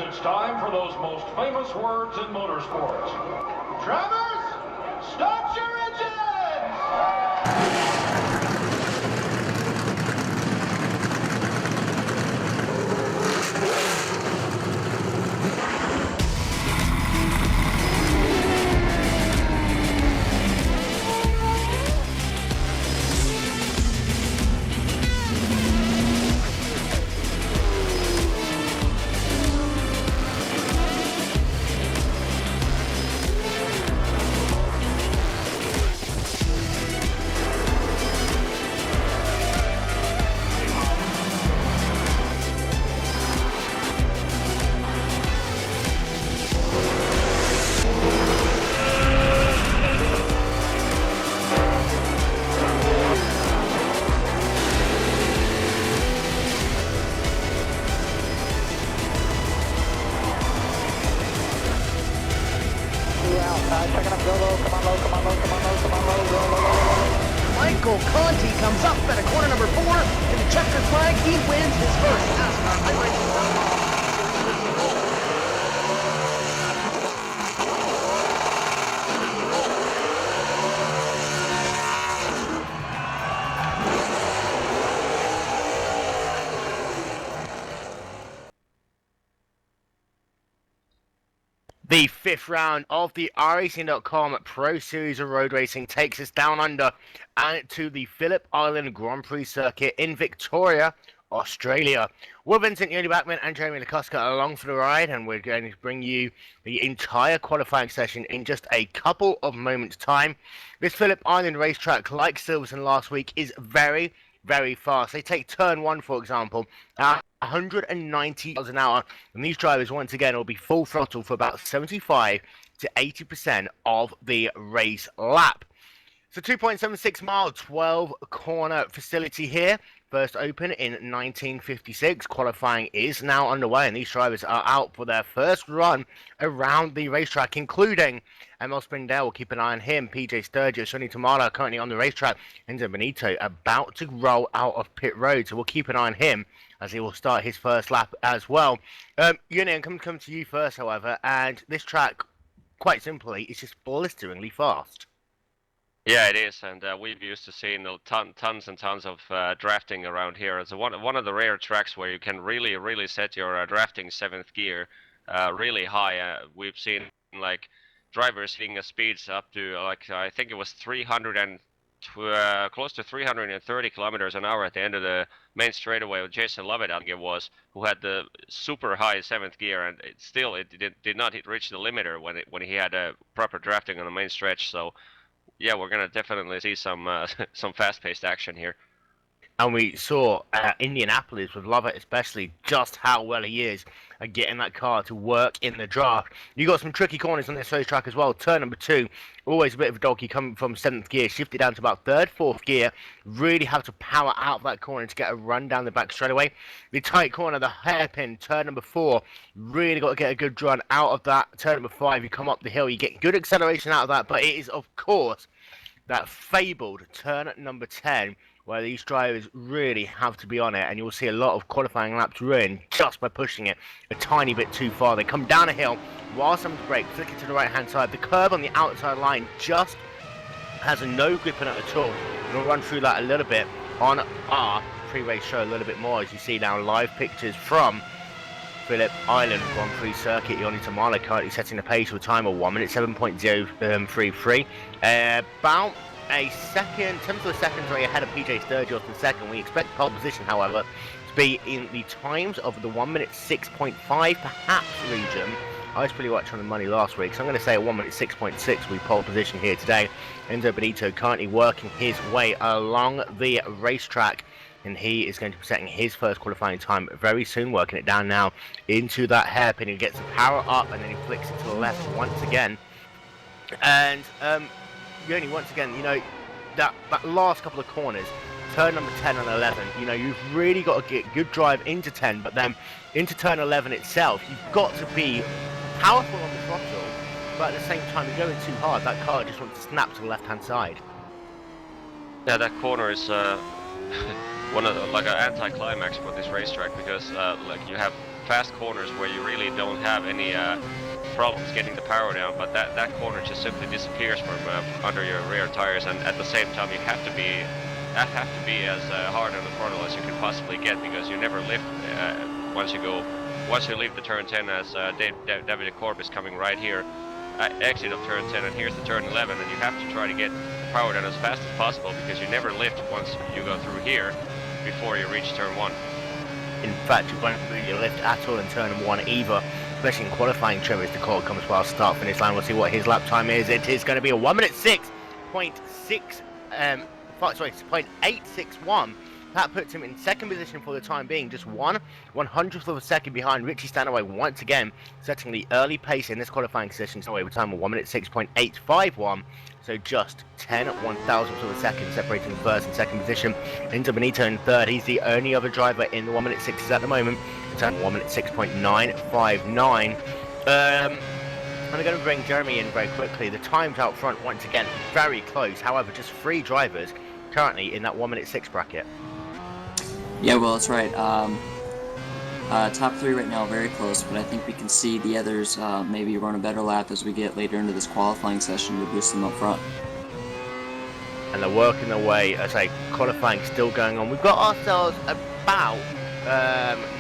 it's time for those most famous words in motorsports. Drivers, start your engines! Conti comes up at a corner number 4 in the checkered flag. He wins his first NASCAR iRacing. The fifth round of the iRacing.com Pro Series of Road Racing takes us down under and to the Phillip Island Grand Prix circuit in Victoria, Australia. We're Vincent Yoni Backman and Jeremy Lakoska along for the ride, and we're going to bring you the entire qualifying session in just a couple of moments' time. This Phillip Island racetrack, like Silverstone last week, is very, very fast. They take turn 1, for example, 190 miles an hour, and these drivers once again will be full throttle for about 75 to 80% of the race lap. So 2.76 mile, 12 corner facility here. First opened in 1956. Qualifying is now underway, and these drivers are out for their first run around the racetrack, including Emil Spindel. We'll keep an eye on him. PJ Stergios, Sonny Tamala currently on the racetrack. Enzo Benito about to roll out of pit road, so we'll keep an eye on him as he will start his first lap as well. Yuni, I'm come to you first, however, and this track, quite simply, is just blisteringly fast. Yeah, it is, and we've used to seeing tons and tons of drafting around here. It's one of the rare tracks where you can really set your drafting 7th gear really high. We've seen like drivers hitting speeds up to like I think it was 300 and close to 330 kilometers an hour at the end of the main straightaway with Jason Lovett, I think it was, who had the super high 7th gear, and it did not reach the limiter when he had proper drafting on the main stretch. So yeah, we're gonna definitely see some fast-paced action here. And we saw Indianapolis with Lovett especially just how well he is at getting that car to work in the draft. You got some tricky corners on this racetrack as well. Turn number 2, always a bit of a doggy coming from 7th gear, shifted down to about 3rd, 4th gear. Really have to power out of that corner to get a run down the back straightaway. The tight corner, the hairpin, turn number 4, really got to get a good run out of that. Turn number 5, you come up the hill, you get good acceleration out of that, but it is, of course, that fabled turn number 10, where these drivers really have to be on it, and you'll see a lot of qualifying laps ruined just by pushing it a tiny bit too far. They come down a hill while someone's brake, flick it to the right hand side. The curb on the outside line just has no grip on it at all. We'll run through that a little bit on our pre-race show a little bit more, as you see now live pictures from Phillip Island Grand Prix circuit. Yoni Tamala currently setting the pace with a time of 1 minute 7.033. About a second, 10 to a second right ahead of PJ Stergios in second. We expect pole position, however, to be in the times of the 1 minute 6.5 perhaps region. I was pretty much on the money last week, so I'm going to say a 1 minute 6.6 with pole position here today. Enzo Benito currently working his way along the racetrack, and he is going to be setting his first qualifying time very soon, working it down now into that hairpin. He gets the power up, and then he flicks it to the left once again. And Yoni, once again, you know, that last couple of corners, turn number 10 and 11, you know, you've really got to get good drive into 10, but then into turn 11 itself, you've got to be powerful on the throttle, but at the same time, you're going too hard. That car just wants to snap to the left-hand side. Yeah, that corner is one of the, like an anti-climax for this racetrack, because like you have fast corners where you really don't have any problems getting the power down, but that corner just simply disappears from under your rear tires, and at the same time you have to be as hard on the throttle as you can possibly get, because you never lift once you leave the turn 10, as David Corp is coming right here, exit of turn 10, and here's the turn 11, and you have to try to get the power down as fast as possible, because you never lift once you go through here before you reach turn 1. In fact, you won't really lift at all in turn 1 either, especially in qualifying trim as the call comes well. Start finish line, we'll see what his lap time is. It is going to be a 1 minute 6.861. That puts him in second position for the time being, just 1/100th of a second behind Richie Stanaway once again, setting the early pace in this qualifying session. Stanaway with time of 1 minute 6.851, so just 10/1000th of a second separating first and second position. Into Benito in third. He's the only other driver in the 1 minute 6s at the moment. Time 1 minute 6.959. I'm going to bring Jeremy in very quickly. The times out front once again very close. However, just 3 drivers currently in that 1 minute 6 bracket. Yeah, well, that's right. Top 3 right now very close, but I think we can see the others maybe run a better lap as we get later into this qualifying session to boost them up front. And they're working their way, as I say, qualifying still going on. We've got ourselves about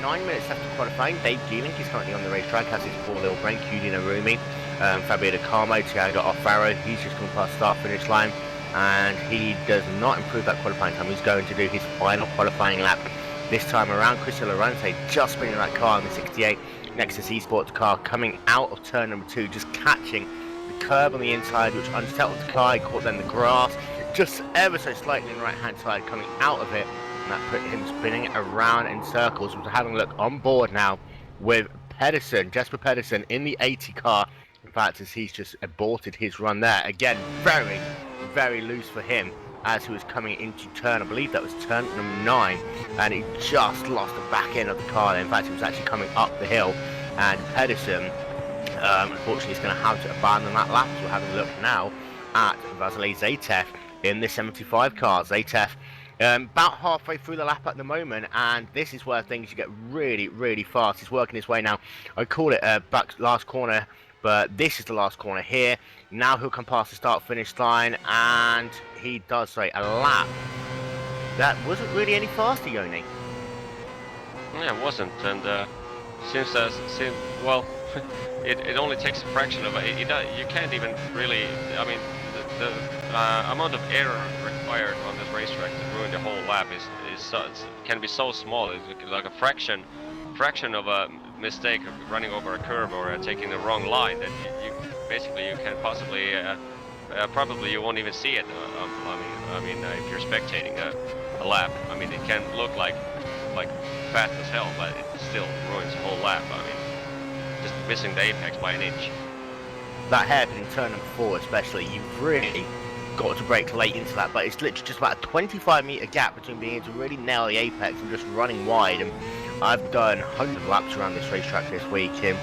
9 minutes left of qualifying. Dave Geeling is currently on the racetrack, has his Paul Ilbrink, Yudai Narumi, Fabio De Carmo, Thiago Alfaro. He's just come past start finish line, and he does not improve that qualifying time. He's going to do his final qualifying lap this time around. Christian Lorente just spinning that car in the 68 Nexus Esports car, coming out of turn number 2, just catching the curb on the inside, which unsettled the car. He caught then the grass, just ever so slightly in the right hand side, coming out of it, and that put him spinning around in circles. We're having a look on board now with Pedersen, Jesper Pedersen in the 80 car. In fact, as he's just aborted his run there. Again, very, very loose for him as he was coming into turn, I believe that was turn number 9, and he just lost the back end of the car. In fact, he was actually coming up the hill, and Pedersen, unfortunately, is going to have to abandon that lap. So we're having a look now at Vasily Zaitev in the 75 car. Zaitev about halfway through the lap at the moment, and this is where things get really, really fast. He's working his way now. I call it back last corner, but this is the last corner here. Now he'll come past the start-finish line, and he does a lap that wasn't really any faster, Yoni. Yeah, it wasn't, and well, it only takes a fraction of it. You can't even really. I mean, the amount of error required on this racetrack to ruin the whole lap can be so small. It's like a fraction of a mistake of running over a curb or taking the wrong line that you can possibly probably you won't even see it. I mean, if you're spectating a lap, I mean, it can look like fast as hell, but it still ruins the whole lap. I mean, just missing the apex by an inch. That hairpin in turn number 4 especially, you've really got to brake late into that, but it's literally just about a 25-meter gap between being able to really nail the apex and just running wide. And I've done hundreds of laps around this racetrack this week, and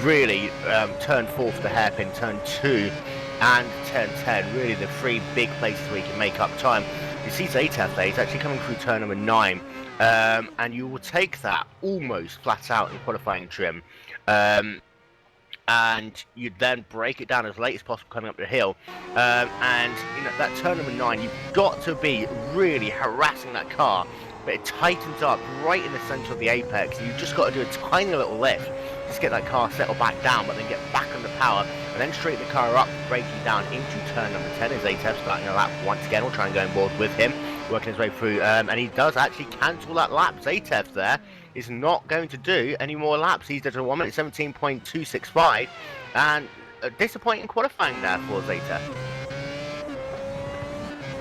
really turn 4 for the hairpin, turn 2 and turn 10, really the 3 big places where you can make up time. You see Zaitev there, he's actually coming through turn number 9, and you will take that almost flat out in qualifying trim, and you then break it down as late as possible coming up the hill, and you know that turn number 9, you've got to be really harassing that car, but it tightens up right in the center of the apex. You've just got to do a tiny little lift, just get that car settled back down, but then get back under power, and then straighten the car up, braking down into turn number 10 as Zaitev starting a lap once again. We'll try and go on board with him, working his way through, and he does actually cancel that lap. Zaitev there is not going to do any more laps. He's at a 1 minute 17.265, and a disappointing qualifying there for Zaitev.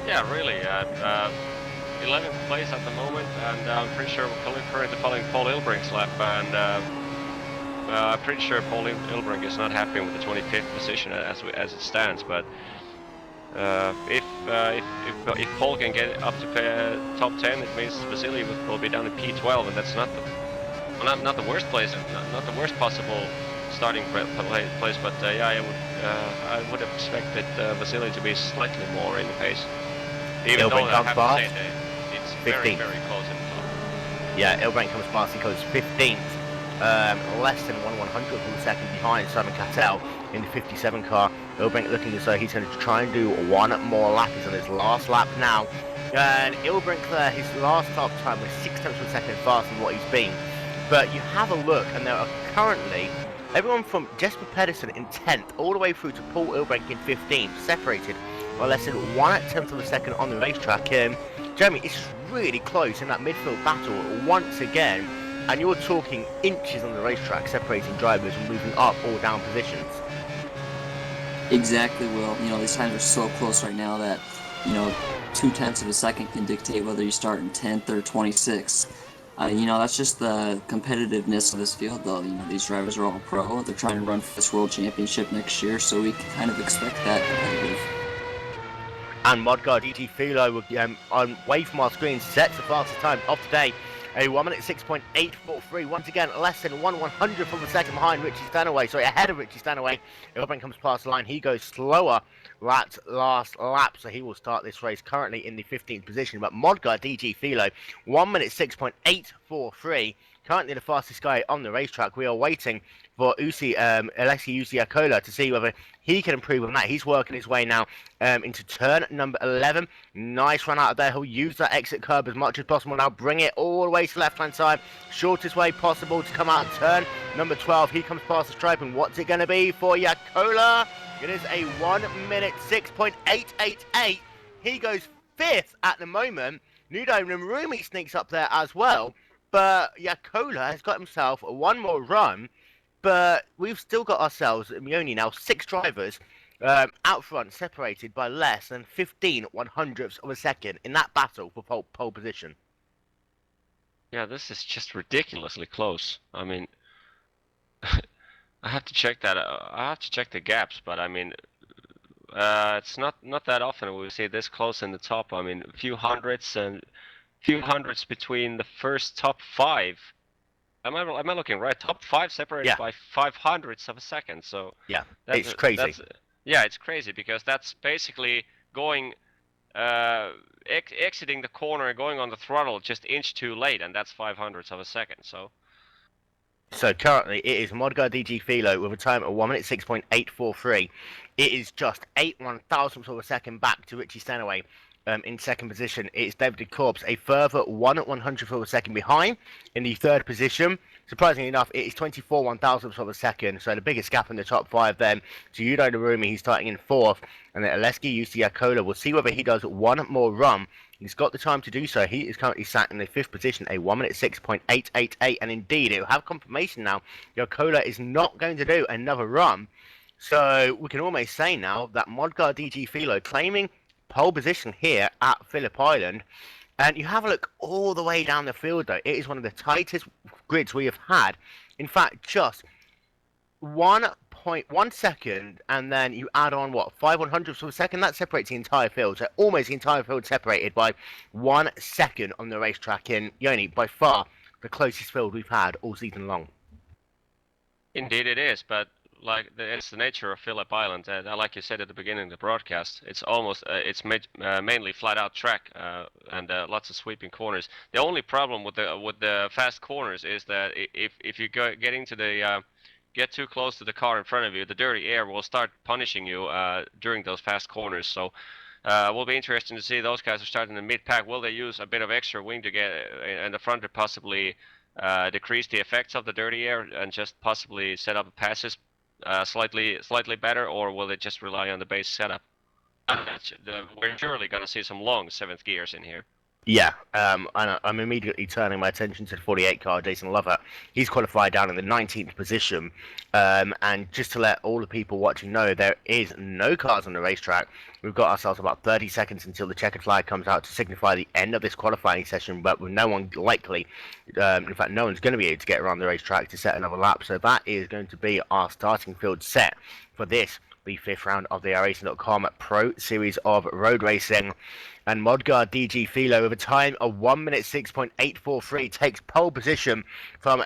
Yeah, really. 11th place at the moment, and I'm pretty sure we're currently following Paul Ilbrink's lap, and I'm pretty sure Paul Ilbrink is not happy with the 25th position as it stands. But if Paul can get up to top 10, it means Vasily will be down in P12, and that's not the worst place, not the worst possible starting place. But yeah, I would have expected Vasily to be slightly more in the pace. Even though I have to say that it's very, very close in the top. Yeah, Ilbrink comes past, he goes 15th less than 1/100th of a second behind Simon Caton in the 57 car. Ilbrink looking as though he's going to try and do one more lap. He's on his last lap now. And Ilbrink there, his last top time was 6 tenths of a second faster than what he's been. But you have a look, and there are currently everyone from Jesper Pedersen in 10th all the way through to Paul Ilbrink in 15th, separated by less than 1/10th of a second on the racetrack. Jeremy, it's really close in that midfield battle once again, and you're talking inches on the racetrack separating drivers and moving up or down positions. Exactly, Will. You know, these times are so close right now that, you know, 0.2 of a second can dictate whether you start in 10th or 26th. You know, that's just the competitiveness of this field, though. You know, these drivers are all pro. They're trying to run for this World Championship next year, so we can kind of expect that competitive. And Modgar DT Philo on way from our screen sets the fastest time of the day. A 1 minute 6.843. Once again, less than 1/100th of a second behind Richie Stanaway. Sorry, ahead of Richie Stanaway. Ilbrink comes past the line. He goes slower that last lap, so he will start this race currently in the 15th position. But Modgar DG Philo, 1 minute 6.843. Currently the fastest guy on the racetrack. We are waiting for Uusi-Jaakkola to see whether he can improve on that. He's working his way now into turn number 11. Nice run out of there. He'll use that exit curb as much as possible. Now bring it all the way to the left-hand side. Shortest way possible to come out of turn number 12. He comes past the stripe, and what's it going to be for Jaakkola? It is a 1 minute 6.888. He goes 5th at the moment. Yudai Narumi sneaks up there as well. But Jaakkola has got himself one more run. But we've still got ourselves, only now 6 drivers out front, separated by less than 15/100ths of a second in that battle for pole position. Yeah, this is just ridiculously close. I mean, I have to check that. I have to check the gaps, but I mean, it's not that often we see this close in the top. I mean, a few hundreds between the first top 5. Am I looking right? Top 5 separated by 0.05 of a second. So yeah, it's crazy. Yeah, it's crazy because that's basically going exiting the corner and going on the throttle just inch too late, and that's 0.05 of a second. So currently it is Modgar DG Philo with a time of 1 minute 6.843. It is just 8/1000ths of a second back to Richie Stanaway. In second position, it's David Corpse, a further 1/100th of a second behind in the 3rd position. Surprisingly enough, it is 24/1000ths of a second, so the biggest gap in the top 5 then to Yudai Narumi. He's starting in 4th, and then Uusi-Jaakkola. We'll see whether he does one more run. He's got the time to do so. He is currently sat in the 5th position, a 1 minute 6.888, and indeed, it will have confirmation now. Jaakkola is not going to do another run, so we can almost say now that Modgar DG Philo claiming pole position here at Phillip Island. And you have a look all the way down the field, though. It is one of the tightest grids we have had. In fact, just 1.1 second, and then you add on, 5/100ths of a second? That separates the entire field. So almost the entire field separated by 1 second on the racetrack in Yoni. By far, the closest field we've had all season long. Indeed it is, but it's the nature of Phillip Island. Like you said at the beginning of the broadcast, it's almost mainly flat-out track and lots of sweeping corners. The only problem with the fast corners is that if you get too close to the car in front of you, the dirty air will start punishing you during those fast corners. So will be interesting to see. Those guys are starting in the mid-pack. Will they use a bit of extra wing to get in the front to possibly decrease the effects of the dirty air and just possibly set up passes slightly better, or will it just rely on the base setup? We're surely going to see some long 7th gears in here. Yeah, I'm immediately turning my attention to the 48 car, Jason Lovett. He's qualified down in the 19th position. And just to let all the people watching know, there is no cars on the racetrack. We've got ourselves about 30 seconds until the checkered flag comes out to signify the end of this qualifying session, but with no one likely, in fact, no one's going to be able to get around the racetrack to set another lap. So that is going to be our starting field set for this, the 5th round of the iRacing.com Pro Series of Road Racing. And Modgar DG Philo with a time of 1 minute 6.843 takes pole position from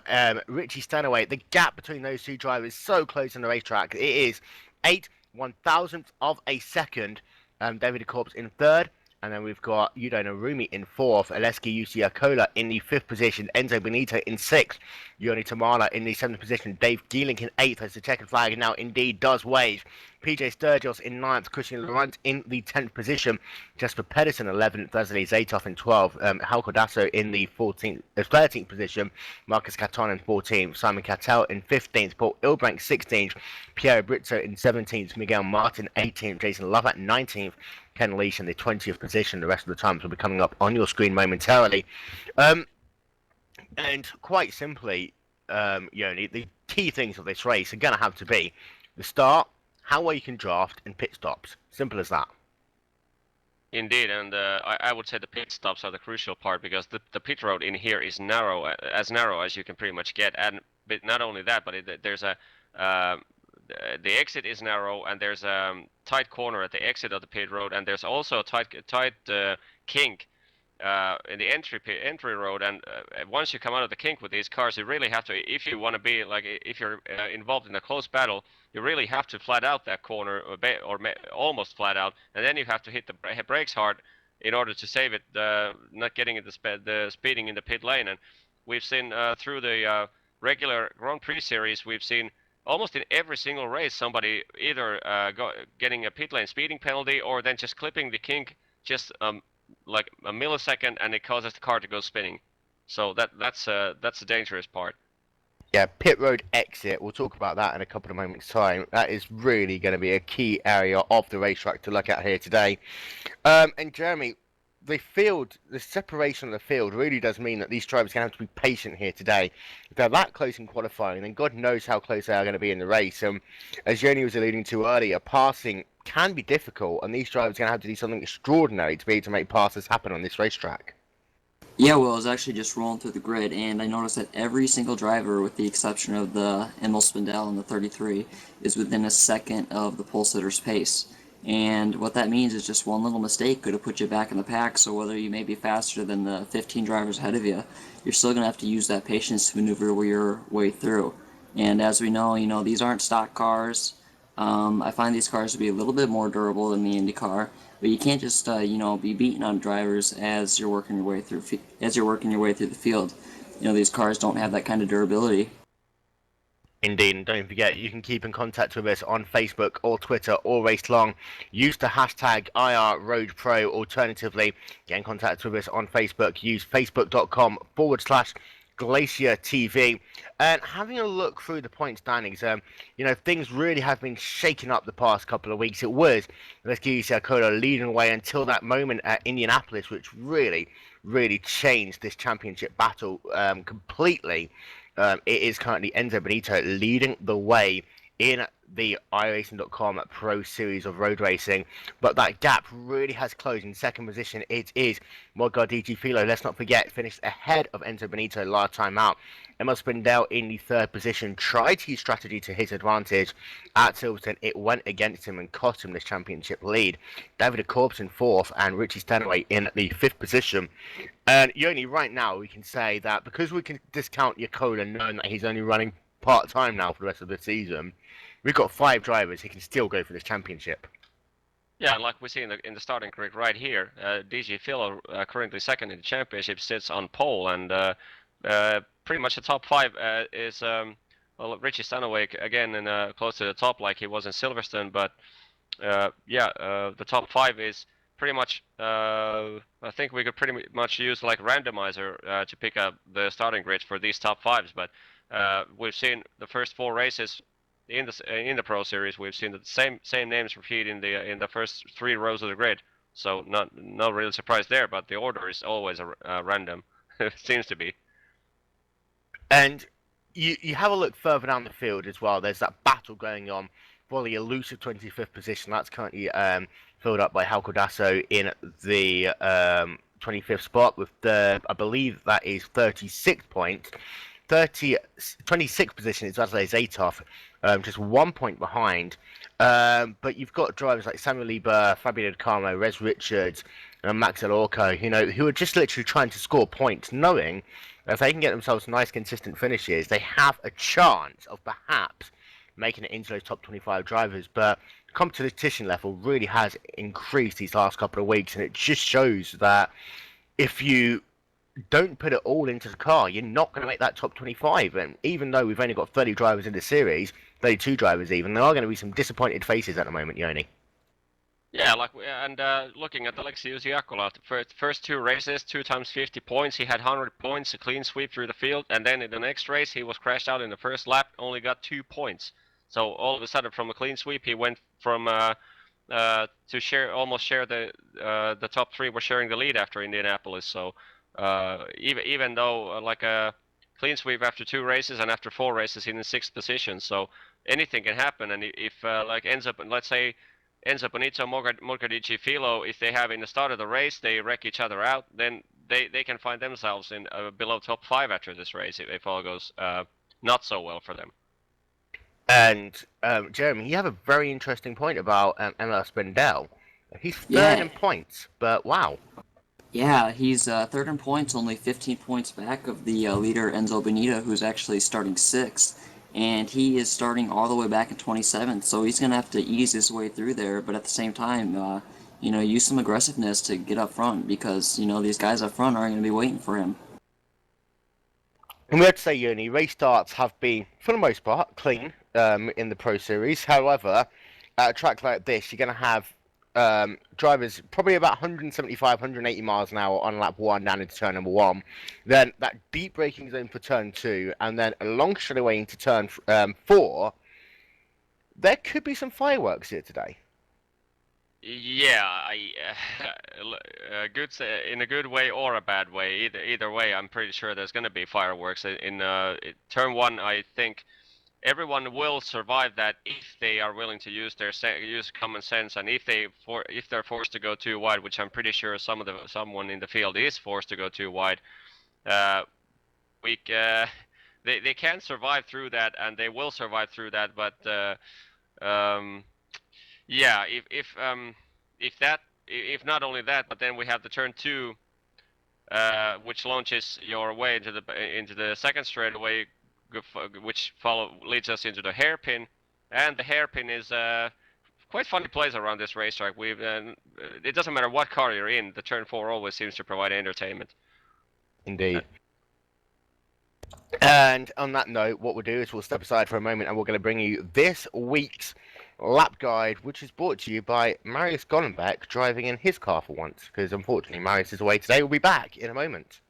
Richie Stanaway. The gap between those two drivers is so close on the racetrack. It is 8/1000ths of a second. David Corpse in 3rd, And then we've got Yudai Narumi in 4th, Aleski Uusi-Jaakkola in the 5th position, Enzo Benito in 6th, Yoni Tamala in the 7th position, Dave Geelink in 8th as the checkered flag now indeed does wave. PJ Stergios in 9th, Christian Laurent in the 10th position, Jesper Pedersen 11th, Vasily Zaitov in 12th, Halko Dasso in the 13th position, Marcus Caton in 14th, Simon Cattell in 15th, Paul Ilbrank 16th, Piero Brizzo in 17th, Miguel Martin 18th, Jason Lovat 19th, Ken Leash in the 20th position. The rest of the times will be coming up on your screen momentarily. And quite simply, Yoni, the key things of this race are going to have to be the start, how well you can draft, and pit stops. Simple as that. Indeed, and I would say the pit stops are the crucial part, because the pit road in here is narrow as you can pretty much get. But not only that, but there's a the exit is narrow, and there's a tight corner at the exit of the pit road, and there's also a tight kink in the entry road. And once you come out of the kink with these cars, you really have to, if you want to be like, if you're involved in a close battle, you really have to flat out that corner, or almost flat out, and then you have to hit the brakes hard in order to save it, not getting the speeding in the pit lane. And we've seen through the regular Grand Prix series, we've seen almost in every single race somebody either getting a pit lane speeding penalty, or then just clipping the kink just like a millisecond, and it causes the car to go spinning. So that's the dangerous part. Yeah, pit road exit, we'll talk about that in a couple of moments' time. That is really going to be a key area of the racetrack to look at here today. And Jeremy, the separation of the field really does mean that these drivers are going to have to be patient here today. If they're that close in qualifying, then God knows how close they are going to be in the race. As Yoni was alluding to earlier, passing can be difficult, and these drivers are going to have to do something extraordinary to be able to make passes happen on this racetrack. Yeah, well, I was actually just rolling through the grid, and I noticed that every single driver, with the exception of the Emil Spindel in the 33, is within a second of the pole sitter's pace. And what that means is just one little mistake could have put you back in the pack, so whether you may be faster than the 15 drivers ahead of you, you're still going to have to use that patience to maneuver your way through. And as we know, these aren't stock cars. I find these cars to be a little bit more durable than the Indy car, but you can't just, be beating on drivers as you're working your way through the field. These cars don't have that kind of durability. Indeed, and don't forget, you can keep in contact with us on Facebook or Twitter or Racelong. Use the hashtag IRRoadPro. Alternatively, get in contact with us on Facebook. Use facebook.com/Glacier TV. And having a look through the point standings, things really have been shaken up the past couple of weeks. It was Uusi-Jaakkola leading the way until that moment at Indianapolis, which really, really changed this championship battle completely. It is currently Enzo Benito leading the way in the iRacing.com Pro Series of Road Racing, but that gap really has closed. In second position, it is Modgar DG Philo, let's not forget, finished ahead of Enzo Benito last time out. Emil Spindel in the third position tried to use strategy to his advantage at Silverstone. It went against him and cost him this championship lead. David Corbs in fourth and Richie Stanaway in the fifth position. And Yoni, right now we can say that because we can discount Jaakkola knowing that he's only running part-time now for the rest of the season, we've got 5 drivers who can still go for this championship. Yeah, like we see in the starting grid right here, DG Philo, currently second in the championship, sits on pole, and pretty much the top 5 is Richie Stanaway again, and close to the top like he was in Silverstone. But the top 5 is pretty much. I think we could pretty much use like randomizer to pick up the starting grids for these top 5s. But we've seen the first 4 races in the Pro Series. We've seen the same names repeat in the first 3 rows of the grid. So no real surprise there. But the order is always random. It seems to be. And you have a look further down the field as well. There's that battle going on for the elusive 25th position. That's currently filled up by Halko Dasso in the 25th spot with I believe that is 36 points. 26th position is Vasily Zaitov, just 1 point behind. But you've got drivers like Samuel Lieber, Fabio Di Carmo, Rez Richards, and Max Alorco, who are just literally trying to score points, knowing that if they can get themselves nice, consistent finishes, they have a chance of perhaps making it into those top 25 drivers. But competition level really has increased these last couple of weeks, and it just shows that if you don't put it all into the car, you're not going to make that top 25. And even though we've only got 30 drivers in the series, 32 drivers even, there are going to be some disappointed faces at the moment, Yoni. Yeah, looking at Alexei Uusi-Jaakkola, the first 2 races, 2 times 50 points, he had 100 points, a clean sweep through the field, and then in the next race he was crashed out in the first lap, only got 2 points. So all of a sudden, from a clean sweep, he went from to almost share the top 3 were sharing the lead after Indianapolis. So even though like a clean sweep after 2 races and after 4 races in the 6th position, so anything can happen. And if like ends up, let's say, ends up Bonito, Morgadici, Philo, if they have in the start of the race, they wreck each other out, then they can find themselves in below top 5 after this race if all goes not so well for them. And Jeremy, you have a very interesting point about Emma Spindel. He's third in points, but wow. Yeah, he's third in points, only 15 points back of the leader Enzo Benito, who's actually starting 6th. And he is starting all the way back in 27th, so he's going to have to ease his way through there, but at the same time, use some aggressiveness to get up front, because, these guys up front aren't going to be waiting for him. And we have to say, Yoni, race starts have been, for the most part, clean in the Pro Series. However, at a track like this, you're going to have drivers probably about 175, 180 miles an hour on lap 1 down into turn number 1. Then that deep braking zone for turn 2, and then a long straightaway into turn 4. There could be some fireworks here today. Yeah, in a good way or a bad way. Either way, I'm pretty sure there's going to be fireworks in turn 1. I think everyone will survive that if they are willing to use common sense, and if they're forced to go too wide, which I'm pretty sure someone in the field is forced to go too wide. They can survive through that, and they will survive through that. But yeah, if not only that, but then we have the turn 2, which launches your way into the second straightaway, which leads us into the hairpin, and the hairpin is quite funny place around this racetrack. It doesn't matter what car you're in, the turn 4 always seems to provide entertainment. Indeed. And on that note, what we'll do is we'll step aside for a moment, and we're going to bring you this week's lap guide, which is brought to you by Marius Golombeck, driving in his car for once, because unfortunately Marius is away today. We'll be back in a moment.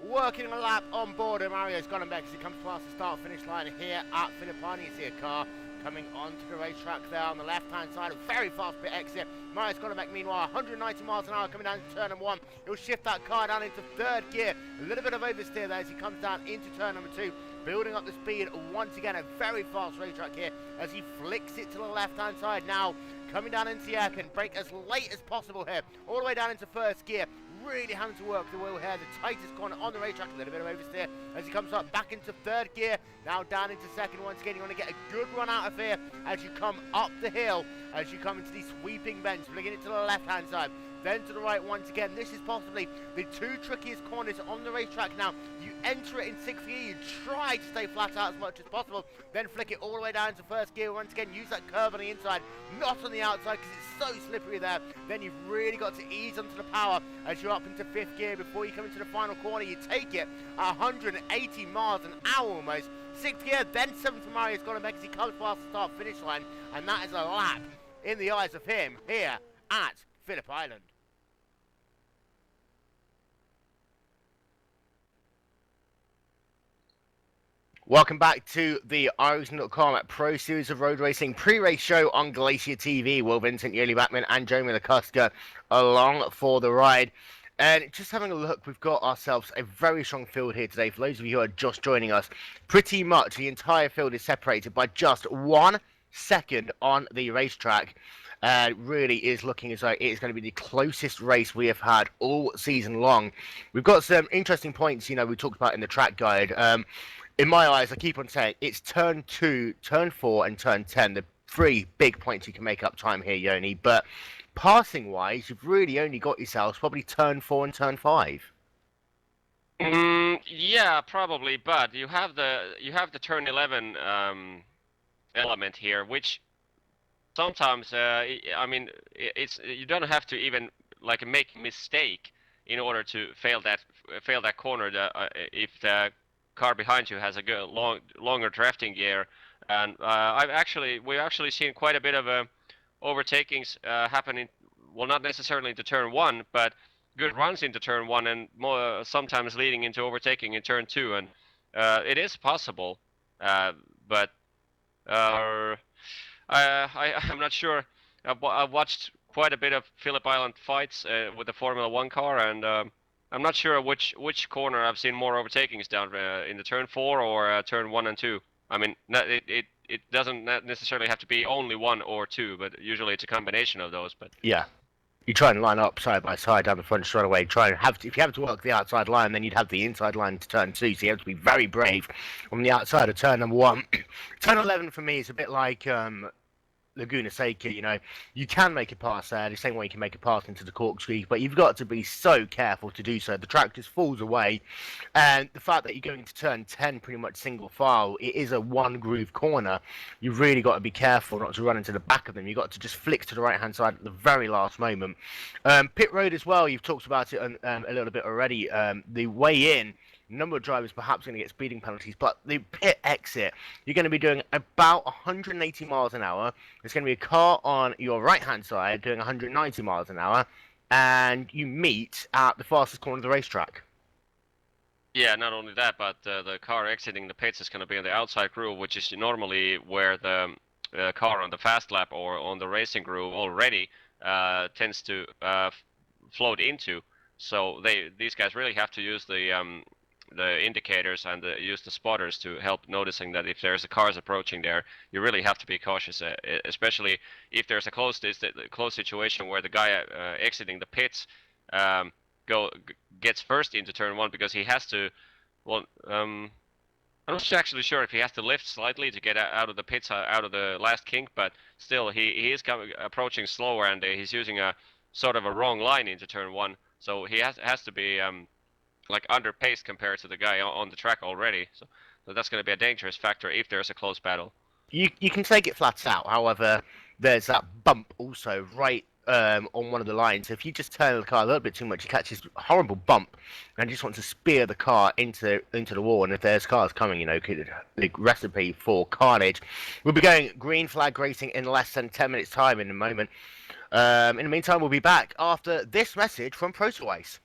Working a lap on board of Marius Golombeck as he comes past the start-finish line here at Phillip Island. You see a car coming onto the racetrack there on the left-hand side, a very fast pit exit. Marius Golombeck, meanwhile, 190 miles an hour coming down into turn number 1. He'll shift that car down into 3rd gear. A little bit of oversteer there as he comes down into turn number 2, building up the speed. Once again, a very fast racetrack here as he flicks it to the left-hand side now. Coming down into the airpin, brake as late as possible here, all the way down into 1st gear. Really having to work the wheel here, the tightest corner on the racetrack, a little bit of oversteer as he comes up back into 3rd gear, now down into 2nd. Once again, you want to get a good run out of here as you come up the hill, as you come into these sweeping bends, flicking it to the left-hand side, then to the right once again. This is possibly the 2 trickiest corners on the racetrack now. You enter it in 6th gear, you try to stay flat out as much as possible, then flick it all the way down to 1st gear. Once again, use that curve on the inside, not on the outside, because it's so slippery there. Then you've really got to ease onto the power as you're up into 5th gear before you come into the final corner. You take it 180 miles an hour almost. 6th gear, then 7th for Marius Golombeck as he comes past the start-finish line, and that is a lap in the eyes of him here at Phillip Island. Welcome back to the iRacing.com Pro Series of Road Racing pre-race show on Glacier TV. Will Vincent, Yoli Backman and Jeremy Lacuska along for the ride. And just having a look, we've got ourselves a very strong field here today. For those of you who are just joining us, pretty much the entire field is separated by just one second on the racetrack. Really is looking as though it is going to be the closest race we have had all season long. We've got some interesting points, we talked about in the track guide. In my eyes, I keep on saying it's turn 2, turn 4, and turn 10. The 3 big points you can make up time here, Yoni. But passing-wise, you've really only got yourselves probably turn 4 and turn 5. Yeah, probably, but you have the turn 11 element here, which sometimes I mean you don't have to even like make a mistake in order to fail that corner. If the car behind you has a longer drafting gear, and we've actually seen quite a bit of overtakings happening. Well, not necessarily into turn 1, but good runs into turn 1, and more sometimes leading into overtaking in turn 2, and it is possible, but I'm not sure. I've watched quite a bit of Phillip Island fights with the Formula 1 car, and I'm not sure which corner I've seen more overtakings down in the turn 4 or turn 1 and 2. I mean, it doesn't necessarily have to be only 1 or 2, but usually it's a combination of those. But yeah, you try and line up side by side down the front straight away. If you have to work the outside line, then you'd have the inside line to turn 2. So you have to be very brave on the outside of turn number 1. Turn 11 for me is a bit like Laguna Seca. You can make a pass there the same way you can make a pass into the corkscrew, but you've got to be so careful to do so. The track just falls away, and the fact that you're going to turn 10 pretty much single file, it is a one groove corner. You've really got to be careful not to run into the back of them. You've got to just flick to the right hand side at the very last moment. Pit road as well, you've talked about it a little bit already. The way in, number of drivers perhaps going to get speeding penalties, but the pit exit, you're going to be doing about 180 miles an hour. There's going to be a car on your right hand side doing 190 miles an hour, and you meet at the fastest corner of the racetrack. Yeah, not only that, but the car exiting the pits is going to be on the outside groove, which is normally where the car on the fast lap or on the racing groove already tends to float into. So these guys really have to use the indicators and use the spotters to help noticing that if there's a cars approaching there, you really have to be cautious, especially if there's a close situation where the guy exiting the pits gets first into turn 1, because he has to. Well, I'm not actually sure if he has to lift slightly to get out of the pits, out of the last kink, but still he is approaching slower, and he's using a sort of a wrong line into turn 1, so he has to be like under pace compared to the guy on the track already. So that's going to be a dangerous factor if there's a close battle. You can take it flat out. However, there's that bump also right on one of the lines. So if you just turn the car a little bit too much, you catch this horrible bump and you just want to spear the car into the wall. And if there's cars coming, the recipe for carnage. We'll be going green flag racing in less than 10 minutes time in a moment. In the meantime, we'll be back after this message from Protoice.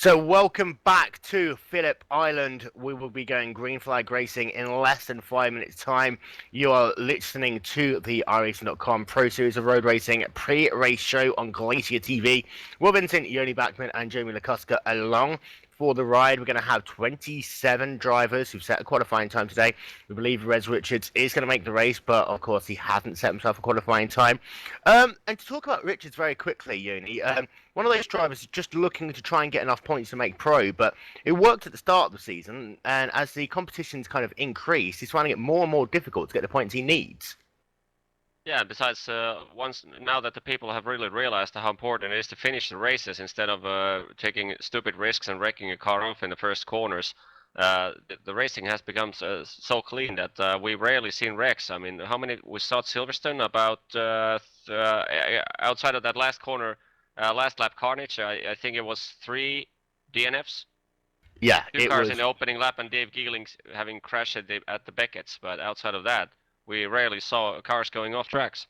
So welcome back to Phillip Island. We will be going green flag racing in less than 5 minutes time. You are listening to the iRacing.com Pro Series of Road Racing pre-race show on Glacier TV. Will Vincent, Yoni Backman and Jamie Lakuska along for the ride. We're going to have 27 drivers who've set a qualifying time today. We believe Rez Richards is going to make the race, but of course he hasn't set himself a qualifying time. And to talk about Richards very quickly, Yoni, one of those drivers is just looking to try and get enough points to make pro, but it worked at the start of the season, and as the competition's kind of increased, he's finding it more and more difficult to get the points he needs. Yeah, besides, now that the people have really realized how important it is to finish the races instead of taking stupid risks and wrecking a car off in the first corners, the racing has become so clean that we rarely seen wrecks. I mean, how many we saw at Silverstone? About outside of that last corner, last lap carnage, I think it was 3 DNFs. Yeah, Two cars in the opening lap and Dave Geeling having crashed at the Beckett's, but outside of that, we rarely saw cars going off tracks.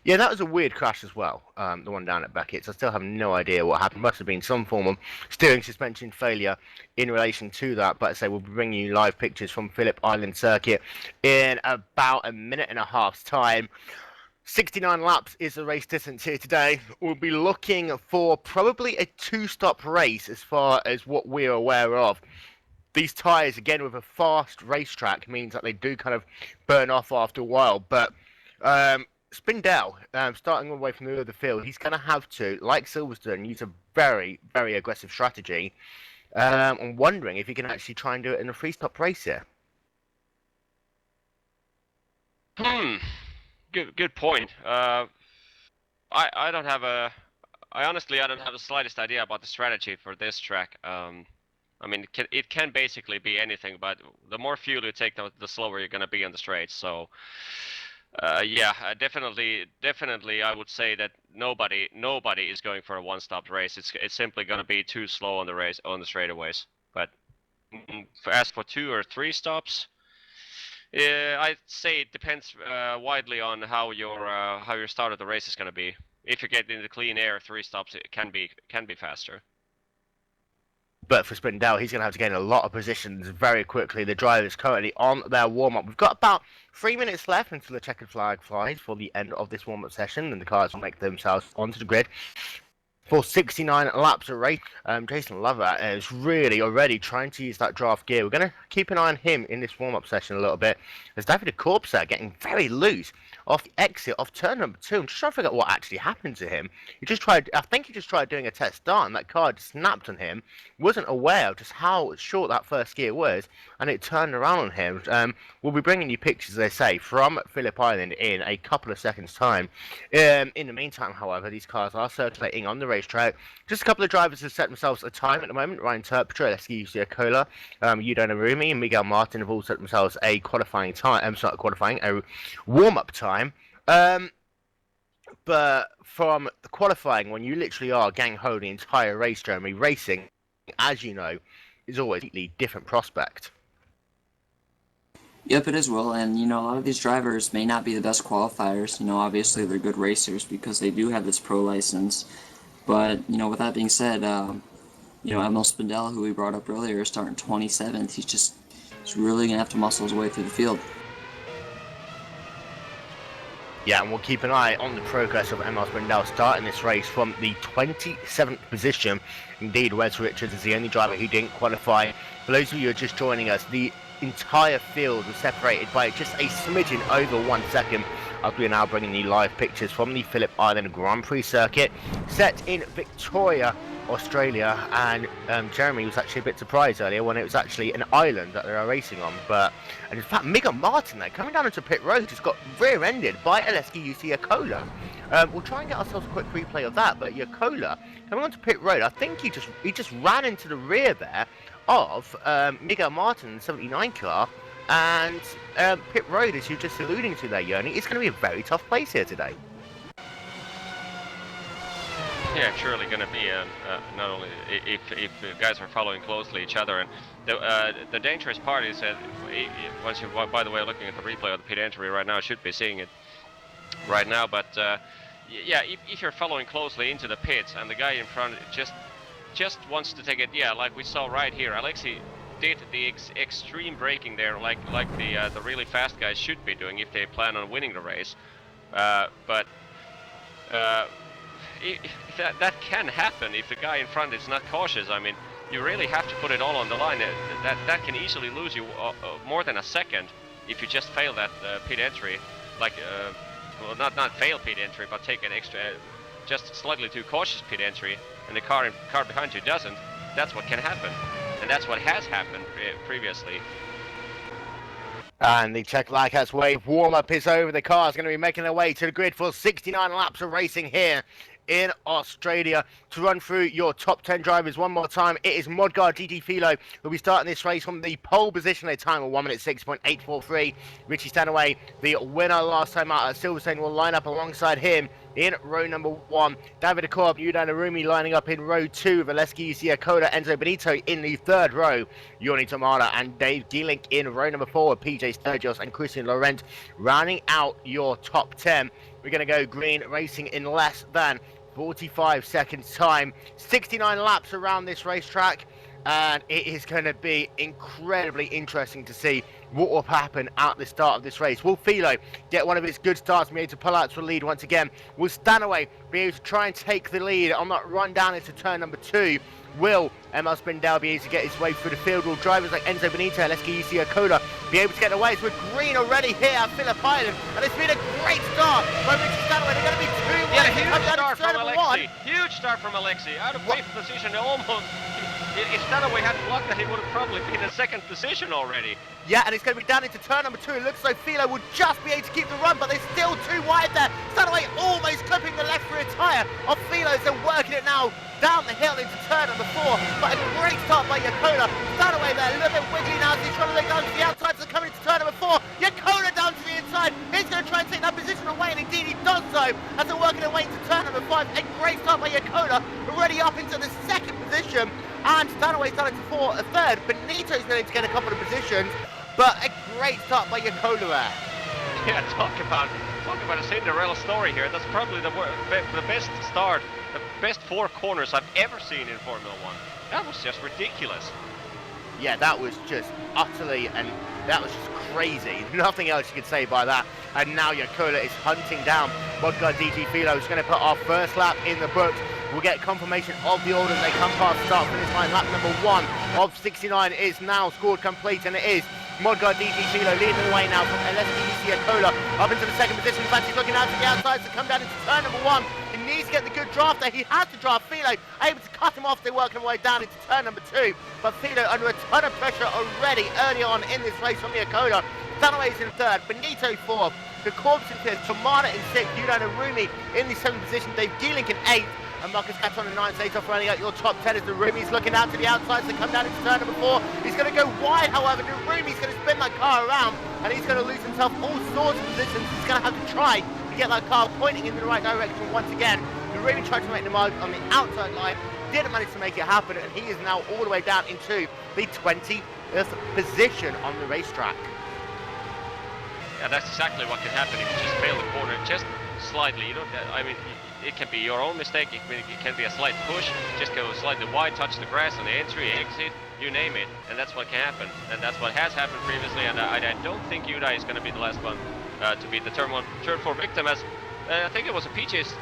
Yeah, that was a weird crash as well, the one down at Beckett's. I still have no idea what happened. Must have been some form of steering suspension failure in relation to that. But I say we'll be bringing you live pictures from Phillip Island Circuit in about a minute and a half's time. 69 laps is the race distance here today. We'll be looking for probably a 2-stop race as far as what we're aware of. These tyres, again, with a fast racetrack, means that they do kind of burn off after a while. But Spindel, starting all the way from the middle of the field, he's going to have to, like Silverstone, use a very, very aggressive strategy. I'm wondering if he can actually try and do it in a 3-stop race here. Good point. I honestly don't have the slightest idea about the strategy for this track. I mean, it can basically be anything, but the more fuel you take, the slower you're going to be on the straight. So, yeah, definitely, I would say that nobody is going for a one-stop race. It's simply going to be too slow on the straightaways. But as for 2 or 3 stops, I'd say it depends widely on how your start of the race is going to be. If you get into clean air, 3 stops it can be faster. But for Spindel, he's going to have to gain a lot of positions very quickly. The driver is currently on their warm-up. We've got about 3 minutes left until the checkered flag flies for the end of this warm-up session, and the cars will make themselves onto the grid for 69 laps of race. Jason Lover is really already trying to use that draft gear. We're going to keep an eye on him in this warm-up session a little bit. There's David Corpser getting very loose off the exit of turn number 2. I'm just trying to figure out what actually happened to him. I think he just tried doing a test start, and that car just snapped on him. Wasn't aware of just how short that first gear was, and it turned around on him. We'll be bringing you pictures, as I say, from Phillip Island in a couple of seconds' time. In the meantime, however, these cars are circulating on the racetrack. Just a couple of drivers have set themselves a time at the moment. Ryan Terpstra, Uusi-Jaakkola, Yudai Narumi, and Miguel Martin have all set themselves a qualifying time. A warm-up time. But from the qualifying, when you literally are gang-ho the entire race, Jeremy, racing, as you know, is always a completely different prospect. Yep, it is, Will, and a lot of these drivers may not be the best qualifiers. Obviously they're good racers because they do have this pro license. But, with that being said, Emil Spindel, who we brought up earlier, is starting 27th. He's really going to have to muscle his way through the field. Yeah, and we'll keep an eye on the progress of Emil Spindel starting this race from the 27th position. Indeed, Wes Richards is the only driver who didn't qualify. For those of you who are just joining us, the entire field was separated by just a smidgen over 1 second. As we are now bringing you live pictures from the Phillip Island Grand Prix circuit, set in Victoria, Australia, and Jeremy was actually a bit surprised earlier when it was actually an island that they are racing on. And in fact, Miguel Martin there, coming down into pit road, just got rear-ended by Uusi-Jaakkola. We'll try and get ourselves a quick replay of that, but Jaakkola coming onto pit road, I think he just ran into the rear there of Miguel Martin's 79 car. And pit road, as you're just alluding to there, Yoni, it's going to be a very tough place here today. Yeah, it's surely going to be not only if guys are following closely each other, and the dangerous part is that once you, by the way, looking at the replay of the pit entry right now, should be seeing it right now. But yeah, if you're following closely into the pits and the guy in front just just wants to take it. Yeah, like we saw right here, Alexei did the extreme braking there, like the really fast guys should be doing if they plan on winning the race. But that can happen if the guy in front is not cautious. I mean, you really have to put it all on the line. That can easily lose you more than a second if you just fail that pit entry. Like, well, not fail pit entry, but take an extra, just slightly too cautious pit entry, and the car behind you doesn't. That's what can happen. And that's what has happened previously. And the Czech flag has waved. Warm-up is over. The car is going to be making their way to the grid for 69 laps of racing here in Australia. To run through your top 10 drivers one more time, it is Modgar GT Philo who'll be starting this race from the pole position at a time of 1 minute 6.843. Richie Stanaway, the winner last time out at Silverstone, will line up alongside him in row number 1. David Akorb, Yudai Narumi lining up in row 2. Valeski Uusi-Jaakkola, Enzo Benito in the 3rd row. Yoni Tamara and Dave Gielink in row number 4. PJ Stergios and Christian Laurent rounding out your top 10. We're going to go green racing in less than 45 seconds time. 69 laps around this racetrack, and it is going to be incredibly interesting to see what will happen at the start of this race. Will Philo get one of his good starts and be able to pull out to the lead once again? Will Stanaway be able to try and take the lead on that run down into turn number 2? Will ML Spindel be able to get his way through the field? Will drivers like Enzo Benito and Uusi-Jaakkola be able to get away? So we're green already here at Phillip Island, and it's been a great start by Richie Stanaway. They're going to be 2 Yeah, huge start from Alexei. Huge start from Alexei. Out of 5th position, almost. If Stanaway hadn't blocked that, he would have probably been in 2nd position already. Yeah, and it's going to be down into turn number 2. It looks like Philo will just be able to keep the run, but they're still too wide there. Stanaway almost clipping the left rear tyre of Philo, so working it now down the hill into turn number 4. But a great start by Jaakkola. Stanaway there, a little bit wiggly now as he's trying to look down to the outside, so coming into turn number 4. Jaakkola down to the inside. He's going to try and take that position away, and indeed he does so as they're working their way into turn number 5. A great start by Jaakkola, already up into the 2nd position. And Stanaway's down into 3rd. Benito's going to get a couple of positions, but a great start by Jaakkola there. Yeah, talk about a Cinderella story here. That's probably the best start, the best 4 corners I've ever seen in Formula 1. That was just ridiculous. Yeah, that was just utterly, and that was just crazy. Nothing else you could say by that. And now Jaakkola is hunting down Modgar DG Philo, who's going to put our first lap in the books. We'll get confirmation of the order as they come past the start finish line. Lap number 1 of 69 is now scored complete, and it is Modgar DG Philo leading the way now from Uusi-Jaakkola up into the 2nd position. In fact, he's looking out to the outside to come down into turn number 1. He needs to get the good draft there. He has to draft Philo, able to cut him off. They're working their way down into turn number 2. But Philo under a ton of pressure already early on in this race from Jaakkola. Stanaway's in 3rd, Benito 4th, the Corbs in 5th, Tamara in 6th, Yudai Narumi in the 7th position, Dave Gielink in 8th, and Marcus Caton in 9th. So off running out your top 10 as Narumi's looking out to the outside to come down into turn number 4. He's going to go wide, however. Narumi's going to spin that car around, and he's going to lose himself all sorts of positions. He's going to have to try to get that car pointing in the right direction once again. Narumi tried to make the mark on the outside line, didn't manage to make it happen, and he is now all the way down into the 20th position on the racetrack. Yeah, that's exactly what can happen if you just fail the corner just slightly. You don't. I mean, it can be your own mistake. It can be a slight push. Just go slightly wide, touch the grass on the entry, exit, you name it, and that's what can happen. And that's what has happened previously. And I don't think Yudai is going to be the last one to be the turn 4 victim. As I think it was a PJ's.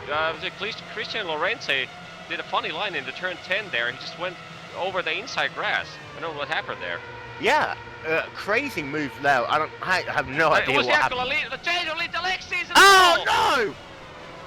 Christian Lorente did a funny line in the turn 10 there. He just went over the inside grass. I don't know what happened there. Yeah, crazy move there. I have no idea what happened. Oh no!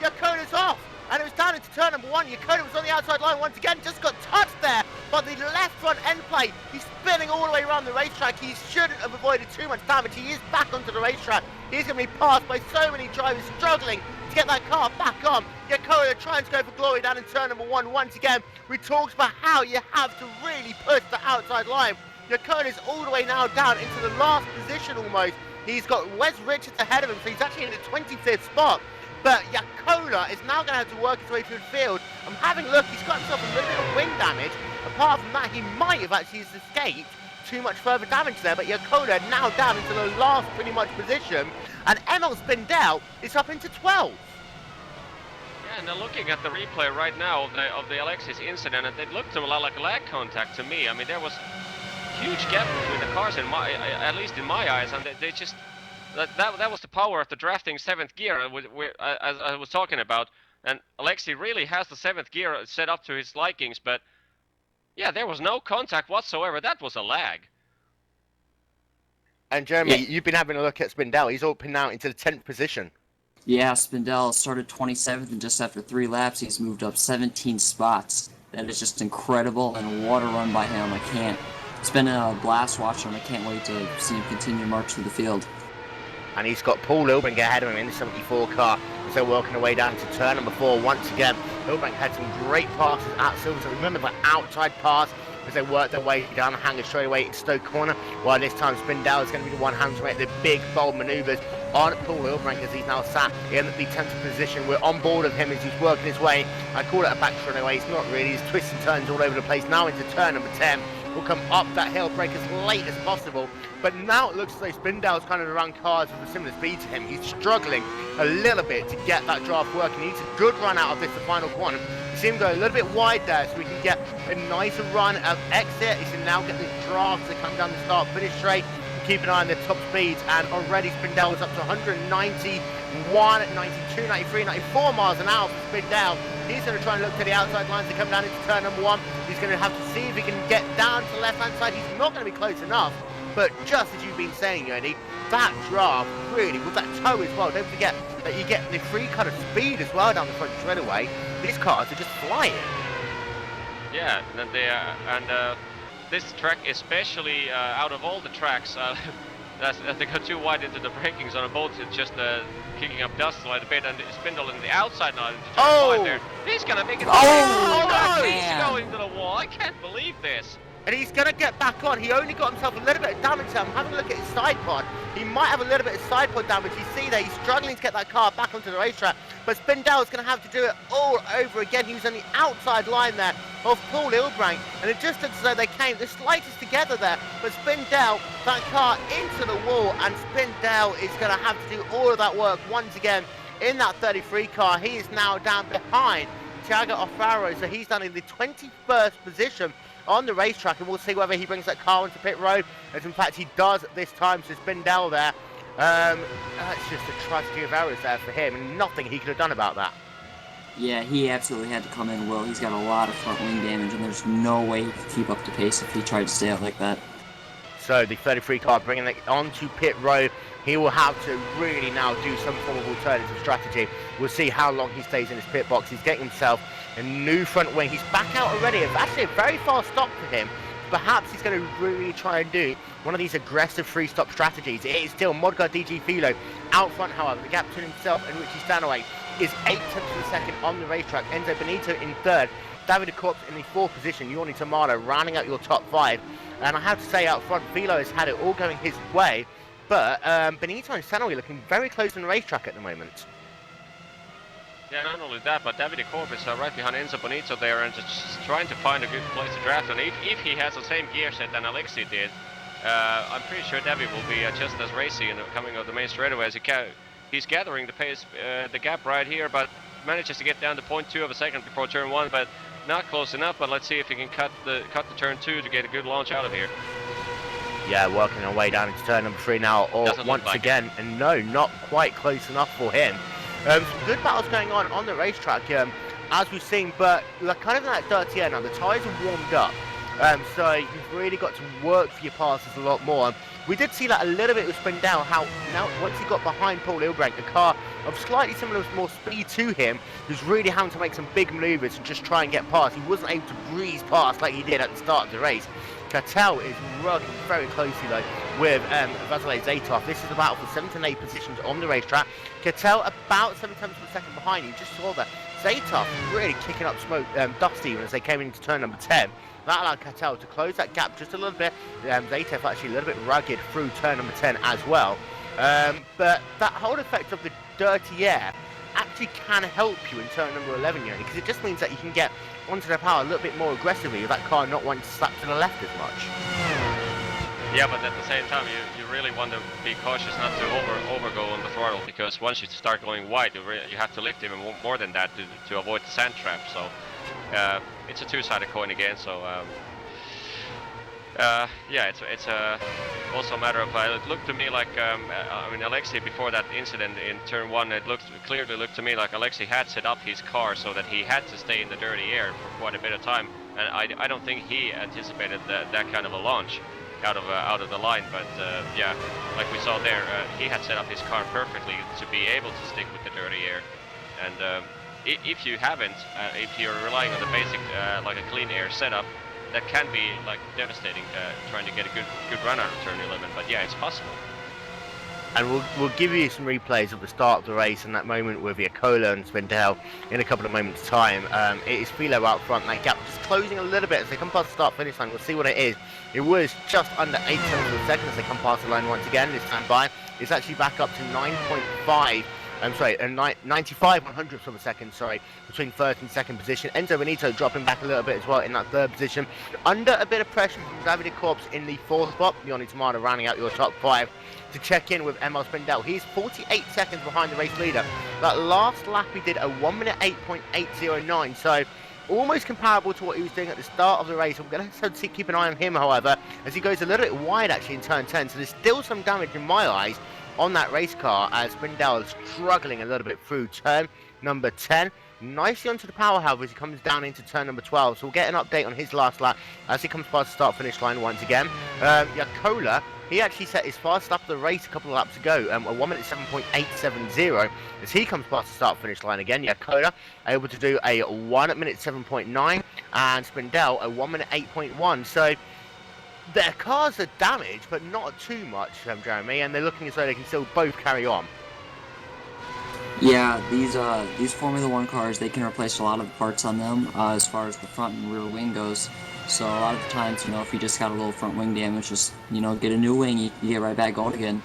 Jaakola's off, and it was down into turn number 1. Jaakkola was on the outside line once again, just got touched there by the left front end plate. He's spinning all the way around the racetrack. He shouldn't have avoided too much damage. He is back onto the racetrack. He's going to be passed by so many drivers struggling to get that car back on. Jaakkola trying to go for glory down in turn number 1 once again. We talked about how you have to really push the outside line. Jaakola's all the way now down into the last position almost. He's got Wes Richards ahead of him, so he's actually in the 25th spot. But Jaakkola is now going to have to work his way through the field. I'm having a look, he's got himself a little bit of wing damage. Apart from that, he might have actually escaped too much further damage there. But Jaakkola now down into the last pretty much position. And Emil Spindel is up into 12th. Yeah, and looking at the replay right now of the Alexis incident, and it looked a lot like lag contact to me. I mean, there was huge gap between the cars, at least in my eyes, and they just that was the power of the drafting 7th gear, as I was talking about. And Alexi really has the 7th gear set up to his likings, but yeah, there was no contact whatsoever. That was a lag. And Jeremy, you've been having a look at Spindel. He's opened out into the 10th position. Yeah, Spindel started 27th, and just after 3 laps, he's moved up 17 spots. That is just incredible, and what a run by him. It's been a blast watching him. I can't wait to see him continue to march through the field. And he's got Paul Ilbrink ahead of him in the 74 car as they're working their way down to turn number 4 once again. Ilbrink had some great passes at Silverstone. Remember that outside pass as they work their way down the hangar straight away into Stoke Corner, while this time Spindel is going to be the one hand to make the big bold manoeuvres on Paul Ilbrink as he's now sat in the 10th position. We're on board of him as he's working his way. I call it a back runaway. It's not really. He's twists and turns all over the place. Now into turn number 10. Will come up that hill, break as late as possible. But now it looks as though Spindel's kind of around cars with a similar speed to him. He's struggling a little bit to get that draft working. He needs a good run out of this, the final quantum. You see him go a little bit wide there so we can get a nicer run of exit. He can now get this draft to come down the start, finish straight. Keep an eye on the top speeds, and already Spindel is up to 191, 92, 93, 94 miles an hour for Spindel. He's going to try and look to the outside lines to come down into turn number 1. He's going to have to see if he can get down to the left-hand side. He's not going to be close enough, but just as you've been saying, Yoni, that draft, really, with that toe as well, don't forget that you get the free kind of speed as well down the front straightaway. These cars are just flying. Yeah, and this track, especially out of all the tracks, they got too wide into the braking zone. Both it's just kicking up dust a little bit, and Spindel in the outside now. There. He's gonna make it. He's going to the wall. I can't believe this. And he's going to get back on. He only got himself a little bit of damage there. I'm having a look at his side pod. He might have a little bit of side pod damage. You see there, he's struggling to get that car back onto the racetrack. But Spindel is going to have to do it all over again. He was on the outside line there of Paul Ilbrink. And it just looks as though they came the slightest together there. But Spindel, that car into the wall. And Spindel is going to have to do all of that work once again in that 33 car. He is now down behind Thiago Alfaro. So he's down in the 21st position on the racetrack, and we'll see whether he brings that car onto pit road, as in fact he does this time. So Spindel there, that's just a tragedy of errors there for him, and nothing he could have done about that. Yeah, he absolutely had to come in well. He's got a lot of front wing damage, and there's no way he could keep up the pace if he tried to stay out like that. So the 33 car bringing it onto pit road. He will have to really now do some form of alternative strategy. We'll see how long he stays in his pit box. He's getting himself a new front wing. He's back out already. It's actually a very fast stop for him. Perhaps he's going to really try and do one of these aggressive free stop strategies. It is still Modgar DG Philo out front, however. The gap between himself and Richie Stanaway is 8 tenths of a second on the racetrack. Enzo Benito in 3rd. David Corps in the 4th position. Yorni Tamara rounding out your top 5. And I have to say out front, Philo has had it all going his way. But Benito and Stanaway looking very close on the racetrack at the moment. Yeah, not only that, but Davide Corp is right behind Enzo Bonito there and just trying to find a good place to draft. And if he has the same gear set than Alexi did, I'm pretty sure David will be just as racy in coming out the main straightaway as he can. He's gathering the pace, the gap right here, but manages to get down to 0.2 of a second before turn 1, but not close enough. But let's see if he can cut the turn 2 to get a good launch out of here. Yeah, working our way down into turn number 3 now, once again, and no, not quite close enough for him. Some good battles going on the racetrack, as we've seen, but we're kind of in that dirty air now. The tyres are warmed up, so you've really got to work for your passes a lot more. We did see that a little bit with Spindel, how now once he got behind Paul Ilbrink, a car of slightly similar, more speed to him, who's really having to make some big manoeuvres and just try and get past. He wasn't able to breeze past like he did at the start of the race. Caton is working very closely though with Vasily Zaitov. This is a battle for 7th and 8th positions on the racetrack. Caton about 7 tenths of a second behind. You just saw that. Zaitov really kicking up smoke, dust even as they came into turn number 10. That allowed Caton to close that gap just a little bit. Zaitov actually a little bit rugged through turn number 10 as well. But that whole effect of the dirty air actually can help you in turn number 11, because it just means that you can get onto the power a little bit more aggressively with that car not wanting to slap to the left as much. Yeah, but at the same time, you really want to be cautious not to overgo on the throttle, because once you start going wide, you have to lift even more than that to avoid the sand trap. So it's a two-sided coin again. So yeah, it's also a matter of it looked to me like I mean, Alexei, before that incident in turn 1, it clearly looked to me like Alexei had set up his car so that he had to stay in the dirty air for quite a bit of time, and I don't think he anticipated that kind of a launch out of the line. But yeah, like we saw there, he had set up his car perfectly to be able to stick with the dirty air. And if you haven't, if you're relying on the basic like a clean air setup, that can be like devastating trying to get a good run out of turn 11. But yeah, it's possible. And we'll give you some replays of the start of the race and that moment with Jaakkola and Spindel in a couple of moments' time. It is Philo out front, that gap just closing a little bit as they come past the start-finish line. We'll see what it is. It was just under 8 seconds per second as they come past the line once again. This time by, it's actually back up to 9.5. I'm sorry, 95 100ths of a second, sorry, between first and second position. Enzo Benito dropping back a little bit as well in that third position. Under a bit of pressure from Davide Korps in the fourth spot. Yoni Tamada rounding out your top 5 to check in with Emil Spindel. He's 48 seconds behind the race leader. That last lap he did a 1 minute 8.809, so almost comparable to what he was doing at the start of the race. I'm going to have to keep an eye on him, however, as he goes a little bit wide actually in turn 10, so there's still some damage in my eyes on that race car as Spindel is struggling a little bit through turn number 10. Nicely onto the power, however, as he comes down into turn number 12. So we'll get an update on his last lap as he comes past the start-finish line once again. Jaakkola, he actually set his fastest lap of the race a couple of laps ago, a 1 minute 7.870 as he comes past the start-finish line again. Jaakkola able to do a 1 minute 7.9 and Spindel a 1 minute 8.1. So their cars are damaged, but not too much, Jeremy, and they're looking as though they can still both carry on. Yeah, these Formula 1 cars, they can replace a lot of the parts on them as far as the front and rear wing goes. So a lot of the times, if you just got a little front wing damage, just, get a new wing, you get right back going again.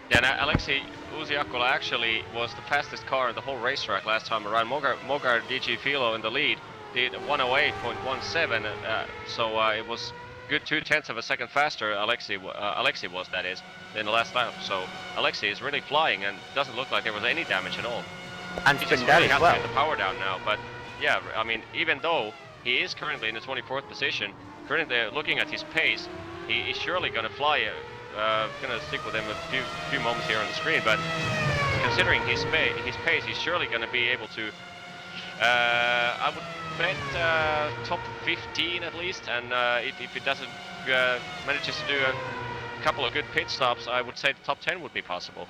Yeah, now Alexei Uusi-Jaakkola actually was the fastest car in the whole racetrack last time around. Mogar DG Philo in the lead did 108.17, so it was good 0.2 of a second faster. Alexei was, that is, in the last lap. So Alexei is really flying, and doesn't look like there was any damage at all. And he just really has to get the power down now. But yeah, I mean, even though he is currently in the 24th position, currently looking at his pace, he is surely going to fly. Going to stick with him a few moments here on the screen, but considering his pace, he's surely going to be able to. I would bet top 15 at least, and if he doesn't manages to do a couple of good pit stops, I would say the top 10 would be possible.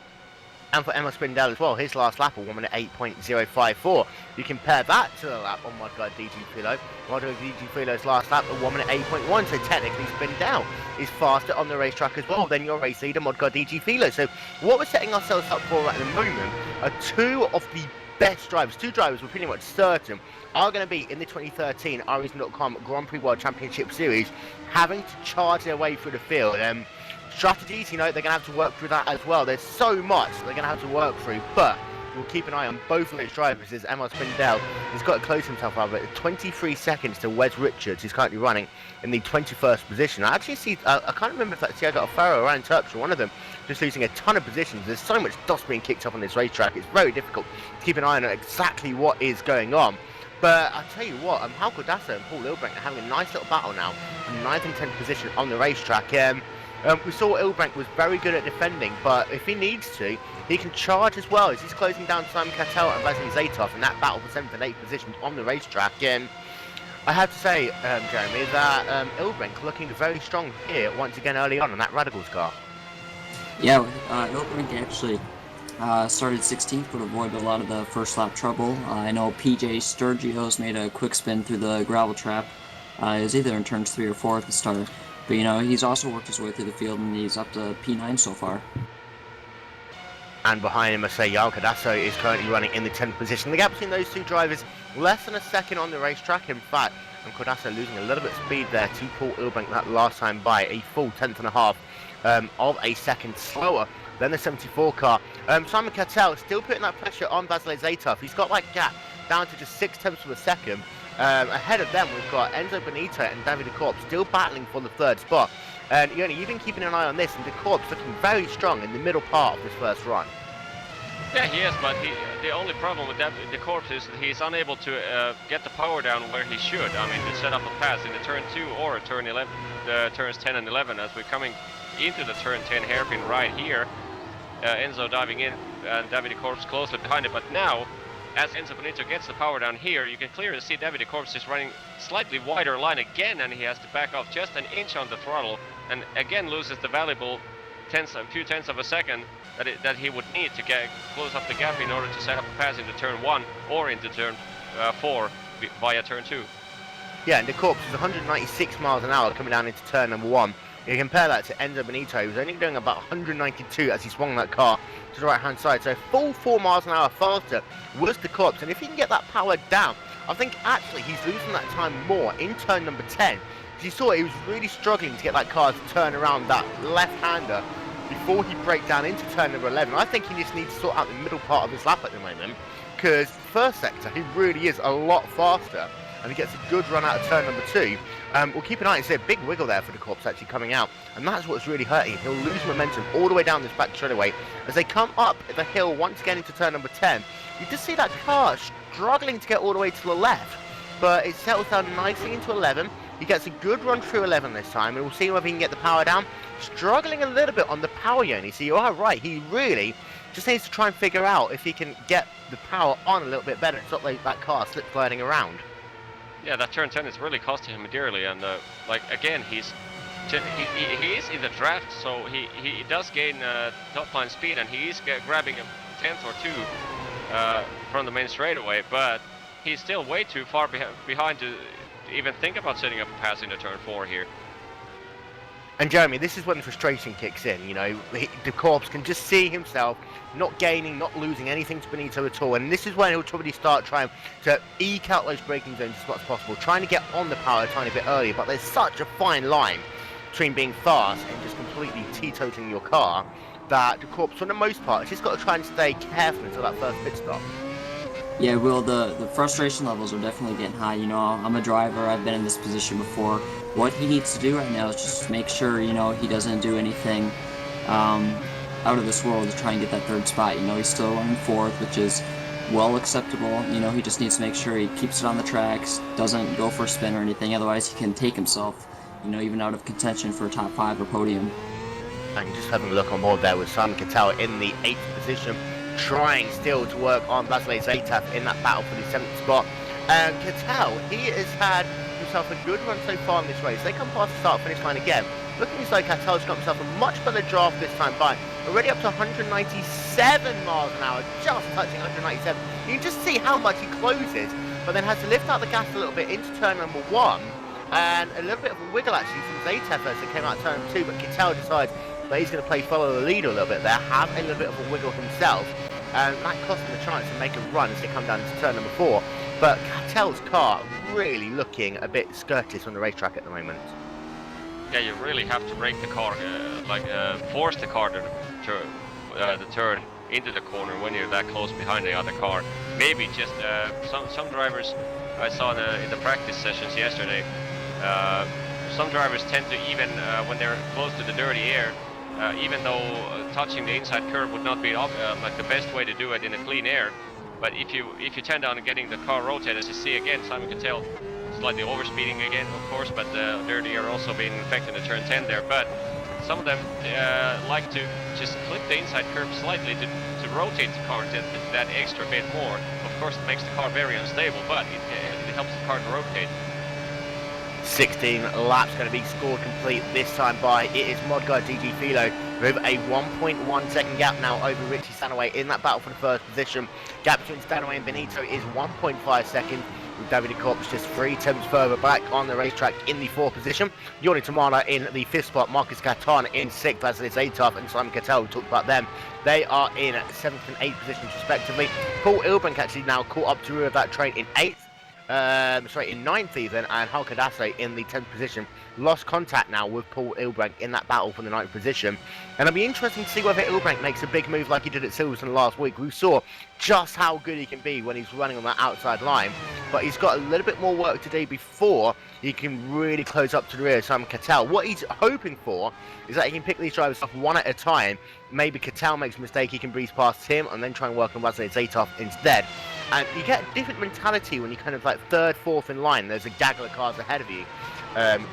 And for Emil Spindel as well, his last lap of 1 minute 8.054. You compare that to the lap on Modgar DG Philo. Modgar DG Philo's last lap of 1 minute 8.1, so technically Spindel is faster on the racetrack as well than your race leader Modgar DG Philo. So what we're setting ourselves up for at the moment are two of the best drivers, two drivers we're pretty much certain are going to be in the 2013 iRacing.com Grand Prix World Championship Series, having to charge their way through the field. Strategies, they're going to have to work through that as well. There's so much they're going to have to work through, but we'll keep an eye on both of those drivers as Emil Spindel has got to close himself out at 23 seconds to Wes Richards, who's currently running in the 21st position. I actually see, I can't remember if that's Thiago Alfaro or Ryan Terpstra, one of them, just losing a ton of positions. There's so much dust being kicked up on this racetrack, it's very difficult to keep an eye on exactly what is going on. But I'll tell you what, Halko Dassa and Paul Ilbrandt are having a nice little battle now in 9th and 10th position on the racetrack. We saw Ilbrandt was very good at defending, but if he needs to, he can charge as well as he's closing down Simon Caton and Vasily Zaitov in that battle for 7th and 8th positions on the racetrack. And I have to say, Jeremy, that Ilbrandt looking very strong here once again early on that Radicals car. Yeah, Ilbrandt actually started 16th, but avoided a lot of the first lap trouble. I know PJ Stergios made a quick spin through the gravel trap. It was either in turns 3 or 4 at the start. But, he's also worked his way through the field, and he's up to P9 so far. And behind him, I say, Halko Dassa is currently running in the 10th position. The gap between those two drivers, less than a second on the racetrack. In fact, Halko Dassa losing a little bit of speed there to Paul Ilbrandt that last time by a full 10.5 of a second slower than the 74 car. Simon Caton still putting that pressure on Vasily Zaitov. He's got that gap down to just 0.6 of a second. Ahead of them, we've got Enzo Benito and Davide Corp still battling for the third spot. And you've been keeping an eye on this, and De Corp's looking very strong in the middle part of this first run. Yeah, he is, but the only problem with the Corpse is that he's unable to get the power down where he should. I mean, to set up a pass in the turn 2 or turn 11, turns 10 and 11, as we're coming into the turn 10 hairpin right here. Enzo diving in, and Davide Corpse closely behind it, but now, as Enzo Benito gets the power down here, you can clearly see Davide Corpse is running slightly wider line again, and he has to back off just an inch on the throttle, and again loses the valuable few tenths of a second that he would need to close up the gap in order to set up a pass into turn 1 or into turn 4 via turn 2. Yeah, and the Corpse is 196 miles an hour coming down into turn number 1. You compare that to Enzo Benito, who's only doing about 192 as he swung that car to the right hand side. So full 4 miles an hour faster was the Corpse, and if he can get that power down, I think actually he's losing that time more in turn number 10. As you saw, he was really struggling to get that car to turn around that left-hander before he break down into turn number 11. I think he just needs to sort out the middle part of his lap at the moment, because first sector, he really is a lot faster, and he gets a good run out of turn number 2. We'll keep an eye, it's a big wiggle there for the Corpse actually coming out, and that's what's really hurting him. He'll lose momentum all the way down this back straightaway. As they come up the hill once again into turn number 10, you just see that car struggling to get all the way to the left, but it settles down nicely into 11. He gets a good run through 11 this time, and we'll see whether he can get the power down. Struggling a little bit on the power, Yoni, so you are right, he really just needs to try and figure out if he can get the power on a little bit better. It's not like that car slip sliding around. Yeah, that turn 10 is really costing him dearly, and like again, he is in the draft, so he does gain top line speed, and he is grabbing a tenth or two from the main straightaway, but he's still way too far behind to even think about setting up a pass into turn 4 here. And Jeremy, this is when the frustration kicks in, the Corpse can just see himself not gaining, not losing anything to Benito at all, and this is when he'll probably start trying to eke out those braking zones as much as possible, trying to get on the power a tiny bit earlier, but there's such a fine line between being fast and just completely teetotaling your car that the Corpse, for the most part, has just got to try and stay careful until that first pit stop. Yeah, Will, the frustration levels are definitely getting high. I'm a driver, I've been in this position before. What he needs to do right now is just make sure, he doesn't do anything out of this world to try and get that third spot. He's still running fourth, which is well acceptable. He just needs to make sure he keeps it on the tracks, doesn't go for a spin or anything, otherwise he can take himself, even out of contention for a top 5 or podium. And just having a look on board there with Simon Caton in the 8th position, trying still to work on Vasily Zaitsev in that battle for the 7th spot. And Caton, he has had himself a good run so far in this race. They come past the start finish line again. Looking as though Caton's got himself a much better draft this time by. Already up to 197 miles an hour, just touching 197. You can just see how much he closes, but then has to lift out the gas a little bit into turn number 1. And a little bit of a wiggle actually from Zaitsev as it came out turn 2, but Caton decides that he's going to play follow the leader a little bit there, have a little bit of a wiggle himself, and that cost him a chance to make a run as they come down into turn number 4. But Caton's car really looking a bit skirtish on the racetrack at the moment. Yeah, you really have to brake the car, force the car to turn into the corner when you're that close behind the other car. Maybe just some drivers I saw in the practice sessions yesterday. Some drivers tend to even when they're close to the dirty air, even though touching the inside curb would not be like the best way to do it in a clean air. But if you tend on getting the car rotated, as you see again, Simon can tell slightly overspeeding again, of course, but dirty air also being affected in turn 10 there. But some of them like to just clip the inside curb slightly to rotate the car that extra bit more. Of course, it makes the car very unstable, but it helps the car to rotate. 16 laps going to be scored complete this time by, it is Modguy DG Philo with a 1.1 second gap now over Richie Stanaway in that battle for the first position. Gap between Stanaway and Benito is 1.5 seconds, with Davide Corp's just 3 tenths further back on the racetrack in the 4th position. Yoni Tamala in the 5th spot, Marcus Caton in 6th, Vasily Zaitsev and Simon Caton, we talked about them. They are in 7th and 8th positions respectively. Paul Ilbrink actually now caught up to rear of that train in 8th. in 9th even, and Halkadasse in the 10th position. Lost contact now with Paul Ilbrandt in that battle for the 9th position. And it'll be interesting to see whether Ilbrandt makes a big move like he did at Silverstone last week. We saw just how good he can be when he's running on that outside line, but he's got a little bit more work to do before he can really close up to the rear of Sam Caton. What he's hoping for is that he can pick these drivers off one at a time. Maybe Caton makes a mistake, he can breeze past him and then try and work on Wesley Zaytoff instead. And you get a different mentality when you kind of like 3rd, 4th in line. There's a gaggle of cars ahead of you,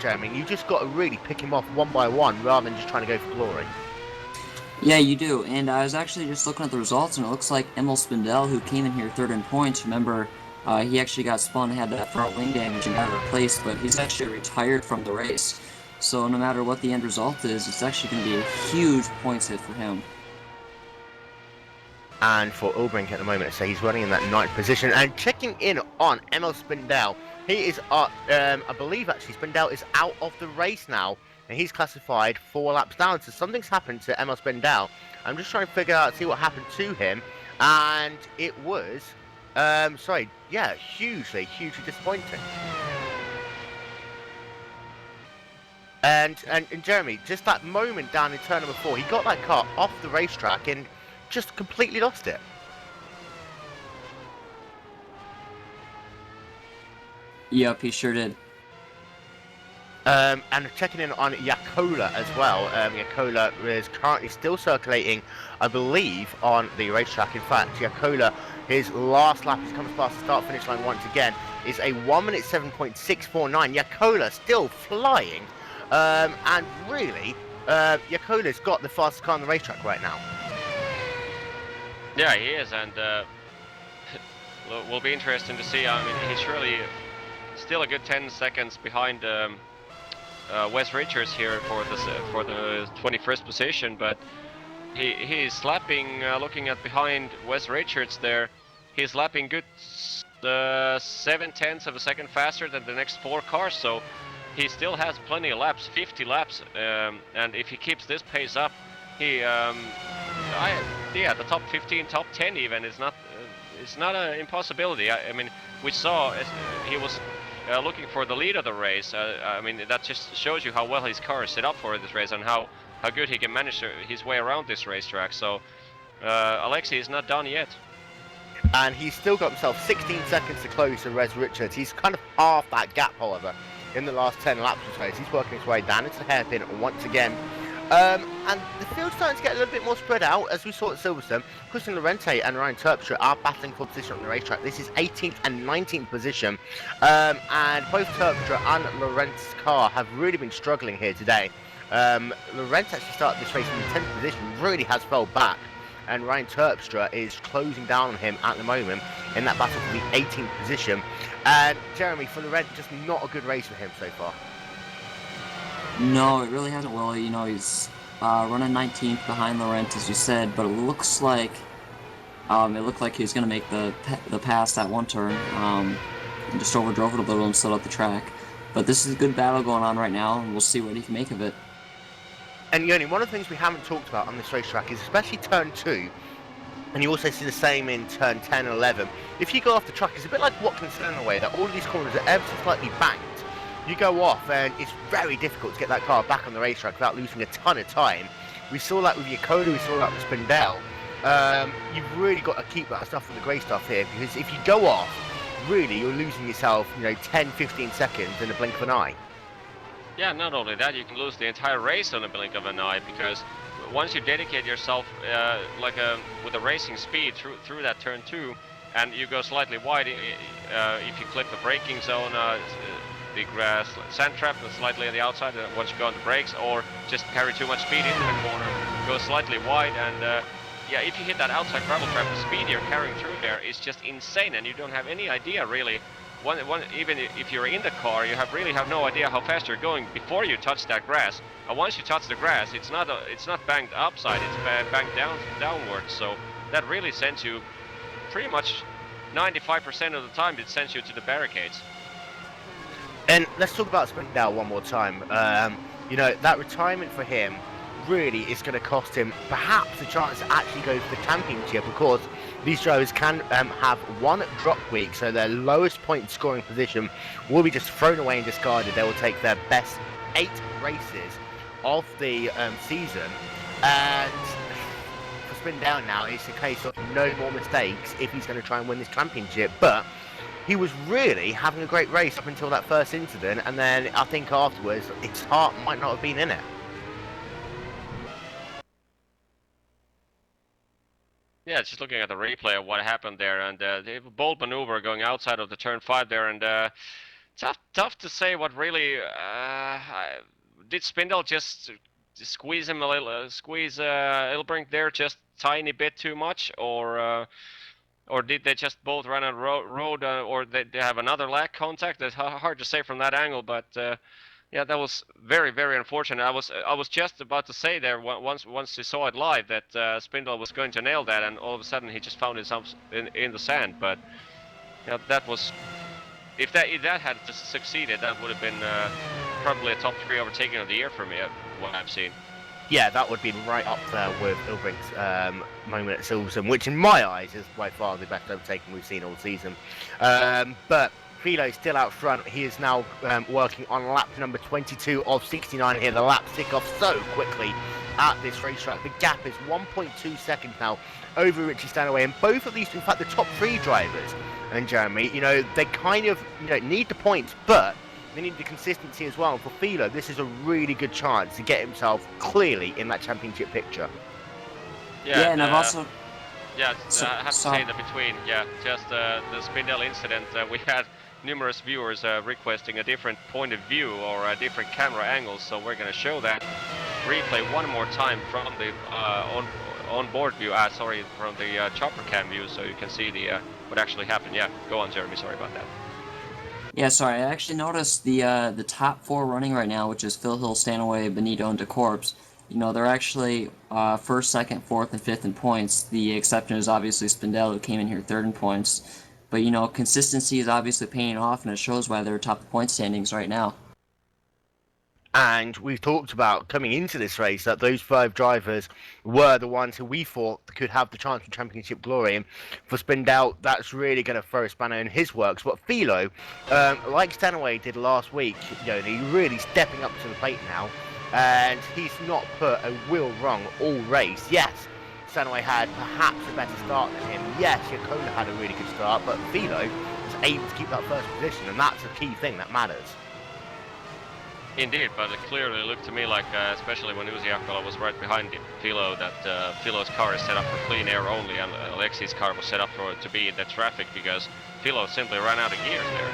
Jeremy. You just got to really pick him off one by one rather than just trying to go for glory. Yeah, you do. And I was actually just looking at the results, and it looks like Emil Spindel, who came in here 3rd in points, remember, he actually got spun, had that front wing damage and got replaced, but he's actually retired from the race. So no matter what the end result is, it's actually going to be a huge points hit for him. And for Ulbrink at the moment, so he's running in that 9th position. And checking in on Emil Spindel, he is, I believe actually, Spindel is out of the race now. And he's classified 4 laps down. So something's happened to Emil Spindel. I'm just trying to figure out, see what happened to him. And it was, hugely disappointing. And Jeremy, just that moment down in turn number 4, he got that car off the racetrack and just completely lost it. Yep, he sure did. And checking in on Jaakkola as well. Jaakkola is currently still circulating, I believe, on the racetrack. In fact, Jaakkola, his last lap, he's come past the start-finish line once again, is a 1 minute 7.649. Jaakkola still flying. And really, Jaakola's got the fastest car on the racetrack right now. Yeah, he is, and will be interesting to see. I mean, he's surely still a good 10 seconds behind Wes Richards here for the 21st position, but he's lapping. Looking at behind Wes Richards there, he's lapping good 7/10 of a second faster than the next 4 cars. So he still has plenty of laps, 50 laps, and if he keeps this pace up, the top 15, top 10 even is not. It's not an impossibility. I mean, we saw he was looking for the lead of the race. I mean, that just shows you how well his car is set up for this race and how good he can manage his way around this racetrack. So Alexei is not done yet. And he's still got himself 16 seconds to close to Wes Richards. He's kind of half that gap, however, in the last 10 laps or so. He's working his way down into the hairpin once again. And the field's starting to get a little bit more spread out, as we saw at Silverstone. Christian Lorente and Ryan Terpstra are battling for position on the racetrack. This is 18th and 19th position. And both Terpstra and Lorente's car have really been struggling here today. Lorente actually started this race in the 10th position, really has fell back. And Ryan Terpstra is closing down on him at the moment in that battle for the 18th position. And Jeremy, for Lorente, just not a good race for him so far. No, it really hasn't. Well, you know, he's running 19th behind Laurent, as you said, but it looks like he was going to make the pass that one turn, and just overdrove it a little and slowed up the track. But this is a good battle going on right now, and we'll see what he can make of it. And Yoni, one of the things we haven't talked about on this racetrack is especially turn 2, and you also see the same in turn 10 and 11. If you go off the track, it's a bit like Watkins in a way that all of these corners are ever so slightly banked. You go off and it's very difficult to get that car back on the racetrack without losing a ton of time. We saw that with Jaakkola, we saw that with Spindel. You've really got to keep that stuff from the grey stuff here, because if you go off, really you're losing yourself, 10-15 seconds in the blink of an eye. Yeah, not only that, you can lose the entire race on the blink of an eye, because once you dedicate yourself with a racing speed through that turn 2, and you go slightly wide, if you clip the braking zone, the sand trap is slightly on the outside once you go on the brakes, or just carry too much speed into the corner, go slightly wide, and if you hit that outside gravel trap, the speed you're carrying through there is just insane, and you don't have any idea really. Even if you're in the car, you really have no idea how fast you're going before you touch that grass. And once you touch the grass, it's not banked upside, it's banked downwards. So that really sends you pretty much 95% of the time. It sends you to the barricades. And let's talk about Spindel one more time. That retirement for him really is going to cost him perhaps a chance to actually go for the championship. Of course, these drivers can have one drop week, so their lowest point scoring position will be just thrown away and discarded. They will take their best 8 races of the season, and for Spindel now, it's a case of no more mistakes if he's going to try and win this championship. But he was really having a great race up until that first incident, and then I think afterwards his heart might not have been in it. Yeah, just looking at the replay of what happened there, and the bold maneuver going outside of the turn 5 there, and tough to say what really did Spindel just squeeze him a little, squeeze Ilbrink there just tiny bit too much, or did they just both run on road, or they have another lag contact? That's hard to say from that angle, but yeah, that was very, very unfortunate. I was just about to say there once he saw it live that Spindel was going to nail that, and all of a sudden he just found himself in the sand. But yeah, that was, if that had succeeded, that would have been probably a top 3 overtaking of the year for me, what I've seen. Yeah, that would be right up there with Ilbrink's moment at Silverstone, which in my eyes is by far the best overtaking we've seen all season. But Philo's still out front. He is now working on lap number 22 of 69 here. The laps tick off so quickly at this racetrack. The gap is 1.2 seconds now over Richie Stanaway, and both of these, in fact, the top 3 drivers, and Jeremy, you know, they kind of need the points, but they need the consistency as well. And for Philo, this is a really good chance to get himself clearly in that championship picture. Yeah, and I've also... Yeah, I have to say that between, just the Spindel incident, we had numerous viewers requesting a different point of view or a different camera angle, so we're going to show that replay one more time from the on-board view, from the chopper cam view, so you can see the what actually happened. Yeah, go on, Jeremy, sorry about that. Yeah, sorry, I actually noticed the top 4 running right now, which is Phil Hill, Stanaway, Benito, and DeCorps. You know, they're actually 1st, 2nd, 4th, and 5th in points. The exception is obviously Spindel, who came in here 3rd in points. But, you know, consistency is obviously paying off, and it shows why they're top of point standings right now. And we've talked about coming into this race that those 5 drivers were the ones who we thought could have the chance for championship glory. And for Spindel, that's really going to throw a spanner in his works. But Philo, like Stanaway did last week, he's really stepping up to the plate now. And he's not put a wheel wrong all race. Yes, Stanaway had perhaps a better start than him. Yes, Jaakkola had a really good start, but Philo was able to keep that first position, and that's a key thing that matters. Indeed, but it clearly looked to me like, especially when Uusi-Jaakkola was right behind Philo, that Philo's car is set up for clean air only, and Alexi's car was set up to be in the traffic because Philo simply ran out of gears there.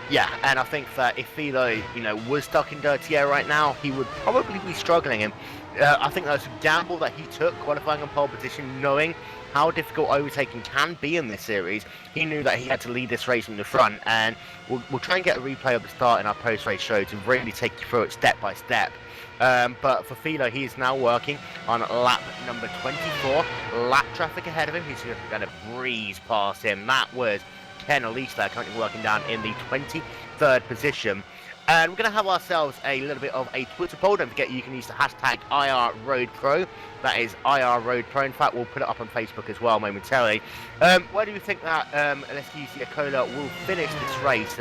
Yeah, and I think that if Philo, was stuck in dirty air right now, he would probably be struggling. And I think that's a gamble that he took, qualifying on pole position, knowing how difficult overtaking can be in this series. He knew that he had to lead this race from the front, and we'll try and get a replay of the start in our post-race show to really take you through it step by step. But for Philo, he is now working on lap number 24. Lap traffic ahead of him. He's going to breeze past him. That was Ken Elise there, currently working down in the 23rd position. And we're going to have ourselves a little bit of a Twitter poll. Don't forget you can use the hashtag IRRoadPro. That is IRRoadPro. In fact, we'll put it up on Facebook as well momentarily. Where do you think that Uusi-Jaakkola will finish this race?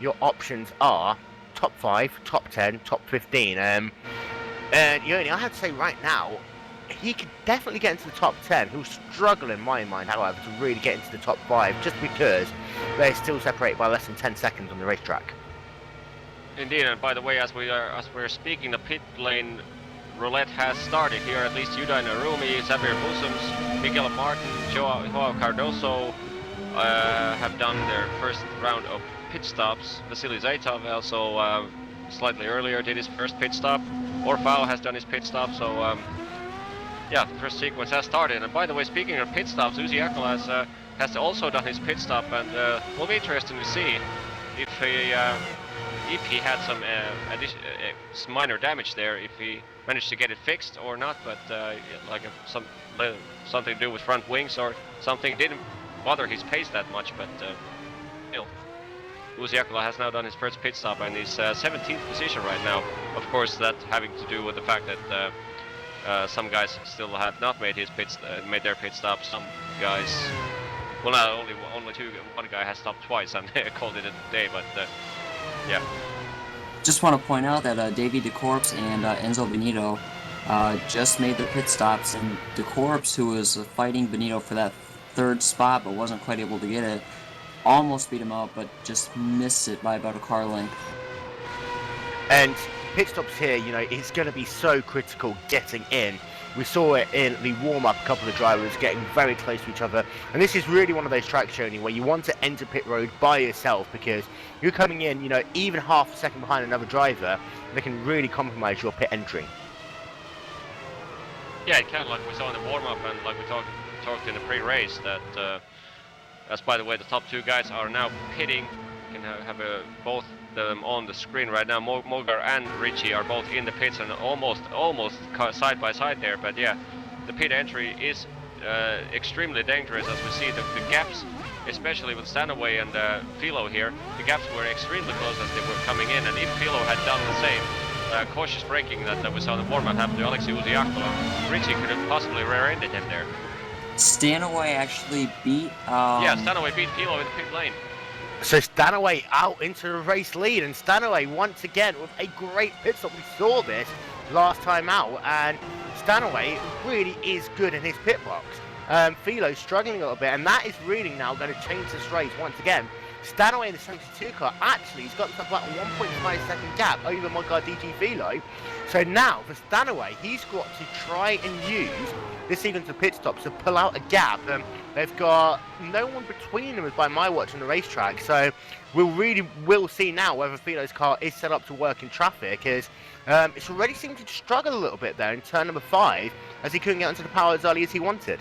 Your options are top 5, top 10, top 15. And Yoni, I have to say right now, he could definitely get into the top 10. He'll struggle in my mind, however, to really get into the top 5, just because they're still separated by less than 10 seconds on the racetrack. Indeed, and by the way, as we're speaking, the pit lane roulette has started here. At least Yudai Narumi, Xavier Busums, Miguel Martin, Joao Cardoso have done their first round of pit stops. Vasily Zaitov also slightly earlier did his first pit stop. Orfao has done his pit stop, so yeah, the first sequence has started. And by the way, speaking of pit stops, Uusi-Jaakkola has also done his pit stop, and will be interesting to see if he had some minor damage there, if he managed to get it fixed or not. But like something to do with front wings or something didn't bother his pace that much. But still. Uusi-Jaakkola has now done his first pit stop and is 17th position right now. Of course, that having to do with the fact that some guys still have not made their pit stop. Some guys, well, not only two. One guy has stopped twice and called it a day. But yeah. Just want to point out that Davey DeCorps and Enzo Benito just made their pit stops, and DeCorps, who was fighting Benito for that third spot but wasn't quite able to get it, almost beat him out, but just missed it by about a car length. And pit stops here, you know, it's going to be so critical getting in. We saw it in the warm-up, a couple of drivers getting very close to each other. And this is really one of those tracks, Shoni, where you want to enter pit road by yourself, because you're coming in, you know, even half a second behind another driver, that can really compromise your pit entry. Yeah, it can, like we saw in the warm-up and like we talked in the pre-race, that as by the way, the top two guys are now pitting. You can have both them on the screen right now. Mogar and Richie are both in the pits and almost side by side there. But yeah, the pit entry is extremely dangerous, as we see the gaps, especially with Stanaway and Philo here. The gaps were extremely close as they were coming in, and if Philo had done the same cautious braking that we saw in the warm-up happen to Alexei Uusi-Jaakkola, Richie could have possibly rear-ended him there. Stanaway actually beat... yeah, Stanaway beat Philo in the pit lane. So Stanaway out into the race lead, and Stanaway once again with a great pit stop. We saw this last time out, and Stanaway really is good in his pit box. Philo's struggling a little bit, and that is really now going to change this race once again. Stanaway in the 72 car, actually, he's got himself about a 1.5 second gap over my guy DG Philo. So now, for Stanaway, he's got to try and use this sequence of pit stops to pull out a gap. They've got no one between them, as by my watch, on the racetrack. So we'll see now whether Philo's car is set up to work in traffic, as it's already seemed to struggle a little bit there in turn number 5, as he couldn't get onto the power as early as he wanted.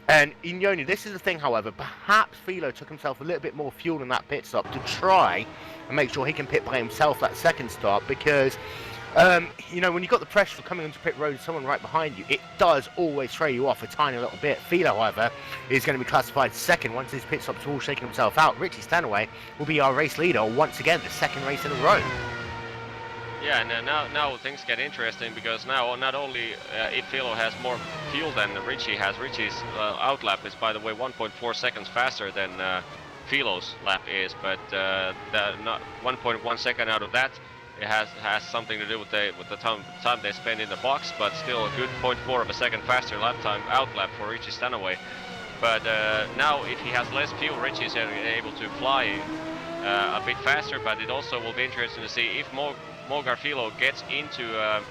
And Inyoni, this is the thing, however, perhaps Philo took himself a little bit more fuel in that pit stop to try and make sure he can pit by himself that second stop, because, you know, when you've got the pressure of coming onto pit road with someone right behind you, it does always throw you off a tiny little bit. Philo, however, is going to be classified second once his pit stop's all shaking himself out. Richie Stanaway will be our race leader once again, the second race in a row. Yeah, and now things get interesting, because now not only if Philo has more fuel than Richie has, Richie's outlap is, by the way, 1.4 seconds faster than Philo's lap is, but not 1.1 second out of that, it has something to do with the time they spend in the box, but still a good 0.4 of a second faster lap time outlap for Richie Stanaway. But now if he has less fuel, Richie's able to fly a bit faster, but it also will be interesting to see if Mogar Philo gets into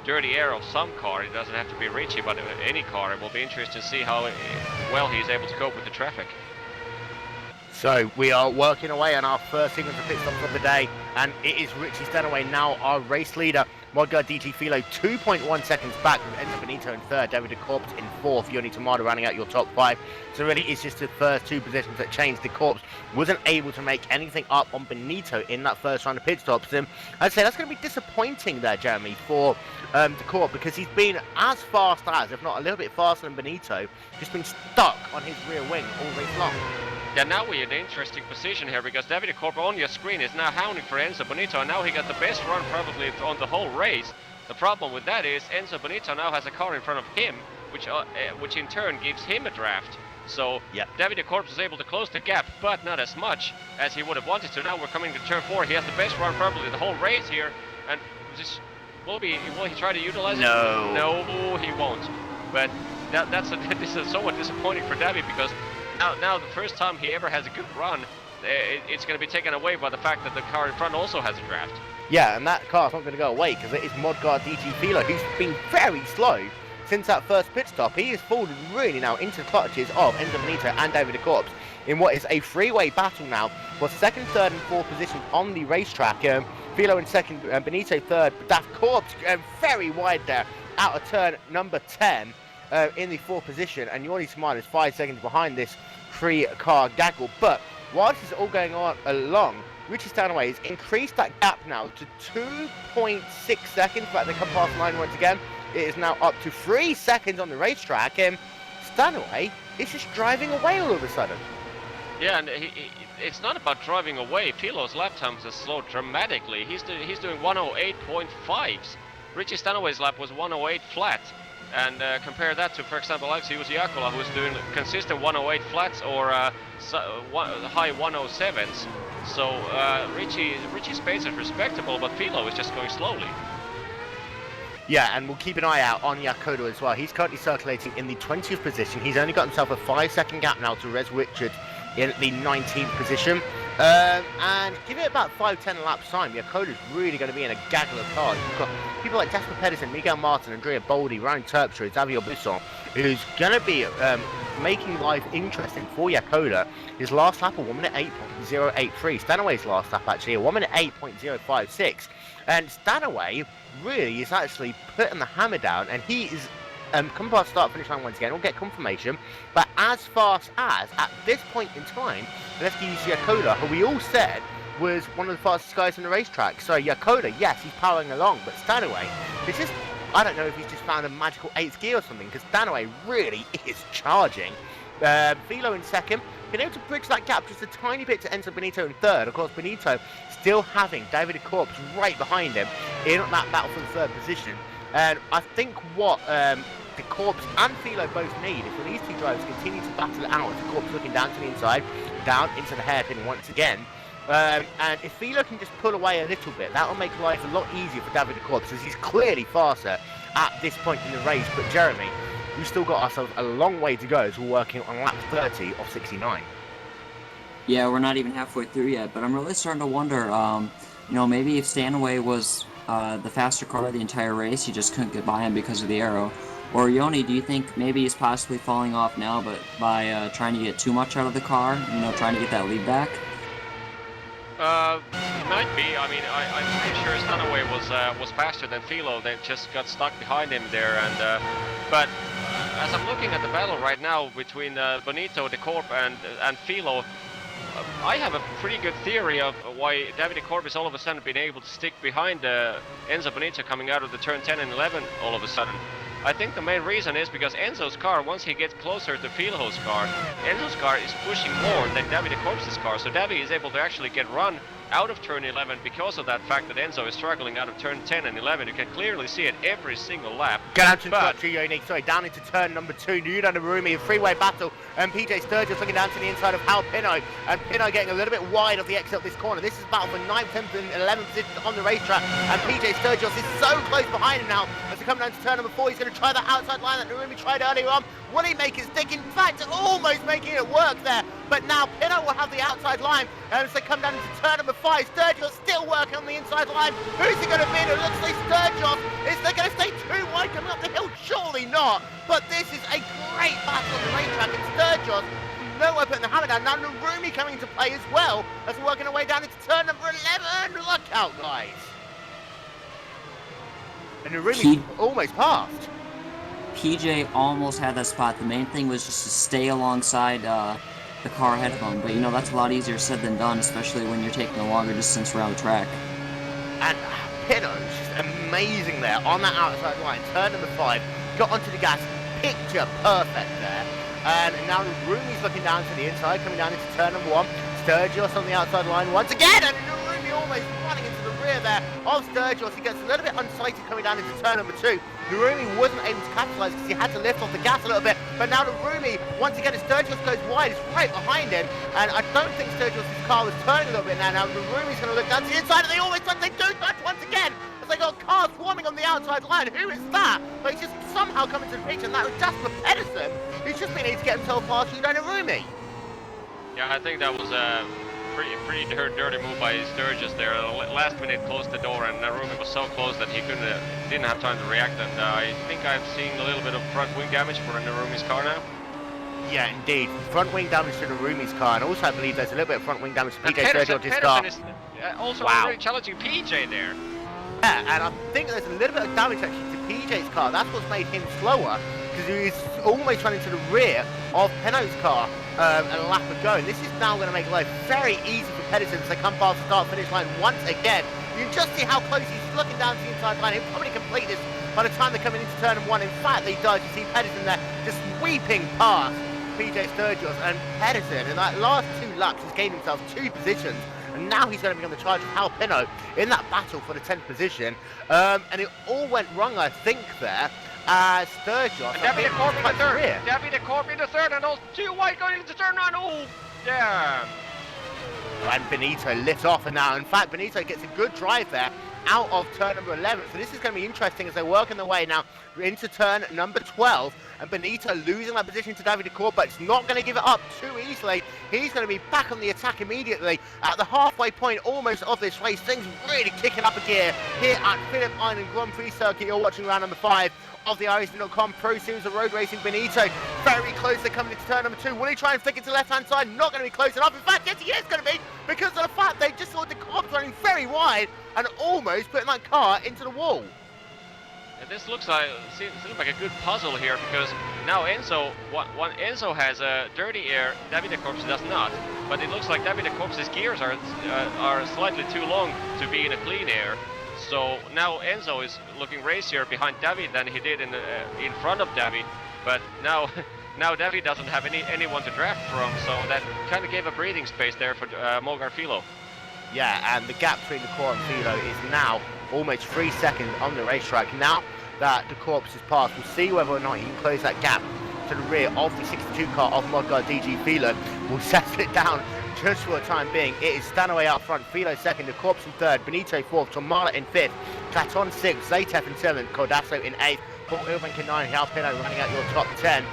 dirty air of some car. It doesn't have to be Richie, but any car. It will be interesting to see how well he's able to cope with the traffic. So we are working away on our first sequence of pit stops of the day, and it is Richie Stanaway now our race leader. Modgar DT Philo 2.1 seconds back with Enzo Benito in third, David DeCorps in fourth, Yoni Tomato rounding out your top 5. So really it's just the first two positions that changed. DeCorps wasn't able to make anything up on Benito in that first round of pit stops. And I'd say that's going to be disappointing there, Jeremy, for DeCorps, because he's been as fast as, if not a little bit faster than Benito, just been stuck on his rear wing all race long. Yeah, now we're in an interesting position here, because David DeCorps on your screen is now hounding for Enzo Benito, and now he got the best run probably on the whole race. The problem with that is Enzo Benito now has a car in front of him, which in turn gives him a draft. So yeah, David DeCorps is able to close the gap, but not as much as he would have wanted to. Now we're coming to turn 4. He has the best run probably the whole race here, and will he try to utilize it? No, he won't. But this is somewhat disappointing for David, because now the first time he ever has a good run, it's going to be taken away by the fact that the car in front also has a draft. Yeah, and that car's not going to go away, because it is Modgar DG Philo, who's been very slow since that first pit stop. He has fallen really now into the clutches of Enzo Benito and David DeCorps in what is a three-way battle now for second, third and fourth position on the racetrack. Philo in second, Benito third, but DeCorps very wide there out of turn number 10 in the fourth position, and Yoni Smart is 5 seconds behind this three-car gaggle. But while this is all going on along, Richie Stanaway has increased that gap now to 2.6 seconds. But they come past the line once again. It is now up to 3 seconds on the racetrack. Stanaway is just driving away all of a sudden. Yeah, and it's not about driving away. Philo's lap times have slowed dramatically. He's doing 108.5s. Richie Stanaway's lap was 108 flat. And compare that to, for example, Uusi-Jaakkola, who's doing consistent 108 flats or high 107s. So Richie's pace is respectable, but Philo is just going slowly. Yeah, and we'll keep an eye out on Jaakkola as well. He's currently circulating in the 20th position. He's only got himself a 5-second gap now to Res Richard in the 19th position. And give it about 5-10 laps time, Jaakola's really going to be in a gaggle of cars. You've got people like Jasper Pedersen, Miguel Martin, Andrea Baldi, Ryan Terpstra, Xavier Busson, who's going to be making life interesting for Jaakkola. His last lap, a 1 minute 8.083. Stanaway's last lap, actually, a 1 minute 8.056. And Stanaway really is actually putting the hammer down, and he is come past start-finish line once again. We'll get confirmation, but as fast as, at this point in time, let's give Jaakkola, who we all said was one of the fastest guys on the racetrack. So Jaakkola, yes, he's powering along, but Stanaway, it's just, I don't know if he's just found a magical 8th gear or something, because Stanaway really is charging. Philo in second, been able to bridge that gap just a tiny bit to Enzo Benito in third. Of course, Benito still having David Corpse right behind him in that battle for the third position. And I think what the Corpse and Philo both need is for these two drivers to continue to battle it out. The Corpse looking down to the inside, down into the hairpin once again. And if Philo can just pull away a little bit, that will make life a lot easier for David Corpse, as he's clearly faster at this point in the race. But Jeremy, we've still got ourselves a long way to go as we're working on lap 30 of 69. Yeah, we're not even halfway through yet, but I'm really starting to wonder, you know, maybe if Stanaway was the faster car the entire race, he just couldn't get by him because of the aero. Or Yoni, do you think maybe he's possibly falling off now, but by trying to get too much out of the car, you know, trying to get that lead back? Might be. I mean, I'm pretty sure Stanaway was faster than Philo. They just got stuck behind him there. And but as I'm looking at the battle right now between Benito, De Corp, and Philo, I have a pretty good theory of why David De Corp is all of a sudden been able to stick behind Enzo Benito coming out of the turn 10 and 11 all of a sudden. I think the main reason is because Enzo's car, once he gets closer to Philo's car, Enzo's car is pushing more than David De Corp's car, so David is able to actually get run out of turn 11 because of that fact that Enzo is struggling out of turn 10 and 11. You can clearly see it every single lap. Get out to Yoni, sorry, down into turn number 2, Yudai Narumi, a freeway battle, and PJ Stergios looking down to the inside of Hal Pinot, and Pinot getting a little bit wide of the exit of this corner. This is battle for 9th, 10th, and 11th position on the racetrack, and PJ Stergios is so close behind him now as they come down to turn number 4. He's going to try the outside line that Narumi tried earlier on. Will he make it stick? In fact, almost making it work there. But now Pinot will have the outside line as they come down into turn number 5. Stergios still working on the inside line. Who's he going to be? It looks like Stergios. Is they going to stay too wide coming up the hill? Surely not. But this is a great battle on the racetrack, and Stergios nowhere putting the hammer down. Now Narumi coming into play as well as we're working our way down into turn number 11. Look out, guys. And Narumi almost passed. PJ almost had that spot. The main thing was just to stay alongside the car ahead of him. But, you know, that's a lot easier said than done, especially when you're taking a longer distance around the track. And Pinot's just amazing there on that outside line. Turn number 5, got onto the gas, picture perfect there. And now Narumi's looking down to the inside, coming down into turn number 1. Stergios on the outside line once again, and Narumi almost running into the rear there of Stergios. He gets a little bit unsighted coming down into turn number 2. Narumi wasn't able to capitalise because he had to lift off the gas a little bit, but now Narumi, once again, as Stergios goes wide, is right behind him, and I don't think Stergios' car was turning a little bit now. Now Narumi's going to look down to the inside, and they always touch, they do touch once again, as they got cars swarming on the outside line. Who is that? But he's just somehow coming to the picture, and that was Jasper Pedersen, who's just been able to get himself past Yudai Narumi. Yeah, I think that was a pretty dirty move by Stergios there. Last minute closed the door, and Narumi was so close that he didn't have time to react. And I think I've seen a little bit of front wing damage for Narumi's car now. Yeah, indeed. Front wing damage to Narumi's car, and also I believe there's a little bit of front wing damage to PJ Stergios' car. Is also really challenging PJ there. Yeah, and I think there's a little bit of damage actually to PJ's car. That's what's made him slower, because he's almost running to the rear of Pinot's car a lap ago. And this is now going to make life very easy for Pedersen as they come past the start-finish line once again. You can just see how close he's looking down to the inside line. He'll probably complete this by the time they're coming into turn 1. In fact, he does. You see Pedersen there just sweeping past PJ Stergios, and Pedersen in that last 2 laps has gained himself 2 positions, and now he's going to be on the charge of Alpino in that battle for the 10th position. And it all went wrong, I think, there. Stergios. And Davide Corp in the third. Davide Corp in the third, and those 2 wide going into turn 9. Oh, damn. And Benito lifts off, and now, in fact, Benito gets a good drive there out of turn number 11. So this is going to be interesting as they're working their way now into turn number 12. And Benito losing that position to Davide Corp, but it's not going to give it up too easily. He's going to be back on the attack immediately at the halfway point almost of this race. Things really kicking up a gear here at Phillip Island Grand Prix Circuit. You're watching round number 5 of the iRacing.com Pro Series of Road Racing. Benito very close to coming into turn number 2. Will he try and flick it to the left-hand side? Not going to be close enough. In fact, yes, he is going to be, because of the fact they just saw the Corp running very wide and almost putting that car into the wall. And this looks like a good puzzle here, because now Enzo has a dirty air, Davide Corp's does not. But it looks like Davide Corp's gears are slightly too long to be in a clean air. So now Enzo is looking racier behind David than he did in front of David. But now David doesn't have anyone to draft from, so that kind of gave a breathing space there for Mogarfilo. Yeah, and the gap between the Corp and Philo is now almost 3 seconds on the racetrack. Now that the Corpse has passed, we'll see whether or not he can close that gap to the rear of the 62 car of Modguard DG Philo. We'll settle it down just for the time being. It is Stanaway out front, Philo second, the Corpse in third, Benito fourth, Tomala in fifth, Caton sixth, Zaytef in seventh, Cordasso in eighth, Paul Ilbank in 9, Halpino running out your top 10.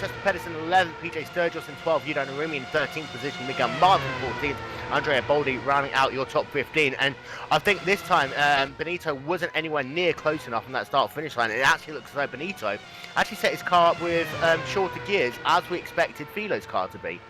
Justin Pedersen 11th, PJ Stergios in 12th, Yudai Narumi in 13th position, Miguel Martin 14th, Andrea Baldi rounding out your top 15. And I think this time Benito wasn't anywhere near close enough on that start-finish line. It actually looks as though Benito actually set his car up with shorter gears, as we expected Philo's car to be.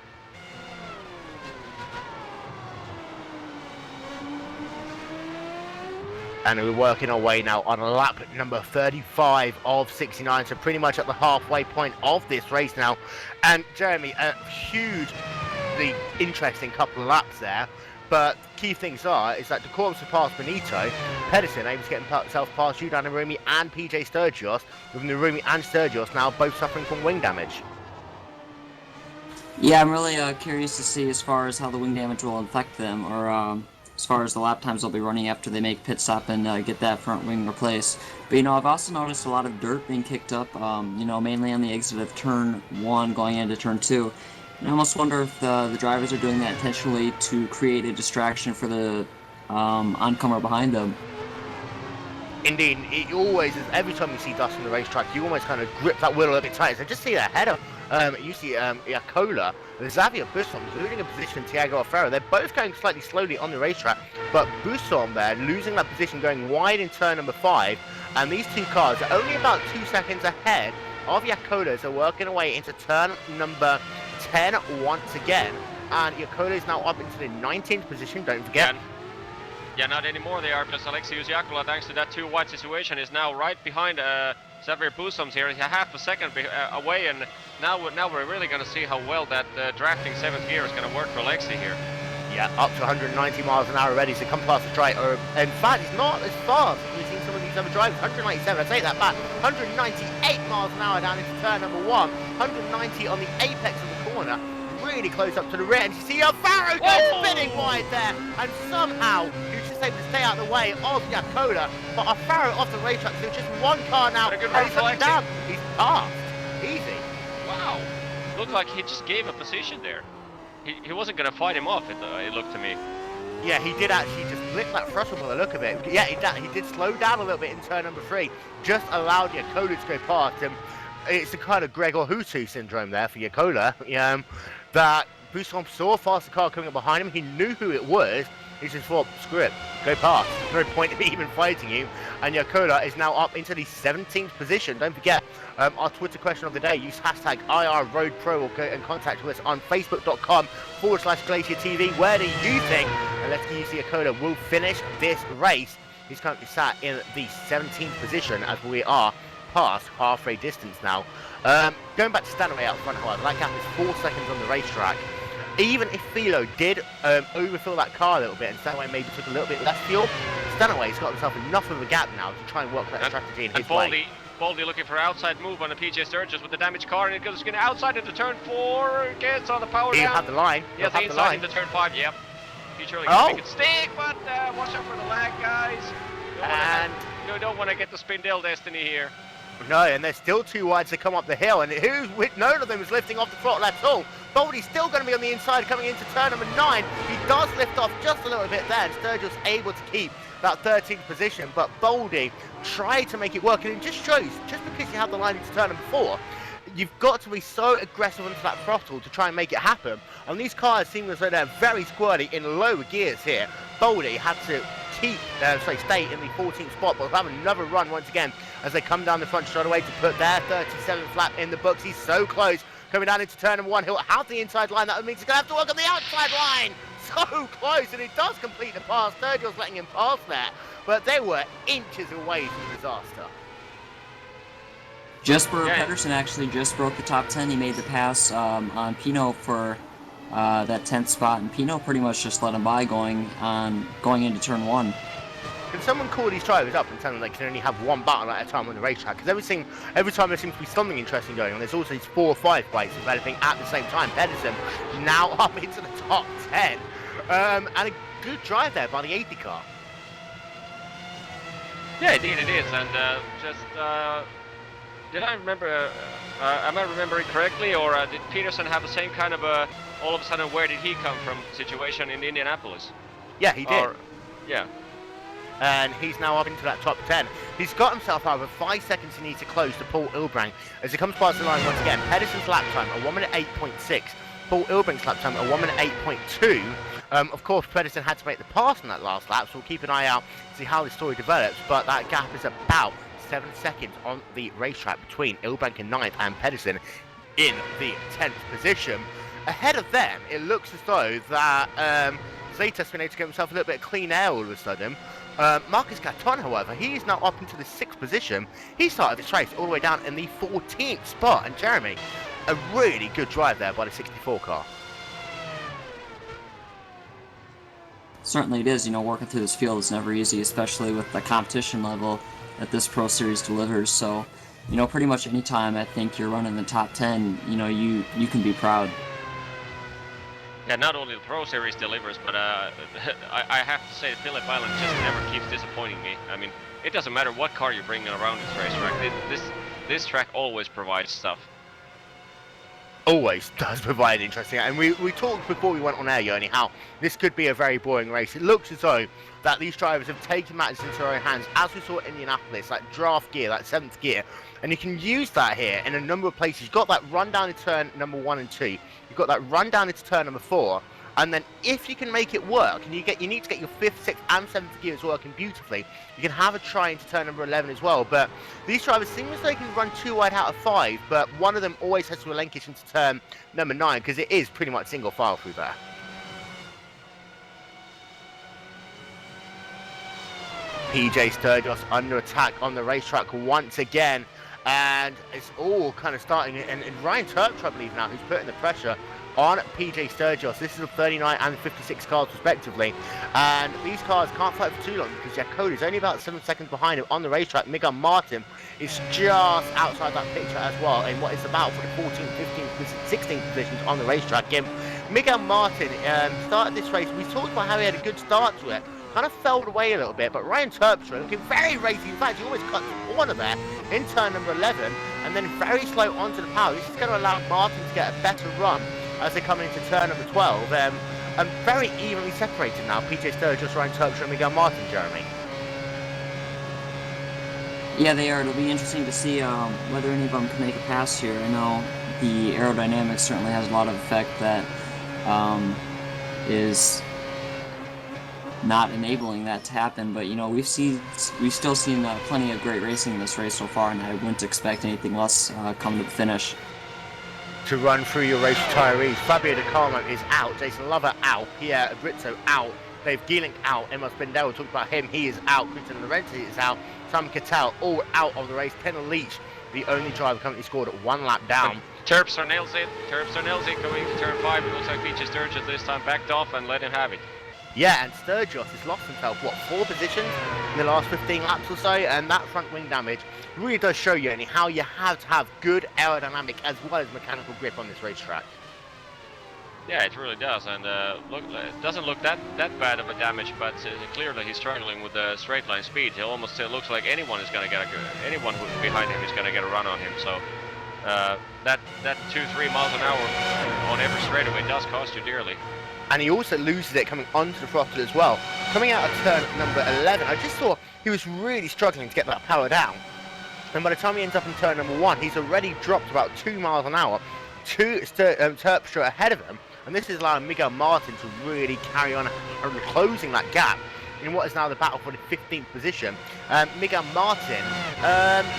And we're working our way now on lap number 35 of 69, so pretty much at the halfway point of this race now. And Jeremy, a hugely interesting couple of laps there, but key things is that the Corps surpassed Benito, Pedersen able to get himself past Yudai Narumi and PJ Stergios, with Narumi and Stergios now both suffering from wing damage. Yeah, I'm really curious to see as far as how the wing damage will affect them, or as far as the lap times they'll be running after they make pit stop and get that front wing replaced. But I've also noticed a lot of dirt being kicked up, mainly on the exit of turn 1 going into turn 2. And I almost wonder if the drivers are doing that intentionally to create a distraction for the oncomer behind them. Indeed, it always is. Every time you see dust on the racetrack, you almost kind of grip that wheel a little bit tighter. So just see that header. You see Jaakkola, Xavier Busson losing a position, Thiago Alfaro. They're both going slightly slowly on the racetrack, but Busson there losing that position, going wide in turn number 5. And these two cars are only about 2 seconds ahead of Jaakkola as they're working away into turn number 10 once again. And Jaakkola is now up into the 19th position, don't forget. Yeah, not anymore they are, because Uusi-Jaakkola, thanks to that 2 wide situation, is now right behind Xavier Bussoms here. He's a half a second away, and now we're really going to see how well that drafting 7th gear is going to work for Lexi here. Yeah, up to 190 miles an hour already, so come past the straight. In fact, it's not as fast as we've seen some of these other drivers. 197, I take that back. 198 miles an hour down into turn number 1. 190 on the apex of the corner. Really close up to the rear, and you see Alfaro goes spinning wide there, and somehow he's just able to stay out of the way of Jaakkola. But Alfaro off the racetrack, so just one car now. What a good run for Lexi. Down. He's passed. Easy. Wow. Looked like he just gave a position there. He wasn't going to fight him off, it looked to me. Yeah, he did actually just flip that throttle by the look of it. Yeah, he did slow down a little bit in turn number 3. Just allowed Jaakkola to go past him. It's the kind of Gregor Hutu syndrome there for Jaakkola. That Busson saw a faster car coming up behind him. He knew who it was. He just thought, screw it, go past. No point in even fighting you. And Jaakkola is now up into the 17th position. Don't forget, our Twitter question of the day, use hashtag IRRoadPro or get in contact with us on Facebook.com/GlacierTV. Where do you think Alexei Jaakkola will finish this race? He's currently sat in the 17th position as we are past halfway distance now. Going back to Stanaway out front, however, that gap is 4 seconds on the racetrack. Even if Philo did overfill that car a little bit and Stanaway maybe took a little bit less fuel, Stanaway's got himself enough of a gap now to try and work that strategy in his way. Baldi looking for outside move on the PJ Stergios with the damaged car, and it goes going outside into turn 4, gets on the power He'll down. have the line. Yeah, the inside into turn 5, yep. He surely can make it stick, but watch out for the lag, guys. You don't want to get the Spindel destiny here. No, and there's still 2 wides to come up the hill, and none of them is lifting off the throttle at all. Baldi's still going to be on the inside coming into turn number 9. He does lift off just a little bit there, and Stergios able to keep that 13th position, but Baldi tried to make it work, and it just shows, just because you have the line into turn number 4, you've got to be so aggressive onto that throttle to try and make it happen. And these cars seem as though they're very squirty in low gears here. Baldi had to stay in the 14th spot, but have another run once again as they come down the front straight away to put their 37th lap in the books. He's so close, coming down into turn number 1. He'll have the inside line. That means he's going to have to work on the outside line. So close, and he does complete the pass. Stergios letting him pass there, but they were inches away from disaster. Jesper Pedersen actually just broke the top 10. He made the pass on Pino for that 10th spot, and Pino pretty much just let him by going into turn 1. Can someone call these drivers up and tell them they can only have one battle at a time on the racetrack? Because every time there seems to be something interesting going on. There's also these 4 or 5 bikes developing at the same time. Pedersen now up into the top 10. And a good drive there by the 80 car. Yeah, indeed it is, and did I remember, am I remembering correctly, or did Peterson have the same kind of all of a sudden, where did he come from situation in Indianapolis? Yeah, he did. Yeah. And he's now up into that top 10. He's got himself out of 5 seconds he needs to close to Paul Ilbrang as he comes past the line once again. Pedersen's lap time, a 1 minute 8.6. Paul Ilbrang's lap time, a 1 minute 8.2. Of course, Pedersen had to make the pass in that last lap, so we'll keep an eye out to see how the story develops, but that gap is about 7 seconds on the racetrack between Ilbrang in 9th and Pedersen in the 10th position. Ahead of them, it looks as though that Zeta's been able to get himself a little bit of clean air all of a sudden. Marcus Caton, however, he is now up into the 6th position. He started this race all the way down in the 14th spot, and Jeremy, a really good drive there by the 64 car. Certainly it is. Working through this field is never easy, especially with the competition level that this Pro Series delivers. So, pretty much any time I think you're running the top 10, you can be proud. Yeah, not only the Pro Series delivers, but I have to say Phillip Island just never keeps disappointing me. I mean, it doesn't matter what car you're bringing around this racetrack. This track always provides stuff. Always does provide interesting, and we talked before we went on air, Yoni, how this could be a very boring race. It looks as though that these drivers have taken matters into their own hands, as we saw at Indianapolis, that draft gear, that 7th gear, and you can use that here in a number of places. You've got that run down in turn number 1 and 2, you've got that run down into turn number 4, and then if you can make it work, and you need to get your 5th, 6th and 7th gears working beautifully, you can have a try into turn number 11 as well. But these drivers seem as though they can run 2 wide out of 5, but one of them always has to relinquish into turn number 9 because it is pretty much single file through there. PJ Stergios under attack on the racetrack once again, and it's all kind of starting, and Ryan Turpin, I believe now, who's putting the pressure on PJ Stergios. This is the 39 and 56 cars respectively, and these cars can't fight for too long because Jaakkola is only about 7 seconds behind him on the racetrack. Miguel Martin is just outside that picture as well in what is about for the 14th, 15th, 16th positions on the racetrack. Miguel Martin started this race, we talked about how he had a good start to it, kind of fell away a little bit, but Ryan Terpstra looking very racy. In fact, he almost cut the corner there in turn number 11, and then very slow onto the power. This is going to allow Martin to get a better run as they come into turn number 12. And very evenly separated now, PJ Stergios, Ryan Terpstra and Miguel Martin, Jeremy. Yeah, they are. It'll be interesting to see whether any of them can make a pass here. I know the aerodynamics certainly has a lot of effect that is not enabling that to happen, but we've still seen plenty of great racing in this race so far, and I wouldn't expect anything less come to the finish. To run through your race retirees, Fabio De Carmo is out, Jason Lover out, Pierre Abrizzo out, Dave Geeling out, Emma Spindel, talked about him, he is out, Quinton Laurenti is out, Sam Cattell all out of the race. Tanner Leach, the only driver currently scored at 1 lap down. Terpstra nails it going to turn 5. It looks like PJ Stergios this time backed off and let him have it. Yeah, and Stergios has lost himself, what, 4 positions in the last 15 laps or so, and that front wing damage really does show you only how you have to have good aerodynamic as well as mechanical grip on this racetrack. Yeah, it really does, and look, it doesn't look that bad of a damage, but clearly he's struggling with the straight line speed. It almost looks like anyone who's behind him is going to get a run on him. So that 2-3 miles an hour on every straightaway does cost you dearly. And he also loses it coming onto the throttle as well. Coming out of turn number 11, I just thought he was really struggling to get that power down. And by the time he ends up in turn number 1, he's already dropped about 2 miles an hour to Terpstra ahead of him. And this is allowing Miguel Martin to really carry on closing that gap in what is now the battle for the 15th position. Miguel Martin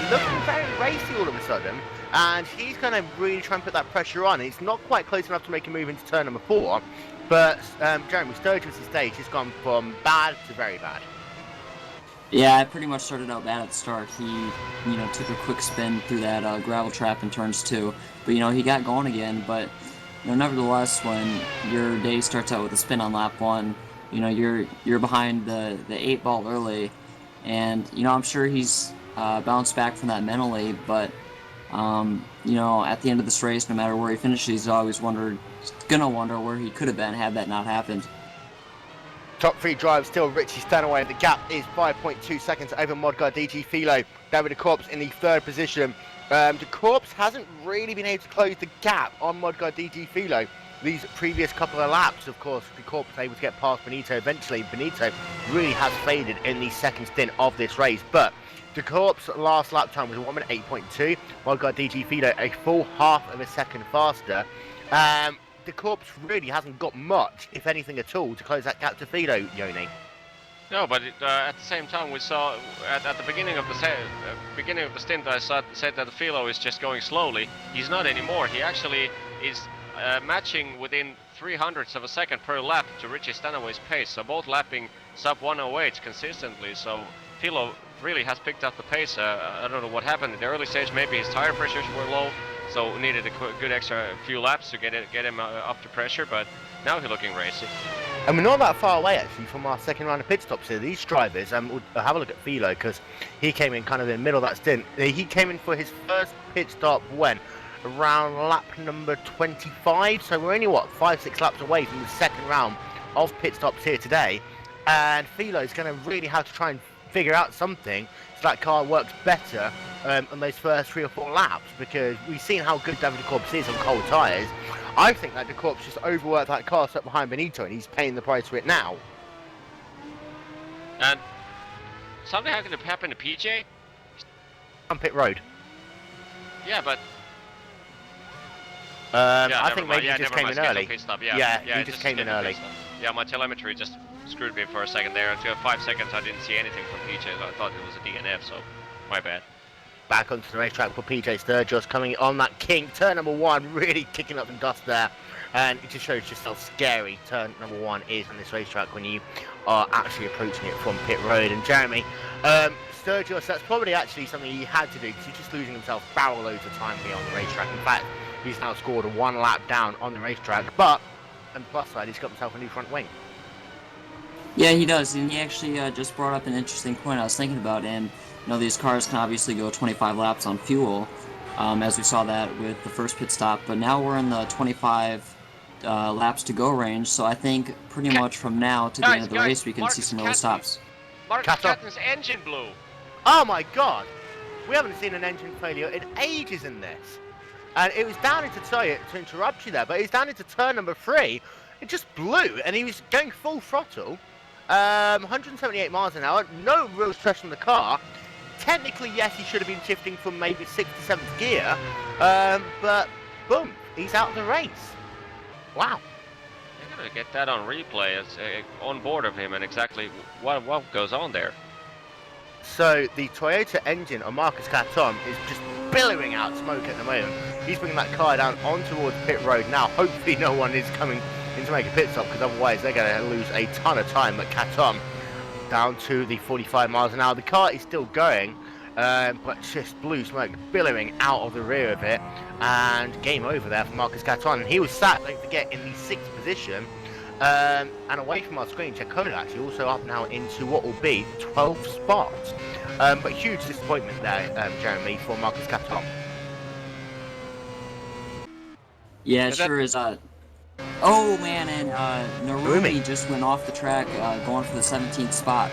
looking very racy all of a sudden, and he's going to really try and put that pressure on. It's not quite close enough to make a move into turn number 4, but Jeremy, Stergios' stage has gone from bad to very bad. Yeah, it pretty much started out bad at the start. He, took a quick spin through that gravel trap in turns 2, but he got going again. But nevertheless, when your day starts out with a spin on lap 1, you're behind the 8 ball early, and I'm sure he's bounced back from that mentally. But at the end of this race, no matter where he finishes, he's always gonna wonder where he could have been had that not happened. Top 3 drive still Richie Stanaway. The gap is 5.2 seconds over Modgar DG Philo. David de Corps in the 3rd position. De Corps hasn't really been able to close the gap on Modgar DG Philo these previous couple of laps. Of course, De Corps was able to get past Benito eventually. Benito really has faded in the 2nd stint of this race, but De Corps' last lap time was 1 minute 8.2. Modgar DG Philo a full half of a second faster. De Corps really hasn't got much, if anything at all, to close that gap to Philo, Yoni. No, but at the same time, we saw at the beginning of the stint, I said that Philo is just going slowly. He's not anymore. He actually is matching within 0.03 of a second per lap to Richie Stanaway's pace. So both lapping sub 108 consistently. So Philo really has picked up the pace. I don't know what happened in the early stage. Maybe his tire pressures were low, so needed a good extra few laps to get him up to pressure. But now he's looking racy. And we're not that far away actually from our second round of pit stops here. These drivers, we'll have a look at Philo because he came in kind of in the middle of that stint. He came in for his first pit stop when? Around lap number 25. So we're only, 5-6 laps away from the second round of pit stops here today. And Philo's going to really have to try and figure out something so that car works better on those first 3 or 4 laps, because we've seen how good David de Corps is on cold tyres. I think that de Corps just overworked that car stuck behind Benito, and he's paying the price for it now. And something happened to PJ? On pit road. Yeah, but I think maybe he just came in early. Yeah, he just came in early. Yeah, my telemetry just screwed me for a second there. Until 5 seconds I didn't see anything from PJ, so I thought it was a DNF, so my bad. Back onto the racetrack for PJ Stergios coming on that king. Turn number 1, really kicking up some dust there. And it just shows just how scary turn number 1 is on this racetrack when you are actually approaching it from pit road. And Jeremy, Stergios, that's probably actually something he had to do because he's just losing himself barrel loads of time here on the racetrack. In fact, he's now scored a 1 lap down on the racetrack. But, on the plus side, he's got himself a new front wing. Yeah, he does, and he actually just brought up an interesting point I was thinking about, and these cars can obviously go 25 laps on fuel, as we saw that with the first pit stop, but now we're in the 25 laps to go range, so I think pretty much from now to the end of the race we can see some early stops. Marcus Caton's engine blew! Oh my god! We haven't seen an engine failure in ages in this. And it was down into, sorry to interrupt you there, but it was down into turn number 3. It just blew, and he was going full throttle. 178 miles an hour, no real stress on the car. Technically, yes, he should have been shifting from maybe 6th to 7th gear, but boom, he's out of the race. Wow. They're gonna get that on replay, as on board of him, and exactly what goes on there. So the Toyota engine on Marcus Caton is just billowing out smoke at the moment. He's bringing that car down on towards pit road now. Hopefully no one is coming in to make a pit stop, because otherwise they're going to lose a ton of time at Caton down to the 45 miles an hour. The car is still going, but just blue smoke billowing out of the rear of it, and game over there for Marcus Caton. And he was sat, don't forget, in the 6th position, And away from our screen, Jaakkola actually also up now into what will be 12th spot. But huge disappointment there, Jeremy, for Marcus Caton. Yeah, it sure is. Oh man, and Narumi just went off the track, going for the 17th spot.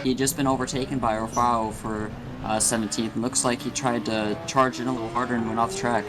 He had just been overtaken by Orfao for 17th, and looks like he tried to charge in a little harder and went off the track.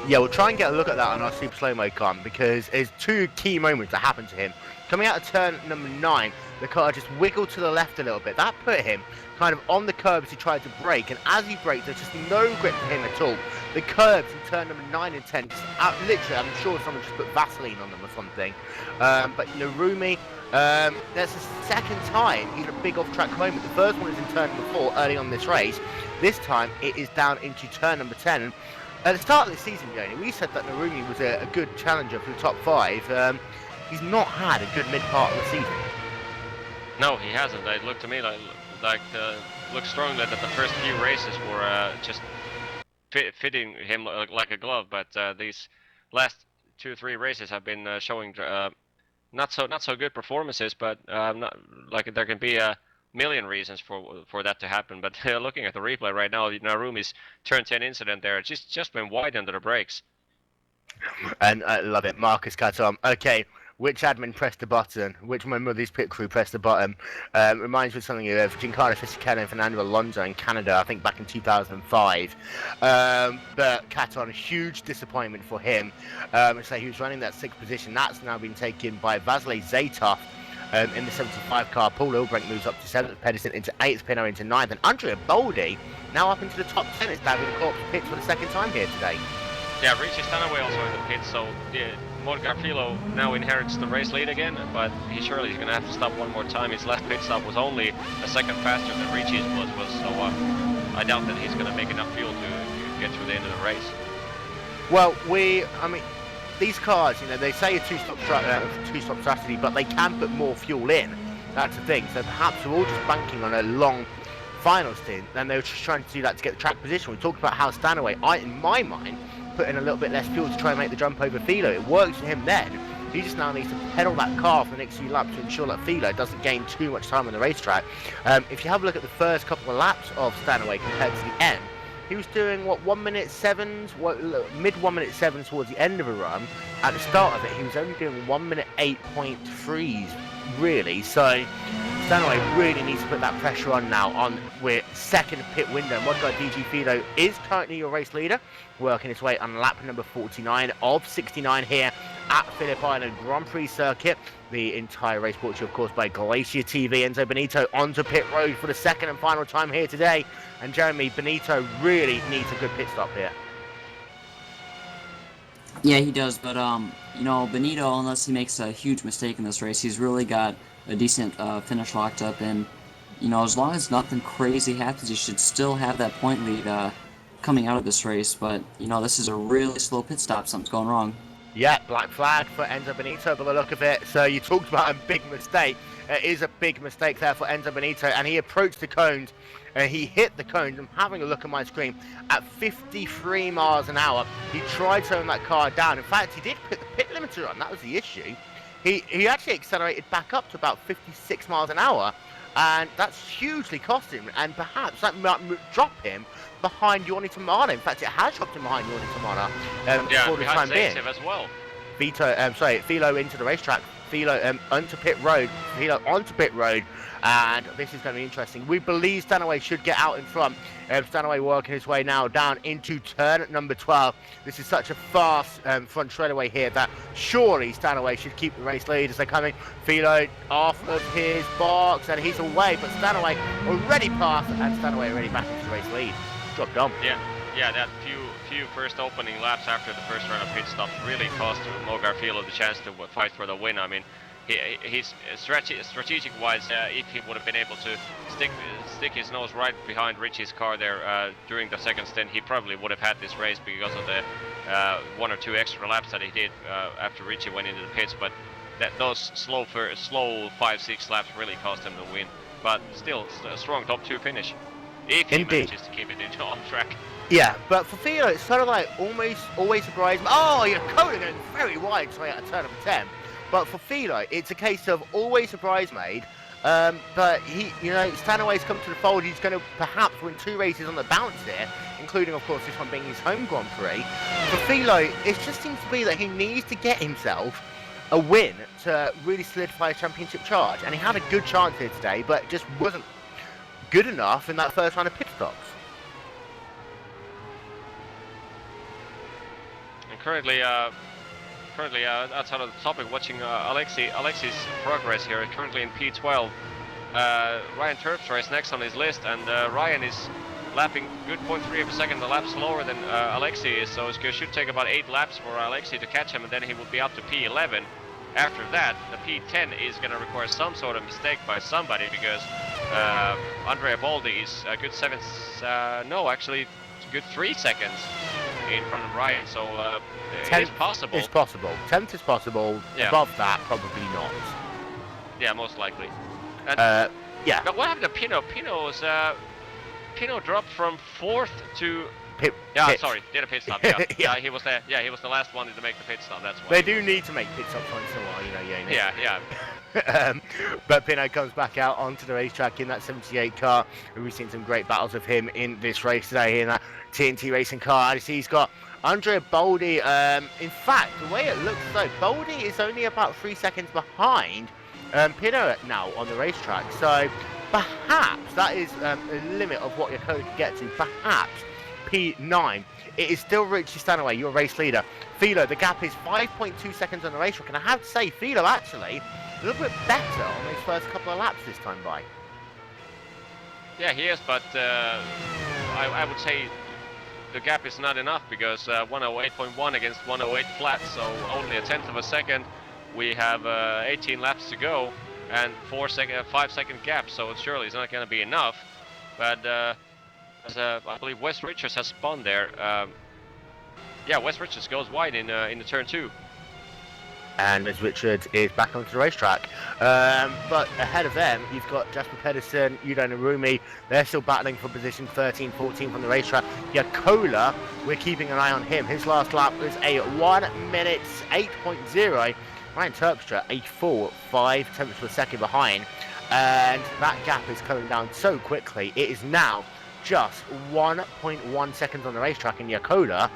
Yeah, we'll try and get a look at that on our super slow-mo cam, because there's two key moments that happened to him. Coming out of turn number 9, the car just wiggled to the left a little bit. That put him kind of on the curb as he tried to brake, and as he braked, there's just no grip for him at all. The curbs in turn number 9 and 10, just literally, I'm sure someone just put Vaseline on them or something. But Narumi, that's the second time he's had a big off-track moment. The first one is in turn number 4 early on this race. This time, it is down into turn number 10. At the start of the season, Joni, we said that Narumi was a good challenger for the top 5. He's not had a good mid-part of the season. No, he hasn't. It looked to me like looked strongly that the first few races were just fitting him like a glove. But these last 2-3 races have been showing not so good performances. But not like there can be a million reasons for that to happen. But looking at the replay right now, Narumi's turn 10 incident there, just been wide under the brakes. And I love it, Marcus Caton. Okay, which admin pressed the button? Which member of this pit crew pressed the button? Reminds me of something of Giancarlo Fisichella and Fernando Alonso in Canada, I think back in 2005. But Caton, a huge disappointment for him. So he was running that 6th position. That's now been taken by Vasily Zaitov. In the 75 car, Paul Ilbrink moves up to 7th, Pedersen into 8th, Pinot into 9th, and Andrea Baldi now up into the top 10. It's David Corp's pits for the second time here today. Yeah, Richie Stanaway also in the pits, so Morgarfilo now inherits the race lead again, but he's going to have to stop one more time. His last pit stop was only a second faster than Richie's was so I doubt that he's going to make enough fuel to get through the end of the race. Well, these cars, they say a two-stop strategy, but they can put more fuel in. That's the thing. So perhaps we're all just banking on a long final stint, and they were just trying to do that to get the track position. We talked about how Stanaway, in my mind, put in a little bit less fuel to try and make the jump over Philo. It works for him then. He just now needs to pedal that car for the next few laps to ensure that Philo doesn't gain too much time on the racetrack. If you have a look at the first couple of laps of Stanaway compared to the end, he was doing, 1 minute 7s, mid 1 minute 7s towards the end of a run. At the start of it, he was only doing 1 minute 8.3s, really. So Stanaway really needs to put that pressure on now. We're second pit window. Modguy DG Fido is currently your race leader, working his way on lap number 49 of 69 here at Phillip Island Grand Prix circuit. The entire race brought to you, of course, by Glacier TV. Enzo Benito onto pit road for the second and final time here today. And Jeremy, Benito really needs a good pit stop here. Yeah, he does, but Benito, unless he makes a huge mistake in this race, he's really got a decent finish locked up, and as long as nothing crazy happens, he should still have that point lead coming out of this race. But this is a really slow pit stop. Something's going wrong. Yeah, black flag for Enzo Benito by the look of it. So you talked about a big mistake. It is a big mistake there for Enzo Benito, and he approached the cones. He hit the cones. I'm having a look at my screen at 53 miles an hour. He tried slowing that car down. In fact, he did put the pit limiter on. That was the issue. He actually accelerated back up to about 56 miles an hour, and that's hugely cost him. And perhaps that might drop him behind Yorni Tamada. In fact, it has dropped him behind Yorni Tamada for the time being. As well. Philo into the racetrack. Philo onto pit road. Philo onto pit road. And this is going to be interesting. We believe Stanaway should get out in front. Stanaway working his way now down into turn number 12. This is such a fast front straightaway here that surely Stanaway should keep the race lead as they're coming. Philo off of his box and he's away, but Stanaway already passed and Stanaway already back into the race lead. Job done. Yeah, that few first opening laps after the first round of pit stops really cost Mogarfilo the chance to fight for the win. I mean, he's strategic-wise, if he would have been able to stick his nose right behind Richie's car there during the second stint, he probably would have had this race because of the 1 or 2 extra laps that he did after Richie went into the pits. But those slow 5-6 laps really cost him the win. But still, a strong top 2 finish if he manages to keep it on track. Yeah, but for Philo, it's sort of like always surprised. Oh, you're going very wide, sorry, at turn number 10. But for Philo, it's a case of always a bridesmaid. But he, Stanaway's come to the fold. He's going to perhaps win 2 races on the bounce here, including, of course, this one being his home Grand Prix. For Philo, it just seems to be that he needs to get himself a win to really solidify his championship charge. And he had a good chance here today, but it just wasn't good enough in that first round of pit stops. And currently outside of the topic, watching Alexi's progress here. Currently in P12. Ryan Terpstra is next on his list, and Ryan is lapping good 0.3 of a second, a lap slower than Alexi is, so it should take about 8 laps for Alexi to catch him, and then he will be up to P11. After that, the P10 is going to require some sort of mistake by somebody, because Andrea Baldi is a good good 3 seconds in front of Ryan, so it is possible. It's possible. 10th is possible. Yeah. Above that, probably not. Yeah, most likely. And yeah. But what happened to Pino? Pino dropped from 4th to... Pit. Sorry, did a pit stop. Yeah. Yeah. He was the last one to make the pit stop. That's why. They do need to make pit stops once in a while, Yeah. But Pino comes back out onto the racetrack in that 78 car. We've seen some great battles of him in this race today in that TNT racing car. I see he's got Andrea Baldi. In fact, the way it looks like Baldi is only about 3 seconds behind Pino now on the racetrack. So perhaps that is a limit of what your code can get to. Perhaps P9. It is still Richie Stanaway, your race leader. Philo, the gap is 5.2 seconds on the racetrack, and I have to say, Philo actually a little bit better on his first couple of laps this time by. Yeah, he is, but I would say the gap is not enough, because 108.1 against 108 flat, so only a 1/10 of a second. We have 18 laps to go, and 5-second gap, so it surely is not going to be enough. But I believe Wes Richards has spun there. Yeah, Wes Richards goes wide in the turn 2. And Wes Richards is back onto the racetrack. But ahead of them, you've got Jasper Pedersen, Yudai Narumi. They're still battling for position 13, 14 from the racetrack. Jaakkola, we're keeping an eye on him. His last lap was a 1 minute 8.0. Ryan Terpstra, a full 5 tenths of a second behind. And that gap is coming down so quickly. It is now just 1.1 seconds on the racetrack, and Jaakkola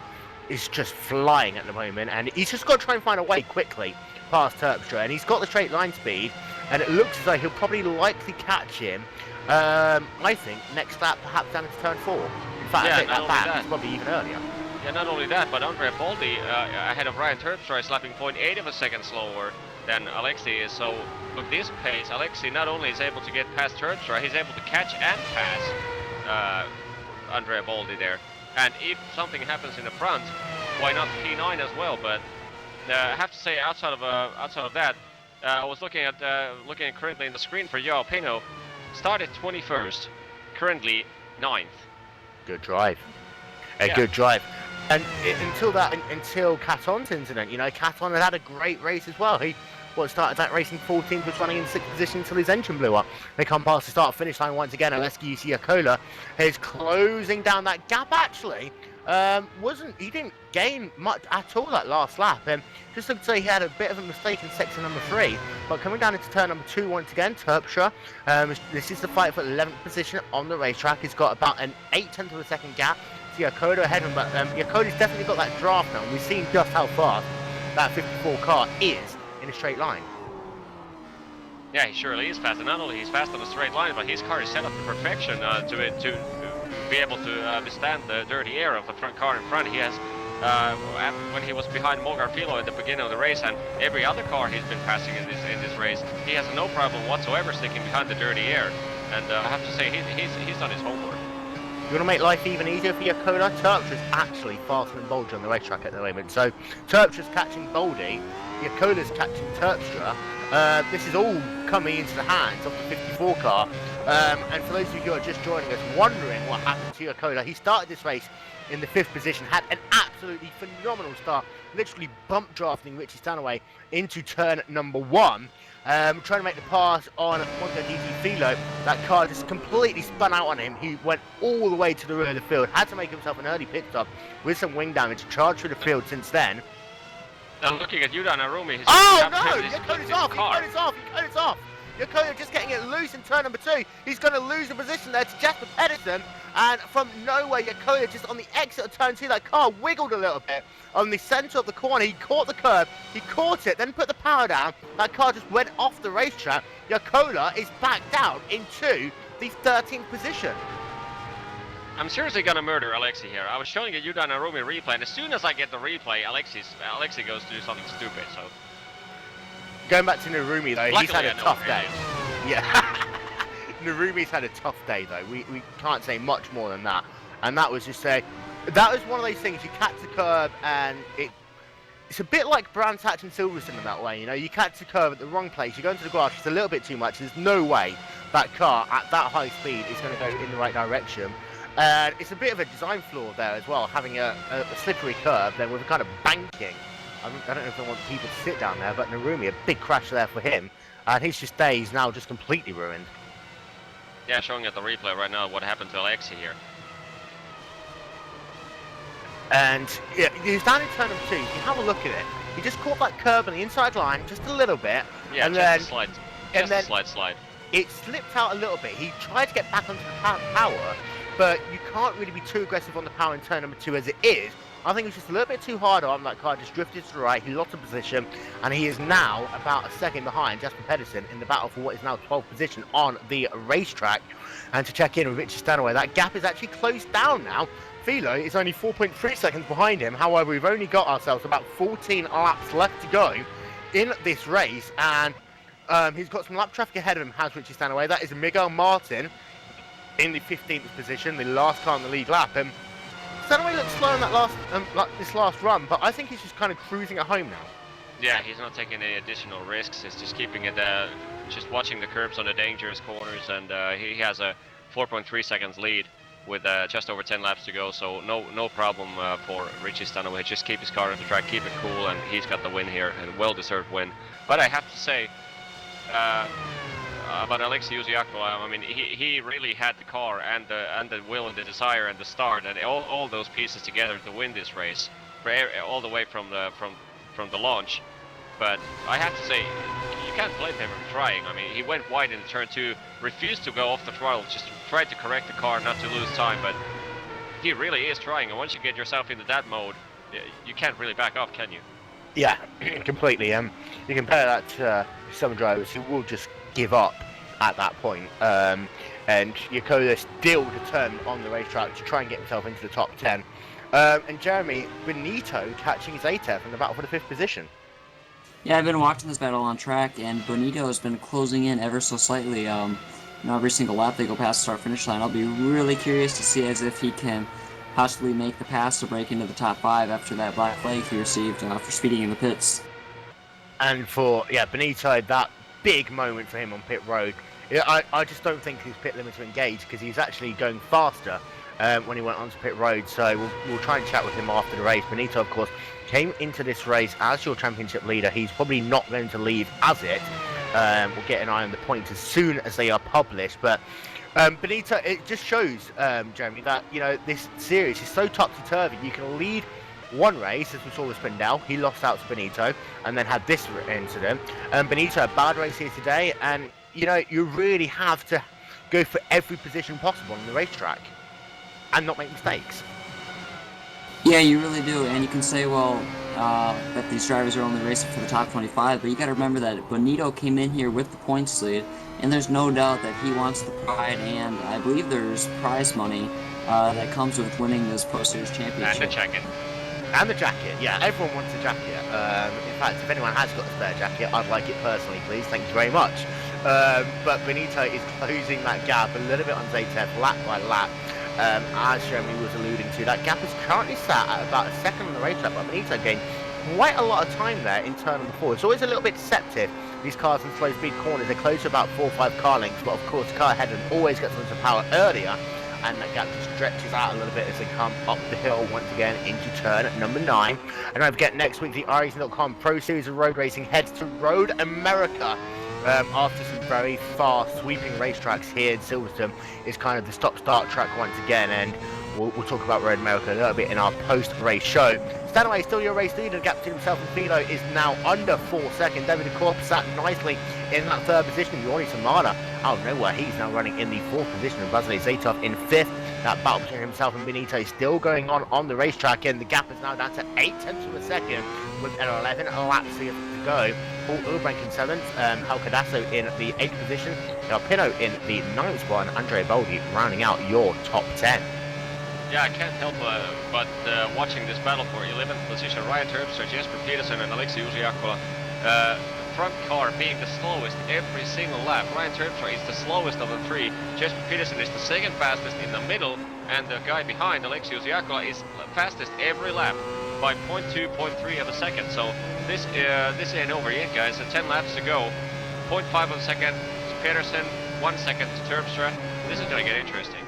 is just flying at the moment, and he's just got to try and find a way quickly past Terpstra, and he's got the straight line speed, and it looks as though he'll probably likely catch him, I think, next lap, perhaps down into turn 4. In fact, yeah, I take that back, it's probably even earlier. Yeah, not only that, but Andrea Baldi ahead of Ryan Terpstra is lapping 0.8 of a second slower than Alexi is, so with this pace, Alexi not only is able to get past Terpstra, he's able to catch and pass Andrea Baldi there. And if something happens in the front, why not P9 as well? But I have to say, outside of that, I was looking at currently in the screen for Joao Pino, started 21st, currently 9th. Good drive. Good drive. And until Caton's incident, Caton had a great race as well. He started that race in 14th, was running in 6th position until his engine blew up. They come past the start-finish line once again, and Uusi-Jaakkola is closing down that gap. Actually, he didn't gain much at all that last lap, and just looked like he had a bit of a mistake in sector number 3. But coming down into turn number 2 once again, Terpstra, this is the fight for 11th position on the racetrack. He's got about an 0.8 of a second gap to Jaakkola ahead of him, but Jaakola's definitely got that draft now, and we've seen just how fast that 54 car is in a straight line. Yeah, he surely is fast, and not only he's fast on a straight line, but his car is set up to perfection to be able to withstand the dirty air of the front car in front. He has, when he was behind Mogarfilo at the beginning of the race, and every other car he's been passing in this race, he has no problem whatsoever sticking behind the dirty air. And I have to say, he's done his homework. You want to make life even easier for Jaakkola? Terpstra's actually faster than Baldi on the racetrack at the moment. So Terpstra's catching Baldi, Jaakola's catching Terpstra. This is all coming into the hands of the 54 car. And for those of you who are just joining us, wondering what happened to Jaakkola, he started this race in the 5th position, had an absolutely phenomenal start, literally bump drafting Richie Stanaway into turn number 1. Trying to make the pass on Monte DT Philo. That car just completely spun out on him. He went all the way to the rear of the field, had to make himself an early pit stop with some wing damage, charged through the field since then. I'm looking at Yudai Narumi. He's Oh got no! his Yakota's off! Yakota's off! Yakota just getting it loose in turn number 2. He's going to lose the position there to Jasper Pedersen. And from nowhere, Yakota just on the exit of turn 2, that car wiggled a little bit on the centre of the corner. He caught the curb, he caught it, then put the power down. That car just went off the racetrack. Yakota is back down into the 13th position. I'm seriously gonna murder Alexi here. I was showing a Yudai Narumi replay, and as soon as I get the replay, Alexi goes to do something stupid, so... Going back to Narumi though, Luckily, he's had a I know tough where day. he is. Yeah. Narumi's had a tough day though. We can't say much more than that. And that was just that was one of those things, you catch the curb and it's a bit like Brands Hatch and Silverstone in that way, you know, you catch the curb at the wrong place, you go into the grass just a little bit too much, there's no way that car at that high speed is going to go in the right direction. And it's a bit of a design flaw there as well, having a slippery curb then with a kind of banking. I don't know if I want people to sit down there, but Narumi, a big crash there for him, and his day is now just completely ruined. Yeah, showing at the replay right now what happened to Alexi here. And yeah, he's down in turn number 2. You can have a look at it. He just caught that curb on the inside line just a little bit. Yeah, and just then, a slide. and then Slide. It slipped out a little bit. He tried to get back onto the power, but you can't really be too aggressive on the power in turn number 2 as it is. I think it was just a little bit too hard on. That car just drifted to the right, he lost a position, and he is now about a second behind Jasper Pedersen in the battle for what is now 12th position on the racetrack. And to check in with Richard Stanaway, that gap is actually closed down now. Philo is only 4.3 seconds behind him. However, we've only got ourselves about 14 laps left to go in this race, and he's got some lap traffic ahead of him, has Richard Stanaway. That is Miguel Martin in the 15th position, the last car on the lead lap. And Stanaway looks slow in that this last run, but I think he's just kind of cruising at home now. Yeah, he's not taking any additional risks. He's just keeping it, just watching the curbs on the dangerous corners, and he has a 4.3 seconds lead with just over 10 laps to go. So no problem for Richie Stanaway. Just keep his car on the track, keep it cool, and he's got the win here, and well-deserved win. But I have to say about Alexi Uusi-Jaakkola, I mean, he really had the car and the will and the desire and the start and all those pieces together to win this race, all the way from the launch. But I have to say, you can't blame him for trying. I mean, he went wide in turn 2, refused to go off the throttle, just tried to correct the car not to lose time. But he really is trying, and once you get yourself into that mode, you can't really back off, can you? Yeah, completely. You compare that to some drivers who will just give up at that point. And Yakoda still determined on the racetrack to try and get himself into the top 10. And Jeremy, Benito catching his 8th in the battle for the 5th position. Yeah, I've been watching this battle on track, and Bonito has been closing in ever so slightly. Every single lap they go past the start-finish line. I'll be really curious to see as if he can possibly make the pass to break into the top 5 after that black flag he received for speeding in the pits. And for Benito, that big moment for him on pit road. I just don't think his pit limits are engaged because he's actually going faster when he went onto pit road. So we'll try and chat with him after the race. Benito, of course, came into this race as your championship leader. He's probably not going to leave as it. We'll get an eye on the points as soon as they are published. But Benito, it just shows, Jeremy, that this series is so topsy-turvy. You can lead one race, as we saw with Spindel. He lost out to Benito and then had this incident. Benito, a bad race here today, and you really have to go for every position possible on the racetrack and not make mistakes. Yeah, you really do, and you can say, well, that these drivers are only racing for the top 25, but you got to remember that Bonito came in here with the points lead, and there's no doubt that he wants the pride, and I believe there's prize money that comes with winning this Pro Series championship. And the jacket. And the jacket, yeah, everyone wants a jacket. In fact, if anyone has got a spare jacket, I'd like it personally, please. Thank you very much. But Benito is closing that gap a little bit on Zaytev, lap by lap. As Jeremy was alluding to, that gap is currently sat at about a second on the racetrack, but Benito gained quite a lot of time there in turn number 4. It's always a little bit deceptive, these cars in slow speed corners. They're close to about 4 or 5 car lengths, but of course, car ahead and always gets onto power earlier, and that gap just stretches out a little bit as they come up the hill once again into turn number 9. And don't forget, next week the iRacing.com Pro Series of Road Racing heads to Road America. After some very fast sweeping racetracks here in Silverstone, is kind of the stop-start track once again, and we'll talk about Road America a little bit in our post-race show. Stanaway still your race leader. The gap between himself and Fido is now under 4 seconds. David Corp sat nicely in that third position. Yuri Samada out of nowhere. He's now running in the fourth position. And Vasily Zaitov in fifth. That battle between himself and Benito is still going on the racetrack, and the gap is now down to 0.8 of a second with 11 laps to go. Paul Urbank in 7th, Hal Cadasso in the 8th position, Pino in the 9th spot, and Andre Baldi rounding out your top 10. Yeah, I can't help but watching this battle for 11th position. Ryan Terpstra, Jesper Peterson and Alexei Uusi-Jaakkola. Front car being the slowest every single lap. Ryan Terpstra is the slowest of the three. Jesper Peterson is the second fastest in the middle, and the guy behind, Alexei Uusi-Jaakkola, is fastest every lap by 0.2, 0.3 of a second. So this ain't over yet, guys. 10 laps to go. 0.5 of a second to Peterson, 1 second to Terpstra. This is going to get interesting.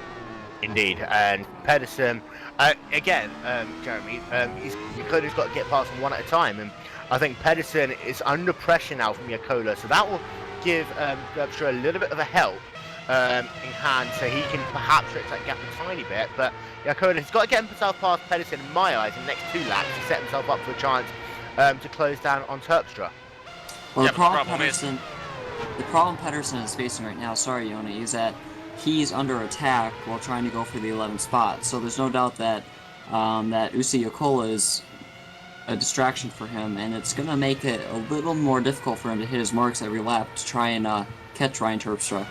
Indeed, and Pedersen, again, Jeremy, he's got to get past them one at a time, and I think Pedersen is under pressure now from Jaakkola, so that will give Terpstra a little bit of a help in hand, so he can perhaps stretch that gap a tiny bit, but Jaakkola has got to get himself past Pedersen, in my eyes, in the next 2 laps to set himself up for a chance to close down on Terpstra. Well, the problem Pedersen is facing right now, sorry Yoni, is that he's under attack while trying to go for the 11th spot. So there's no doubt that that Uusi-Jaakkola is a distraction for him, and it's going to make it a little more difficult for him to hit his marks every lap to try and catch Ryan Terpstra.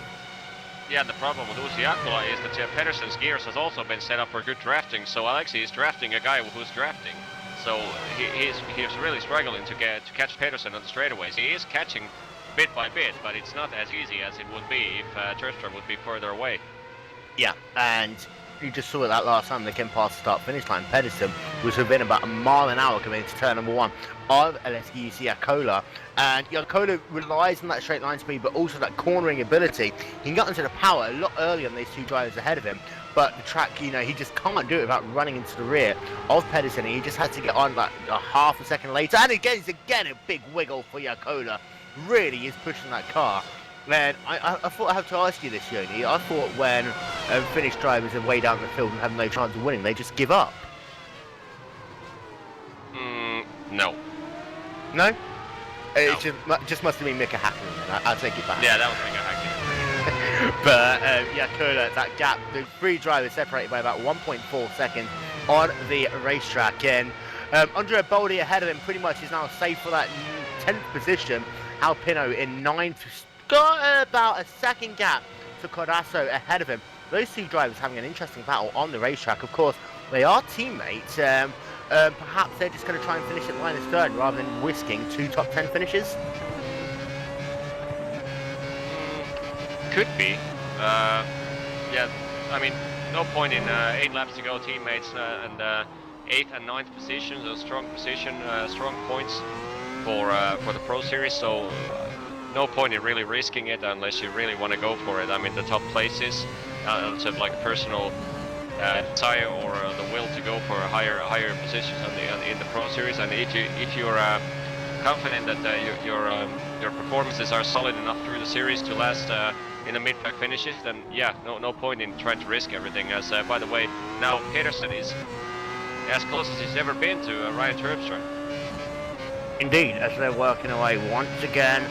Yeah, the problem with Uusi-Jaakkola is that Pedersen's gears has also been set up for good drafting, so Alexei is drafting a guy who's drafting. So he's really struggling to catch Pedersen on the straightaways. He is catching bit by bit, but it's not as easy as it would be if Terpstra would be further away. Yeah, and you just saw that last time they came past the start-finish line. Pedersen was within about a mile an hour coming into turn number 1 of Alexei Uusi-Jaakkola, and Jaakkola relies on that straight line speed, but also that cornering ability. He can get into the power a lot earlier than these 2 drivers ahead of him, but the track, he just can't do it without running into the rear of Pedersen. He just had to get on like a half a second later, and again, it's a big wiggle for Jaakkola. Really is pushing that car. Man, I thought I have to ask you this, Yoni. I thought when Finnish drivers are way down the field and have no chance of winning, they just give up. No. No? It No. just must have been Mika Hakkinen then. I'll take it back. Yeah, that was Mika Hakkinen. But Jaakkola, that gap, the 3 drivers separated by about 1.4 seconds on the racetrack. And Andrea Baldi ahead of him pretty much is now safe for that 10th position. Alpino in 9th, got about a second gap to Cordasso ahead of him. Those 2 drivers having an interesting battle on the racetrack. Of course, they are teammates. Perhaps they're just going to try and finish at Linus third rather than risking 2 top 10 finishes. Could be. Yeah, I mean, no point in 8 laps to go teammates and 8th and 9th positions, a strong position, strong points for the Pro Series, so no point in really risking it unless you really want to go for it. I mean, the top places, sort of like personal desire or the will to go for higher positions in the Pro Series, and if you're confident that your performances are solid enough through the series to last in the mid-pack finishes, then yeah, no point in trying to risk everything. As by the way, now Peterson is as close as he's ever been to Ryan Terpstra. Indeed, as they're working away once again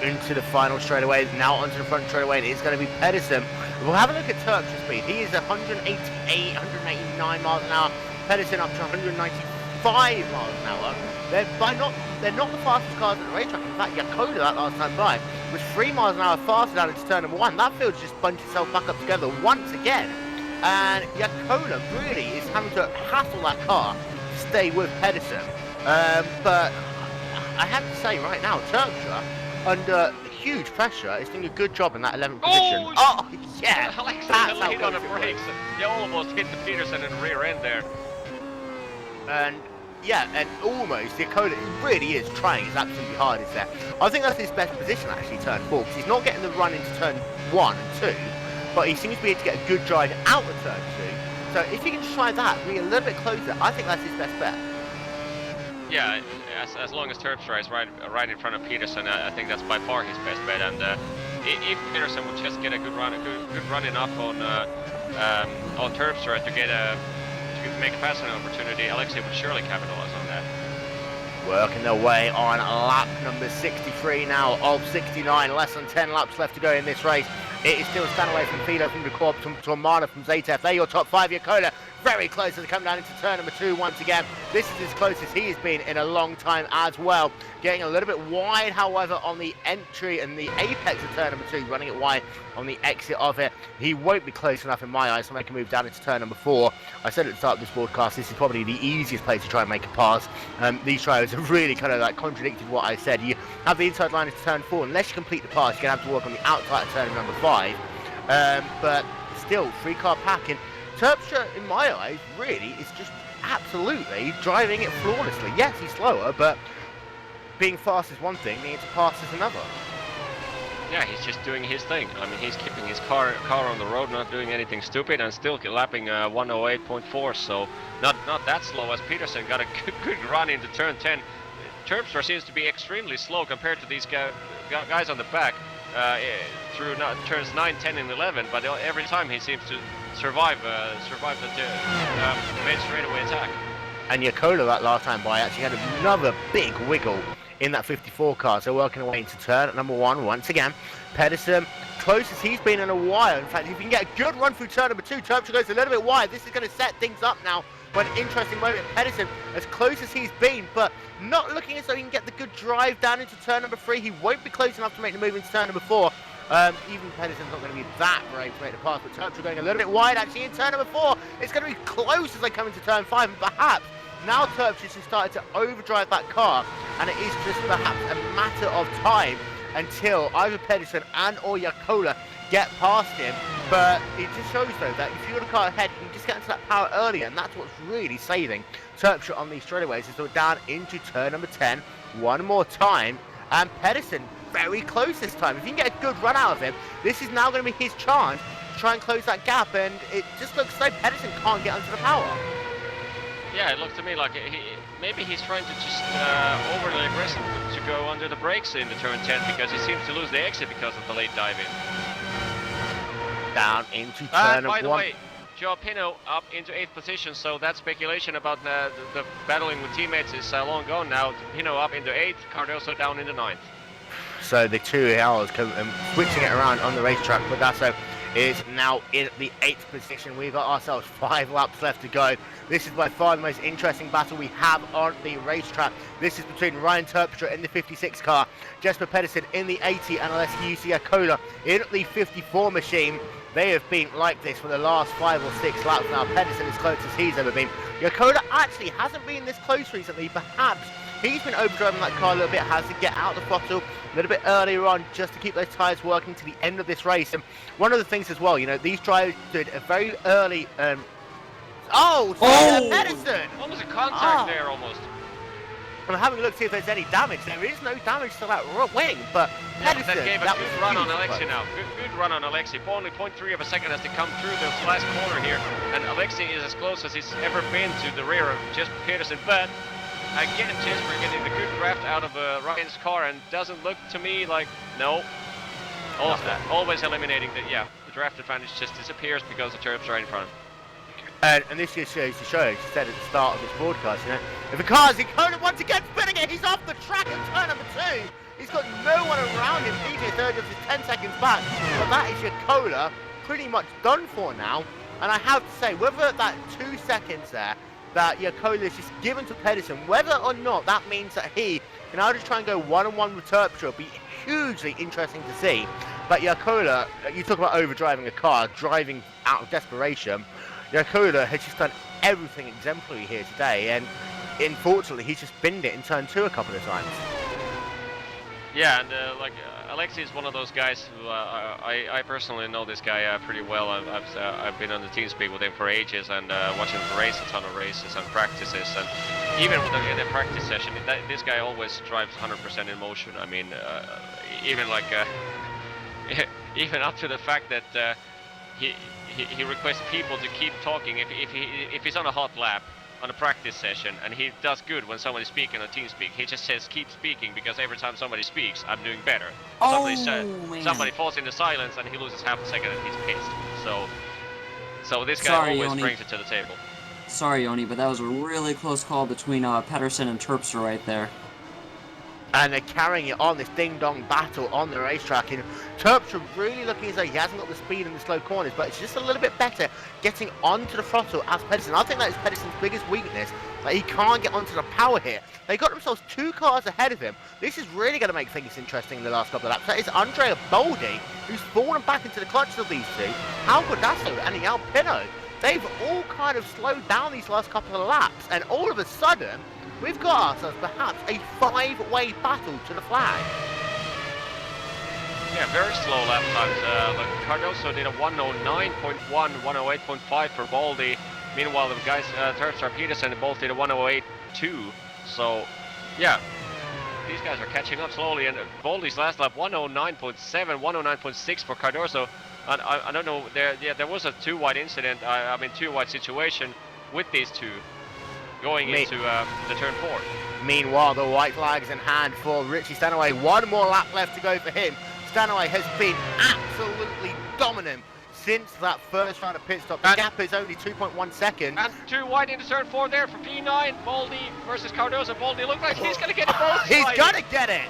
into the final straightaway, now onto the front straightaway, it is going to be Pedersen. We'll have a look at Terpstra's speed. He is 188, 189 miles an hour. Pedersen up to 195 miles an hour. They're not the fastest cars at the racetrack. In fact, Jaakkola that last time by was 3 miles an hour faster down into turn number 1. That field just bunched itself back up together once again. And Jaakkola really is having to hassle that car to stay with Pedersen. But I have to say right now, Terpstra, under huge pressure, is doing a good job in that 11th position. Oh, yeah! Alexei That's how lead on the close it brakes. was. They almost hit the Peterson in the rear end there. And yeah, and almost Jaakkola really is trying his absolutely hardest there. I think that's his best position actually, turn 4, because he's not getting the run into turn 1 and 2, but he seems to be able to get a good drive out of turn 2. So if he can try that, be a little bit closer, I think that's his best bet. Yeah, as long as Terpstra is right in front of Peterson, I think that's by far his best bet. And if Peterson would just get a good run enough on Terpstra to make a passing opportunity, Alexei would surely capitalize on working their way on lap number 63 now of 69. Less than 10 laps left to go in this race. It is still stand away from Fido, from Record, to Amana, from Zaytef. They're your top 5. Yakola very close as they come down into turn number 2 once again. This is as close as he has been in a long time as well. Getting a little bit wide, however, on the entry and the apex of turn number 2, running it wide on the exit of it. He won't be close enough in my eyes to make a move down into turn number 4. I said at the start of this broadcast, this is probably the easiest place to try and make a pass. These trials have really kind of like contradicted what I said. You have the inside line into turn 4. Unless you complete the pass, you're going to have to work on the outside of turn number 5. But still, 3-car pack. And Terpstra, in my eyes, really is just absolutely driving it flawlessly. Yes, he's slower, but being fast is one thing, being to pass is another. Yeah, he's just doing his thing. I mean, he's keeping his car on the road, not doing anything stupid, and still lapping 108.4. So not that slow, as Peterson got a good run into turn 10. Terpstra seems to be extremely slow compared to these guys on the back through turns 9, 10, and 11. But every time he seems to survive the main straightaway attack. And Yakola that last time by actually had another big wiggle in that 54 car, so working away into turn number 1 once again. Pedersen, close as he's been in a while. In fact, if you can get a good run through turn number 2, Terpstra goes a little bit wide. This is going to set things up now for an interesting moment. Pedersen, as close as he's been, but not looking as though he can get the good drive down into turn number 3. He won't be close enough to make the move into turn number 4. Even Pedersen's not going to be that brave to make the pass, but Terpstra going a little bit wide actually in turn number 4. It's going to be close as they come into turn 5, and perhaps now Terpstra has started to overdrive that car, and it is just perhaps a matter of time until either Pedersen and or Yakola get past him. But it just shows though that if you've got a car ahead, you can just get into that power earlier, and that's what's really saving Terpstra on these straightaways. Is down into turn number 10 one more time, and Pedersen very close this time. If you can get a good run out of him, this is now going to be his chance to try and close that gap, and it just looks like Pedersen can't get onto the power. Yeah, it looked to me like maybe he's trying to just overly aggressive to go under the brakes in the turn 10, because he seems to lose the exit because of the late dive in. Down into turn by the 1. way, Joe Pino up into 8th position, so that speculation about the battling with teammates is long gone now. Pino up into 8th, Cardoso down into 9th. So the 2 hours switching it around on the racetrack. Pedasso is now in the 8th position. We've got ourselves 5 laps left to go. This is by far the most interesting battle we have on the racetrack. This is between Ryan Terpstra in the 56 car, Jesper Pedersen in the 80, and Uusi-Jaakkola in the 54 machine. They have been like this for the last 5 or 6 laps now. Pedersen is close as he's ever been. Jaakkola actually hasn't been this close recently. Perhaps he's been overdriving that car a little bit, has to get out the throttle a little bit earlier on just to keep those tyres working to the end of this race. And one of the things as well, you know, these drivers did a very early... Pedersen! Almost a contact there, almost. I'm having a look to see if there's any damage. There is no damage to that wing, but Pedersen... That gave a good run on Alexi now. Good run on Alexi. Only 0.3 of a second as they come through this last corner here. And Alexi is as close as he's ever been to the rear of Jesper Pedersen. But again, Jesper getting the good draft out of Ryan's car, and doesn't look to me like... No. Always eliminating the draft advantage just disappears because the Terps are in front. And this just shows to show, she said at the start of this broadcast, you know, if a car's Jaakkola once again spinning it, he's off the track at turn number 2. He's got no one around him. DJ Stergios is 10 seconds back, but that is Jaakkola pretty much done for now. And I have to say, whether that 2 seconds there that Jaakkola is just given to Pedersen, whether or not that means that he can either try and go one-on-one with Terpstra, will be hugely interesting to see. But Jaakkola, you talk about overdriving a car, driving out of desperation. Jaakkola has just done everything exemplary here today, and unfortunately he's just binned it in turn 2 a couple of times. Yeah, and Alexi is one of those guys who I personally know this guy pretty well. I've been on the TeamSpeak with him for ages, and watching him race a ton of races and practices, and even in the practice session, this guy always drives 100% in motion. I mean, even even up to the fact that he requests people to keep talking if he's on a hot lap on a practice session, and he does good when somebody's speaking on TeamSpeak. He just says keep speaking, because every time somebody speaks, I'm doing better. Somebody falls into silence and he loses half a second and he's pissed. So this guy always brings it to the table. Sorry, Yoni, but that was a really close call between Pedersen and Terpstra right there. And they're carrying it on, this ding-dong battle on the racetrack. And Terpstra really looking as though he hasn't got the speed in the slow corners, but it's just a little bit better getting onto the throttle as Pedersen. I think that is Pedersen's biggest weakness, that he can't get onto the power here. They got themselves 2 cars ahead of him. This is really going to make things interesting in the last couple of laps. That is Andrea Baldi, who's fallen back into the clutches of these two. Al Cordasso and the Alpino. They've all kind of slowed down these last couple of laps, and all of a sudden, we've got ourselves perhaps a 5-way battle to the flag. Yeah, very slow lap times. Cardoso did a 109.1, 108.5 for Baldi. Meanwhile, the guys, Terpstra, Peterson, both did a 108.2. So, yeah, these guys are catching up slowly. And Baldi's last lap, 109.7, 109.6 for Cardoso. And I don't know, there was a 2-wide incident, 2-wide situation with these two going into the turn 4. Meanwhile, the white flag's in hand for Richie Stanaway. 1 more lap left to go for him. Stanaway has been absolutely dominant since that first round of pit stop. The gap is only 2.1 seconds. And 2 wide into turn 4 there for P9. Baldi versus Cardoso. Baldi looks like he's going to get it both. He's going to get it.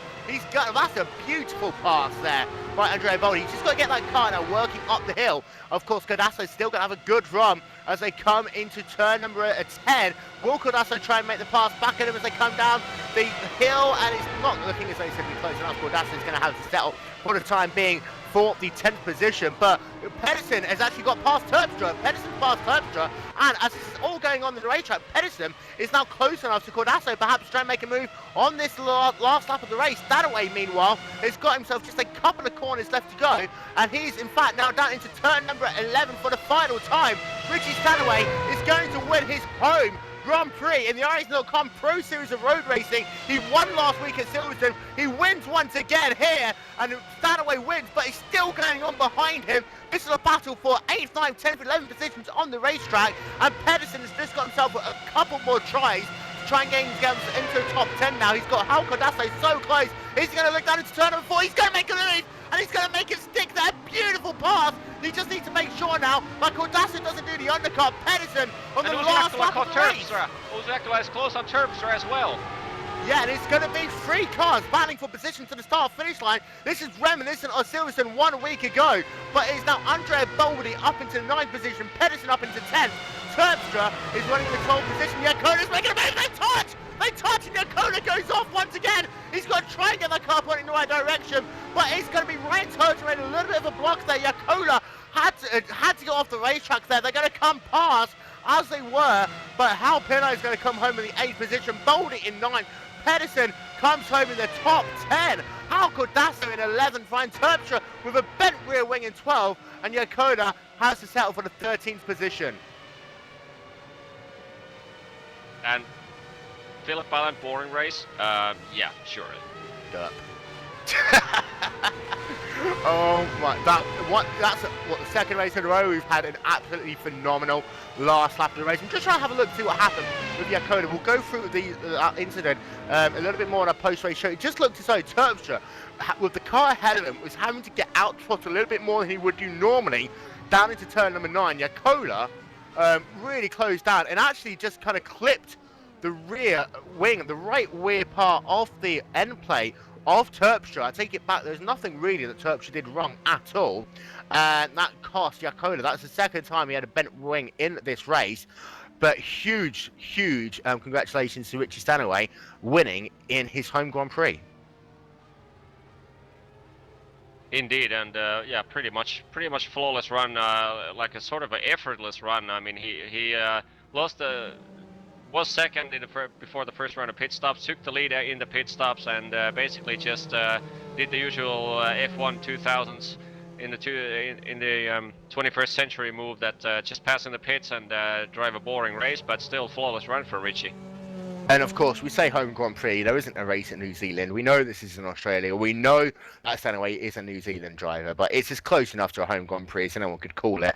That's a beautiful pass there by Andrea Baldi. He's just got to get that car now working up the hill. Of course, Cordasso's still going to have a good run as they come into turn number 10. Will Cordasso try and make the pass back at him as they come down the hill? And it's not looking as though he's going to be close enough. Cordasso's going to have to settle for the time being for the 10th position, but Pedersen has actually got past Terpstra. Pedersen passed Terpstra, and as this is all going on in the racetrack, Pedersen is now close enough to Cordasso, perhaps try and make a move on this last lap of the race. Stanaway, meanwhile, has got himself just a couple of corners left to go, and he's in fact now down into turn number 11 for the final time. Richie Stanaway is going to win his home Grand Prix in the iRacing.com Pro Series of Road Racing. He won last week at Silverstone. He wins once again here, and Stanaway wins, but he's still going on behind him. This is a battle for 8th, 9th, 10th, 11th positions on the racetrack, and Pedersen has just got himself a couple more tries to try and get himself into the top 10 now. He's got Hal Cordasso so close. He's going to look down into turn number 4. He's going to make a move, and he's going to make it stick there. Beautiful pass. He just needs to make sure now, like Cordasso doesn't do the undercut. Pedersen on the last lap of the race. Uusi-Jaakkola is close on Terpstra as well. Yeah, and it's going to be 3 cars battling for position to the start-finish line. This is reminiscent of Silverstone 1 week ago, but it's now Andrea Baldi up into 9th position, Pedersen up into 10th. Terpstra is running in the 12th position. Iaccola's making a move. They touch, and Iaaccola goes off once again. He's got to try and get that car pointing in the right direction, but it's going to be Ryan Terpstra in a little bit of a block there. Iaaccola had to go off the racetrack there. They're going to come past as they were, but Hal Pino is going to come home in the 8th position. Baldi in 9th. Pedersen comes home in the top 10. Hal Cordasso in 11th. Ryan Terpstra with a bent rear wing in 12th, and Iaaccola has to settle for the 13th position. And Phillip Island boring race? Yeah, sure. Derp. Oh my, that's the second race in a row. We've had an absolutely phenomenal last lap of the race. I'm just trying to have a look to see what happened with Iaaccola. We'll go through the incident a little bit more on our post-race show. It just looked as though Terpstra, with the car ahead of him, was having to get out throttle a little bit more than he would do normally down into turn number 9. Iaaccola really closed down and actually just kind of clipped the rear wing, the right rear part of the end plate of Terpstra. I take it back, there's nothing really that Terpstra did wrong at all, and that cost Iaaccola. That's the second time he had a bent wing in this race, but huge congratulations to Richie Stanaway winning in his home Grand Prix. Indeed, and yeah, pretty much flawless run, like a sort of an effortless run. I mean, he was second in before the first round of pit stops, took the lead in the pit stops, and basically just did the usual F1 2000s in the 21st century move, that just pass in the pits and drive a boring race, but still flawless run for Richie. And of course, we say home Grand Prix, there isn't a race in New Zealand. We know this is in Australia. We know that Stanaway is a New Zealand driver, but it's just close enough to a home Grand Prix, so no one could call it.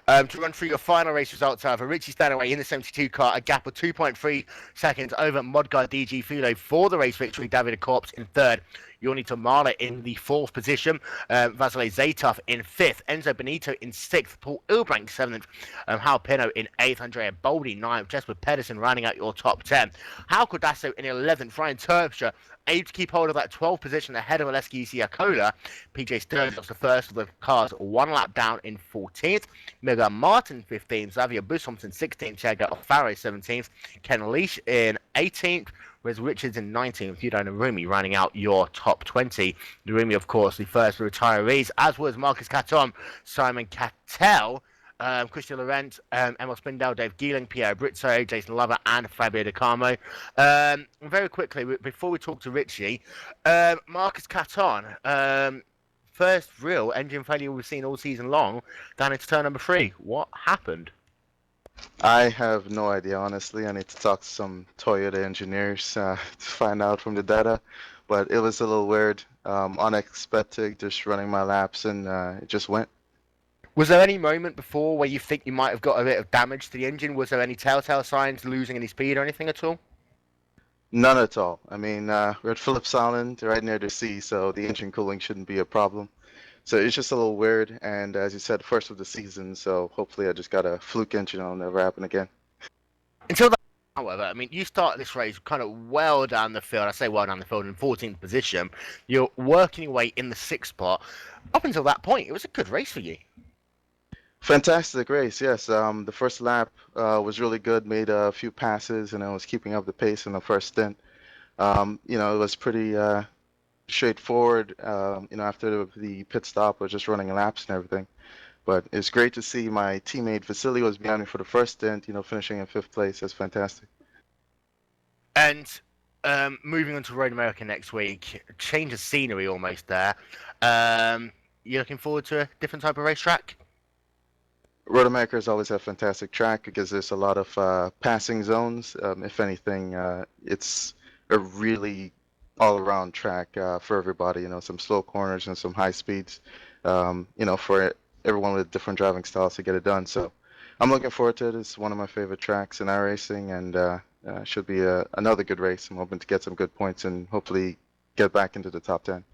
To run through your final race results, however, Richie Stanaway in the 72 car, a gap of 2.3 seconds over Modgar DG Fulo for the race victory. David Korps in third. Yoni Tamala in the fourth position. Vasile Zaitov in fifth. Enzo Benito in sixth. Paul Ilbrank seventh. Hal Pino in eighth. Andrea Baldi ninth. Jesper Pedersen rounding out your top 10. Hal Cordasso in 11th. Ryan Terpstra able to keep hold of that 12th position ahead of Oleski Uusi-Jaakkola. PJ Stergios the first of the cars, one lap down in 14th. Mega Martin 15th. Xavier Busomson 16th. Chega O'Farrell 17th. Ken Leash in 18th. Whereas Richards in 19th, Yudai Narumi rounding out your top 20. Narumi, of course, the first retirees, as was Marcus Caton, Simon Cattell, Christian Laurent, Emil Spindel, Dave Geeling, Pierre Brizzo, Jason Lover, and Fabio De Carmo. Very quickly, before we talk to Richie, Marcus Caton, first real engine failure we've seen all season long, down into turn number 3. What happened? I have no idea, honestly. I need to talk to some Toyota engineers to find out from the data, but it was a little weird, unexpected, just running my laps, and it just went. Was there any moment before where you think you might have got a bit of damage to the engine? Was there any telltale signs, losing any speed or anything at all? None at all. I mean, we're at Phillip Island, right near the sea, so the engine cooling shouldn't be a problem. So it's just a little weird, and as you said, first of the season, so hopefully I just got a fluke engine, it'll never happen again. Until that, however, I mean, you start this race kind of well down the field. I say well down the field in 14th position. You're working your way in the 6th spot. Up until that point, it was a good race for you. Fantastic race, yes. The first lap was really good, made a few passes, and I was keeping up the pace in the first stint. It was pretty straightforward. After the pit stop, I was just running laps and everything. But it's great to see my teammate Vasily was behind me for the first stint, finishing in 5th place. That's fantastic. And moving on to Road America next week, change of scenery almost there. You looking forward to a different type of racetrack? Road America is always a fantastic track because there's a lot of passing zones. If anything, it's a really all-around track for everybody. Some slow corners and some high speeds. For everyone with different driving styles to get it done. So I'm looking forward to it. It's one of my favorite tracks in iRacing, and should be another good race. I'm hoping to get some good points and hopefully get back into the top 10.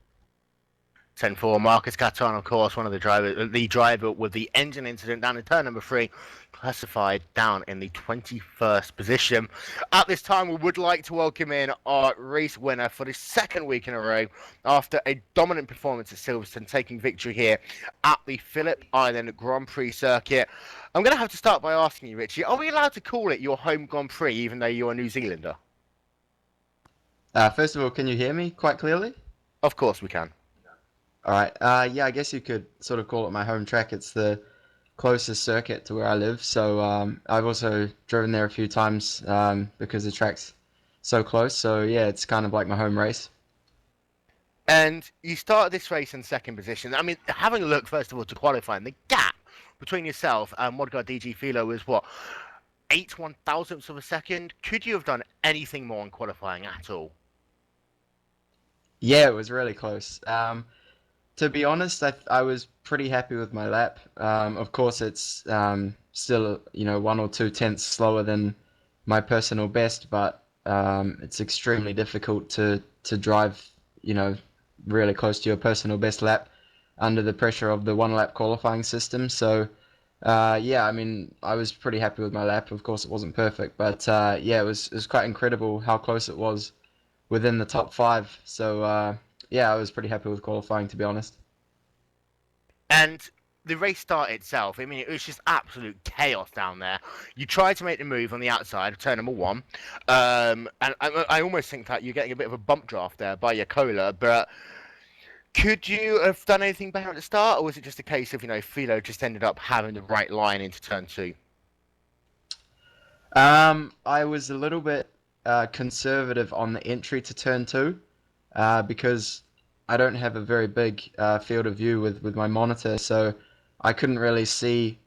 10-4, Marcus Caton, of course, one of the driver with the engine incident down in turn number 3, classified down in the 21st position. At this time, we would like to welcome in our race winner for the 2nd week in a row after a dominant performance at Silverstone, taking victory here at the Phillip Island Grand Prix circuit. I'm going to have to start by asking you, Richie, are we allowed to call it your home Grand Prix, even though you're a New Zealander? First of all, can you hear me quite clearly? Of course we can. All right. I guess you could sort of call it my home track. It's the closest circuit to where I live. So I've also driven there a few times because the track's so close. So yeah, it's kind of like my home race. And you started this race in 2nd position. I mean, having a look, first of all, to qualifying, the gap between yourself and Modgar DG Philo was what? 8 1,000ths of a second? Could you have done anything more in qualifying at all? Yeah, it was really close. To be honest, I was pretty happy with my lap. Of course, it's still 1 or 2 tenths slower than my personal best, but it's extremely difficult to drive really close to your personal best lap under the pressure of the 1-lap qualifying system. So I was pretty happy with my lap. Of course, it wasn't perfect, but it was quite incredible how close it was within the top 5. So I was pretty happy with qualifying, to be honest. And the race start itself, I mean, it was just absolute chaos down there. You tried to make the move on the outside of turn number 1, and I almost think that you're getting a bit of a bump draft there by Jaakkola, but could you have done anything better at the start, or was it just a case of, Philo just ended up having the right line into turn 2? I was a little bit conservative on the entry to turn 2 because I don't have a very big field of view with my monitor, so I couldn't really see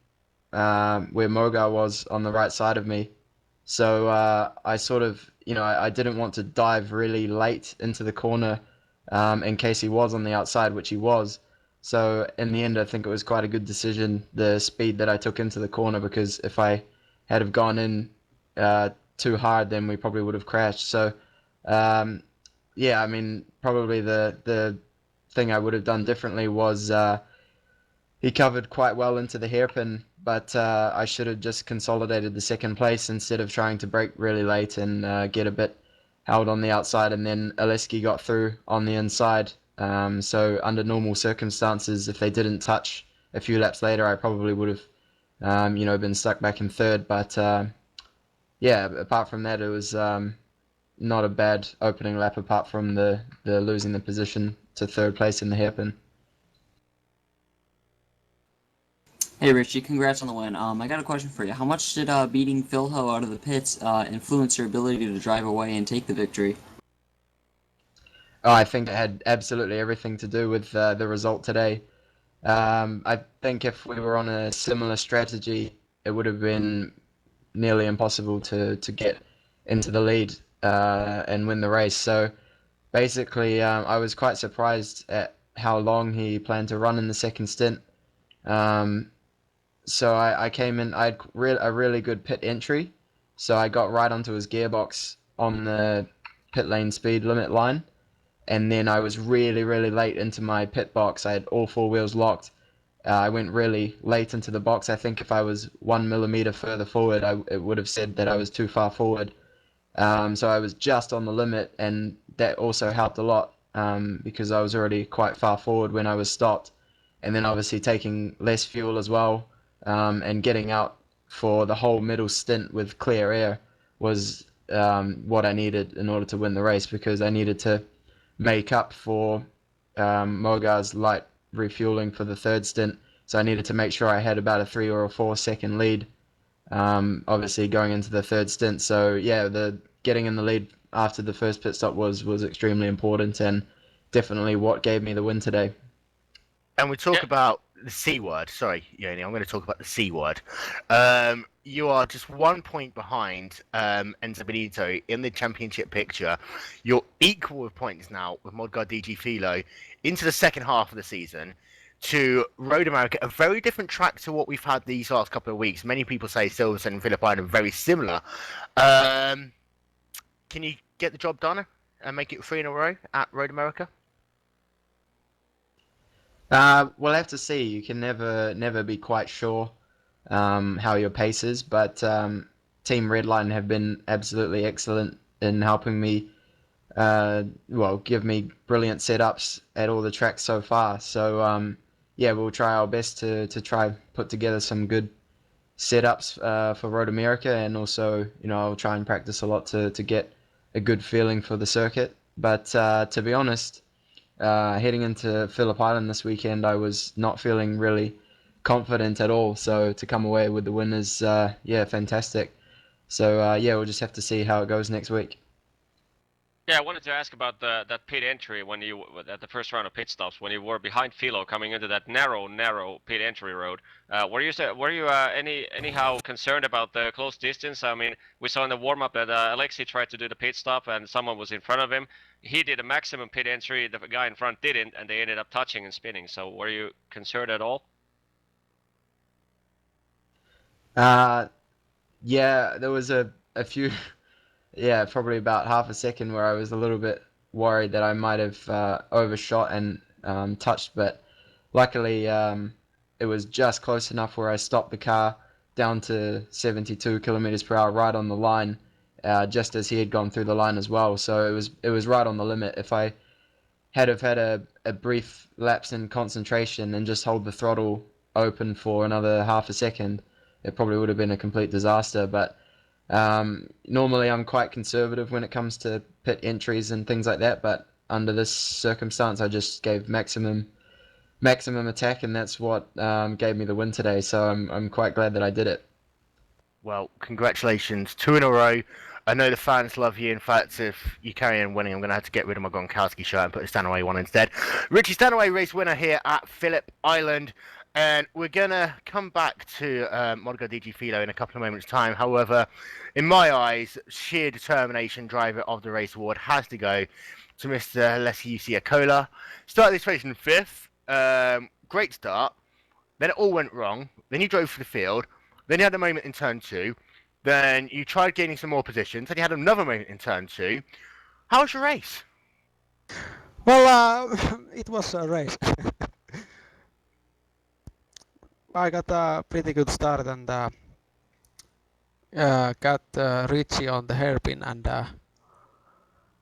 where Mogar was on the right side of me. So I sort of, I didn't want to dive really late into the corner in case he was on the outside, which he was. So in the end, I think it was quite a good decision, the speed that I took into the corner, because if I had have gone in too hard, then we probably would have crashed. So yeah, I mean, probably the thing I would have done differently was he covered quite well into the hairpin, but I should have just consolidated the second place instead of trying to brake really late and get a bit held on the outside, and then Oleski got through on the inside. So under normal circumstances, if they didn't touch a few laps later, I probably would have, been stuck back in third. But yeah, apart from that, it was not a bad opening lap, apart from the losing the position to third place in the hairpin. Hey Richie, congrats on the win. I got a question for you. How much did beating Phil Ho out of the pits influence your ability to drive away and take the victory? Oh, I think it had absolutely everything to do with the result today. I think if we were on a similar strategy, it would have been nearly impossible to get into the lead and win the race. So basically, I was quite surprised at how long he planned to run in the second stint. So I came in, I had a really good pit entry, so I got right onto his gearbox on the pit lane speed limit line, and then I was really, really late into my pit box. I had all four wheels locked. I went really late into the box. I think if I was 1 millimeter further forward, it would have said that I was too far forward. So I was just on the limit, and that also helped a lot because I was already quite far forward when I was stopped. And then obviously taking less fuel as well, and getting out for the whole middle stint with clear air was what I needed in order to win the race, because I needed to make up for Mogar's light refueling for the third stint. So I needed to make sure I had about a 3 or a 4 second lead, obviously going into the third stint. So yeah, the getting in the lead after the first pit stop was extremely important, and definitely what gave me the win today. And we talk about the C word. Sorry, Yoni, I'm going to talk about the C word. You are just 1 point behind Enzo Benito in the championship picture. You're equal with points now with Modguard DG Philo into the second half of the season to Road America, a very different track to what we've had these last couple of weeks. Many people say Silverstone and Phillip Island are very similar. Can you get the job done and make it 3 in a row at Road America? We'll have to see. You can never be quite sure how your pace is, but Team Redline have been absolutely excellent in helping me, give me brilliant setups at all the tracks so far. So yeah, we'll try our best to try put together some good setups for Road America, and also I'll try and practice a lot to get a good feeling for the circuit. But to be honest, heading into Phillip Island this weekend, I was not feeling really confident at all. So to come away with the win is, fantastic. So yeah, we'll just have to see how it goes next week. Yeah, I wanted to ask about that pit entry when you at the first round of pit stops when you were behind Philo coming into that narrow pit entry road. Were you anyhow concerned about the close distance? I mean, we saw in the warm up that Alexei tried to do the pit stop and someone was in front of him. He did a maximum pit entry, the guy in front didn't, and they ended up touching and spinning. So were you concerned at all? Yeah, there was a few. Yeah, probably about half a second where I was a little bit worried that I might have overshot and touched, but luckily it was just close enough where I stopped the car down to 72 kilometers per hour right on the line, just as he had gone through the line as well. So it was right on the limit. If I had have had a brief lapse in concentration and just hold the throttle open for another half a second, it probably would have been a complete disaster. But normally I'm quite conservative when it comes to pit entries and things like that, but under this circumstance I just gave maximum attack, and that's what gave me the win today. So I'm quite glad that I did it. Well, congratulations, 2 in a row. I know the fans love you. In fact, if you carry on winning, I'm going to have to get rid of my Gronkowski shirt and put a Stanaway one instead. Richie Stanaway, race winner here at Phillip Island. And we're going to come back to Modguard DG Philo in a couple of moments' time. However, in my eyes, sheer determination driver of the race award has to go to Mr. Uusi-Jaakkola. Started this race in 5th, great start. Then it all went wrong. Then you drove for the field. Then you had a moment in turn 2. Then you tried gaining some more positions. Then you had another moment in turn 2. How was your race? Well, it was a race. I got a pretty good start and got Richie on the hairpin, and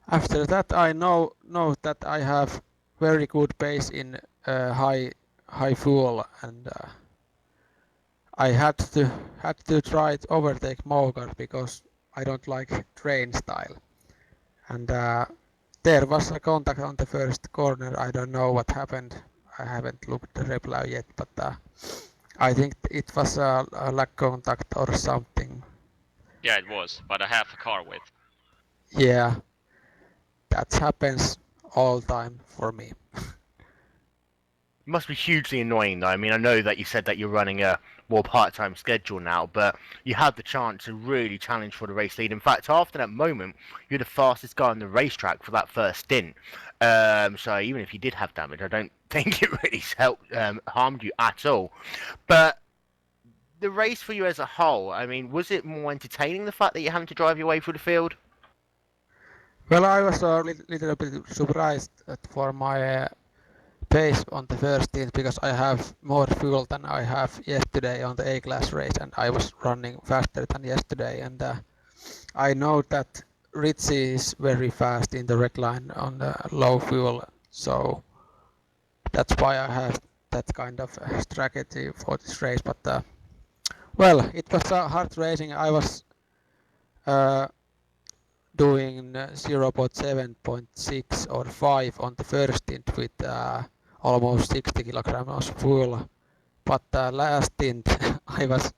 after that I know that I have very good pace in high fuel, and I had to try to overtake Mogart because I don't like train style, and there was a contact on the first corner. I don't know what happened. I haven't looked at the replay yet, but I think it was a lag contact or something. Yeah, it was, but a half a car width. Yeah, that happens all time for me. It must be hugely annoying, though. I mean, I know that you said that you're running a more part-time schedule now, but you had the chance to really challenge for the race lead. In fact, after that moment, you're the fastest guy on the racetrack for that first stint. So even if you did have damage, I don't think it really harmed you at all. But the race for you as a whole, I mean, was it more entertaining, the fact that you're having to drive your way through the field? Well, I was a little bit surprised for my pace on the first stint because I have more fuel than I have yesterday on the A-class race, and I was running faster than yesterday, and I know that Richie is very fast in the red line on the low fuel, so that's why I have that kind of strategy for this race. But well, it was hard racing. I was doing 0.7.6 or 5 on the first stint with almost 60 kilograms fuel, but last stint I was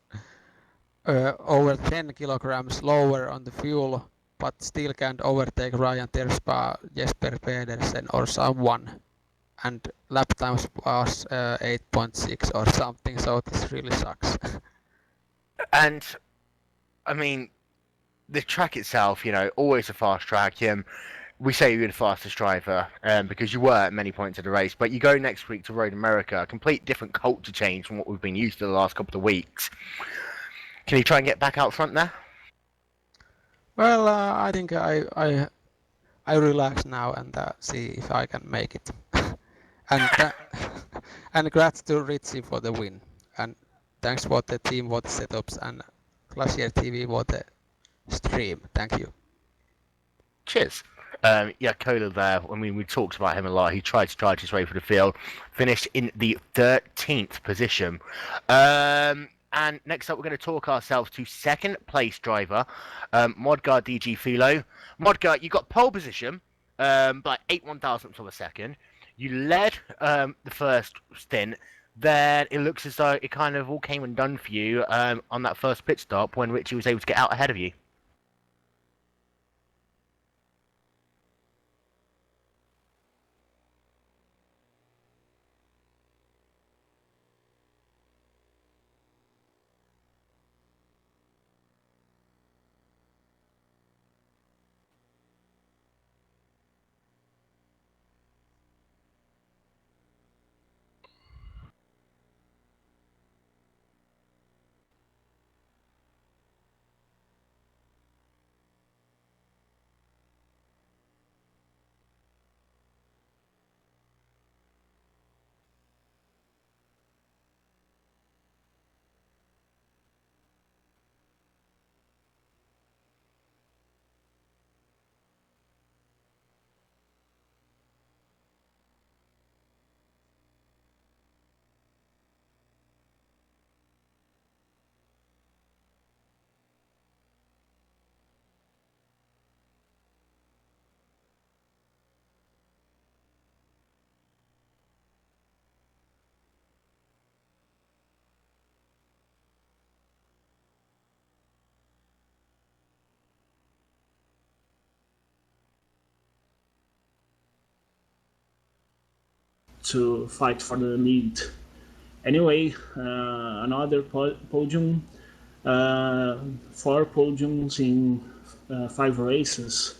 over 10 kilograms lower on the fuel, but still can't overtake Ryan Terspa, Jesper Pedersen or someone, and lap times was 8.6 or something, so this really sucks. And, I mean, the track itself, you know, always a fast track. We say you're the fastest driver because you were at many points of the race, but you go next week to Road America, a complete different culture change from what we've been used to the last couple of weeks. Can you try and get back out front there? Well, I think I relax now and see if I can make it. and and congrats to Richie for the win, and thanks for the team for the setups and Glacier TV for the stream. Thank you. Cheers. Yeah, Cola there. I mean, we talked about him a lot. He tried to drive his way through the field, finished in the 13th position. And next up, we're going to talk ourselves to second place driver, Modgar DG Philo. Modgar, you got pole position by 8/1000ths of a second. You led the first stint. Then it looks as though it kind of all came undone for you on that first pit stop when Richie was able to get out ahead of you. To fight for the lead. Anyway, another podium, 4 podiums in 5 races,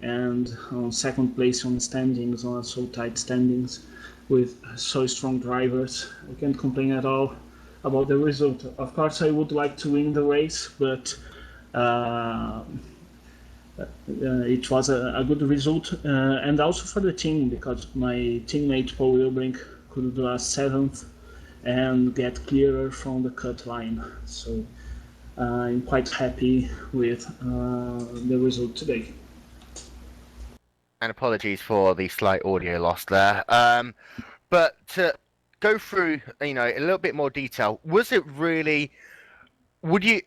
and on second place on standings, on so tight standings. with so strong drivers. I can't complain at all about the result. Of course, I would like to win the race, but it was a good result, and also for the team, because my teammate Paul Wilbrink could do a 7th and get clearer from the cut line. So I'm quite happy with the result today. And apologies for the slight audio loss there. But to go through, a little bit more detail, was it really?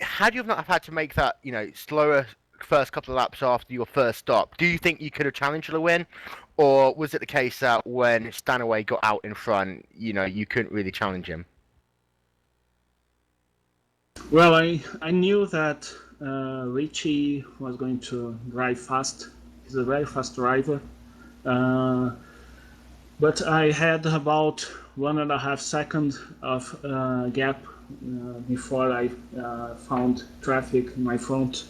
Had you not have had to make that, slower first couple of laps after your first stop? Do you think you could have challenged for the win, or was it the case that when Stanaway got out in front, you couldn't really challenge him? Well, I knew that Richie was going to drive fast. He's a very fast driver. But I had about 1.5 seconds of gap before I found traffic in my front.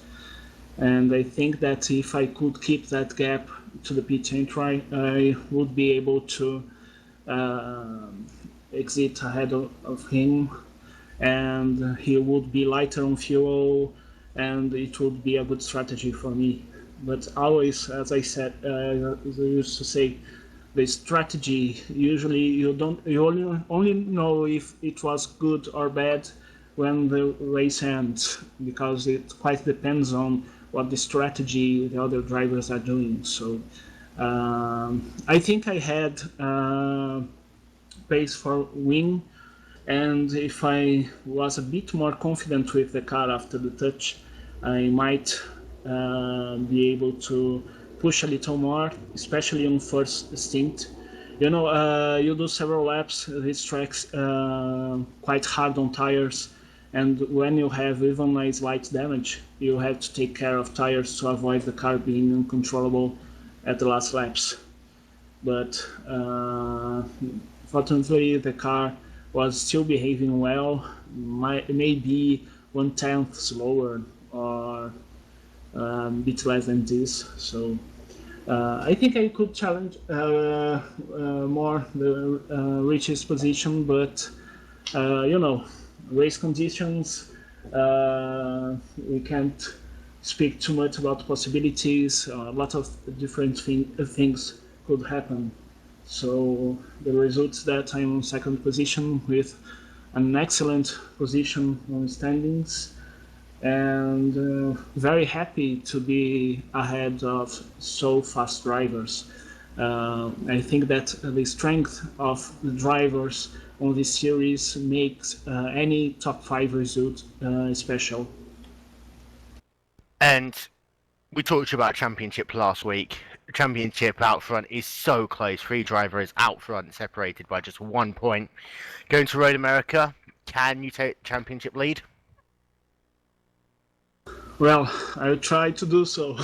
And I think that if I could keep that gap to the pit entry, I would be able to exit ahead of him, and he would be lighter on fuel, and it would be a good strategy for me. But always, as I said, as I used to say, the strategy usually you only know if it was good or bad when the race ends, because it quite depends on what the strategy the other drivers are doing. So I think I had pace for win, and if I was a bit more confident with the car after the touch, I might be able to push a little more, especially on first stint. You do several laps, this track's quite hard on tires, and when you have even a slight damage, you have to take care of tires to avoid the car being uncontrollable at the last laps. But fortunately, the car was still behaving well, maybe 1/10 slower or a bit less than this. So I think I could challenge more the Richie's position, but race conditions, we can't speak too much about possibilities. A lot of different things could happen. So the results that I'm in second position with an excellent position on standings, and very happy to be ahead of so fast drivers. I think that the strength of the drivers on this series makes any top 5 result special. And we talked about championship last week. Championship out front is so close. 3 drivers out front, separated by just 1 point. Going to Road America, can you take championship lead? Well, I'll try to do so.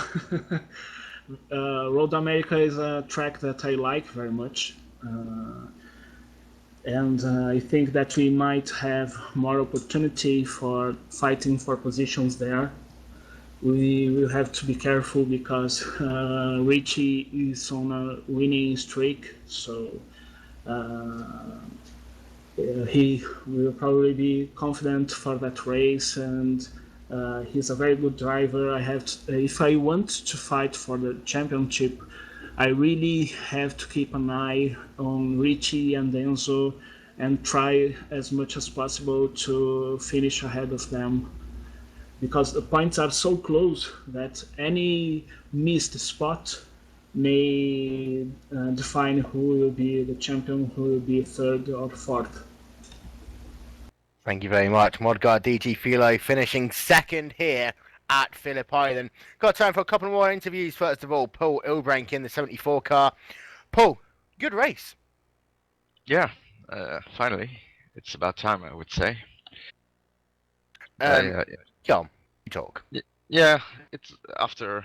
Road America is a track that I like very much. And I think that we might have more opportunity for fighting for positions there. We will have to be careful because Richie is on a winning streak, so he will probably be confident for that race, and he's a very good driver. If I want to fight for the championship, I really have to keep an eye on Richie and Enzo and try as much as possible to finish ahead of them, because the points are so close that any missed spot may define who will be the champion, who will be third or fourth. Thank you very much. Modgar DG Philo finishing second here at Phillip Island. Got time for a couple more interviews. First of all, Paul Ilbrank in the 74 car. Paul, good race. Yeah, finally. It's about time, I would say. Go on, you talk. Yeah, it's after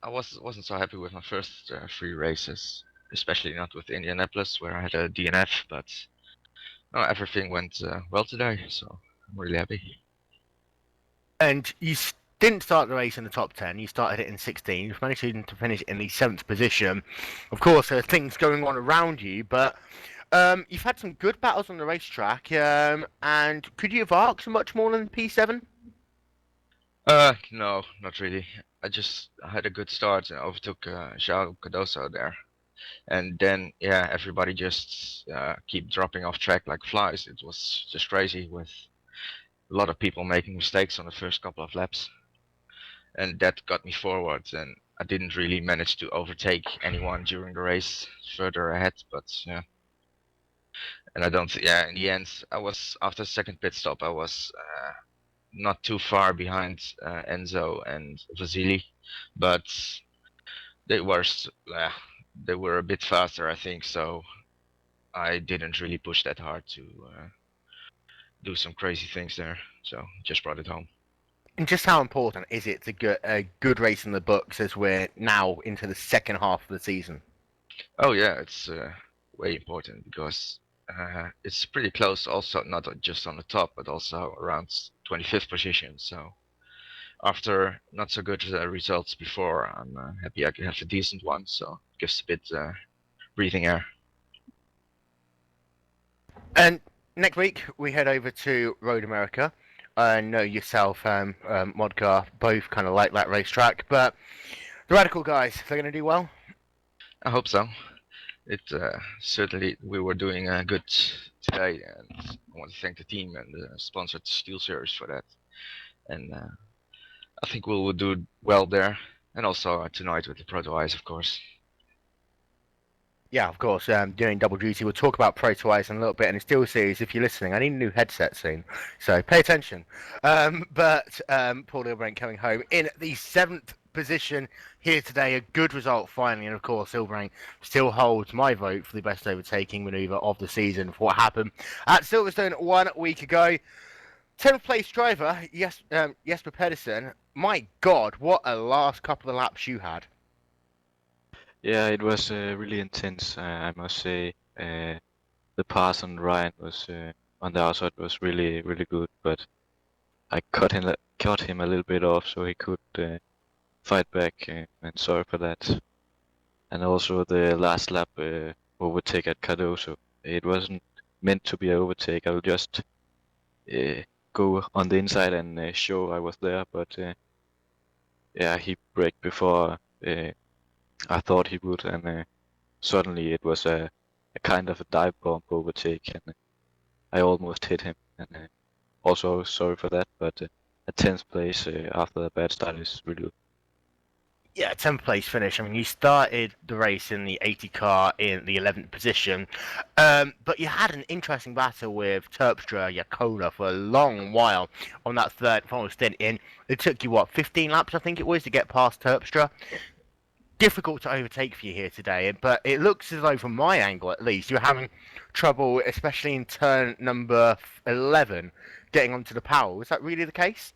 I wasn't so happy with my first 3 races, especially not with Indianapolis where I had a DNF, but everything went well today, so I'm really happy. And you didn't start the race in the top 10. You started it in 16. You've managed to finish in the 7th position. Of course, there are things going on around you, but you've had some good battles on the racetrack. And could you have asked for much more than P7? No, not really. I had a good start and overtook João Cardoso there. And then, yeah, everybody just keep dropping off track like flies. It was just crazy with a lot of people making mistakes on the first couple of laps. And that got me forward, and I didn't really manage to overtake anyone during the race further ahead, but yeah. And I don't, yeah, in the end, after the second pit stop, I was not too far behind Enzo and Vasily, but they were a bit faster, I think, so I didn't really push that hard to do some crazy things there, so just brought it home. And just how important is it to get a good race in the books as we're now into the second half of the season? Oh yeah, it's way important because it's pretty close also, not just on the top, but also around 25th position. So after not so good results before, I'm happy I can have a decent one, so it gives a bit breathing air. And next week we head over to Road America. I know yourself and Modgar both kind of like that racetrack, but the Radical guys, they're going to do well? I hope so. It certainly, we were doing good today, and I want to thank the team and the sponsored Steel Series for that. And I think we will do well there, and also tonight with the Proto Ice, of course. Yeah, of course. Doing double duty. We'll talk about Proto Ice in a little bit in the Steel Series. If you're listening, I need a new headset soon, so pay attention. But Paul Ilbrand coming home in the 7th position here today. A good result finally, and of course Ilbrand still holds my vote for the best overtaking manoeuvre of the season for what happened at Silverstone 1 week ago. 10th place driver, Jesper Pedersen. My God, what a last couple of laps you had. Yeah, it was really intense. I must say, the pass on Ryan was on the outside was really good, but I cut him a little bit off so he could fight back, and sorry for that. And also the last lap overtake at Cardoso. It wasn't meant to be an overtake. I will just go on the inside and show I was there, but yeah, he braked before I thought he would, and suddenly it was a kind of a dive bomb overtake, and I almost hit him. And also sorry for that, but a 10th place after a bad start is really good. Yeah, 10th place finish. I mean, you started the race in the 80 car in the 11th position, but you had an interesting battle with Terpstra-Jaakkola for a long while on that third final stint in. It took you, 15 laps, I think it was, to get past Terpstra. Difficult to overtake for you here today, but it looks as though, from my angle at least, you're having trouble, especially in turn number 11, getting onto the power. Was that really the case?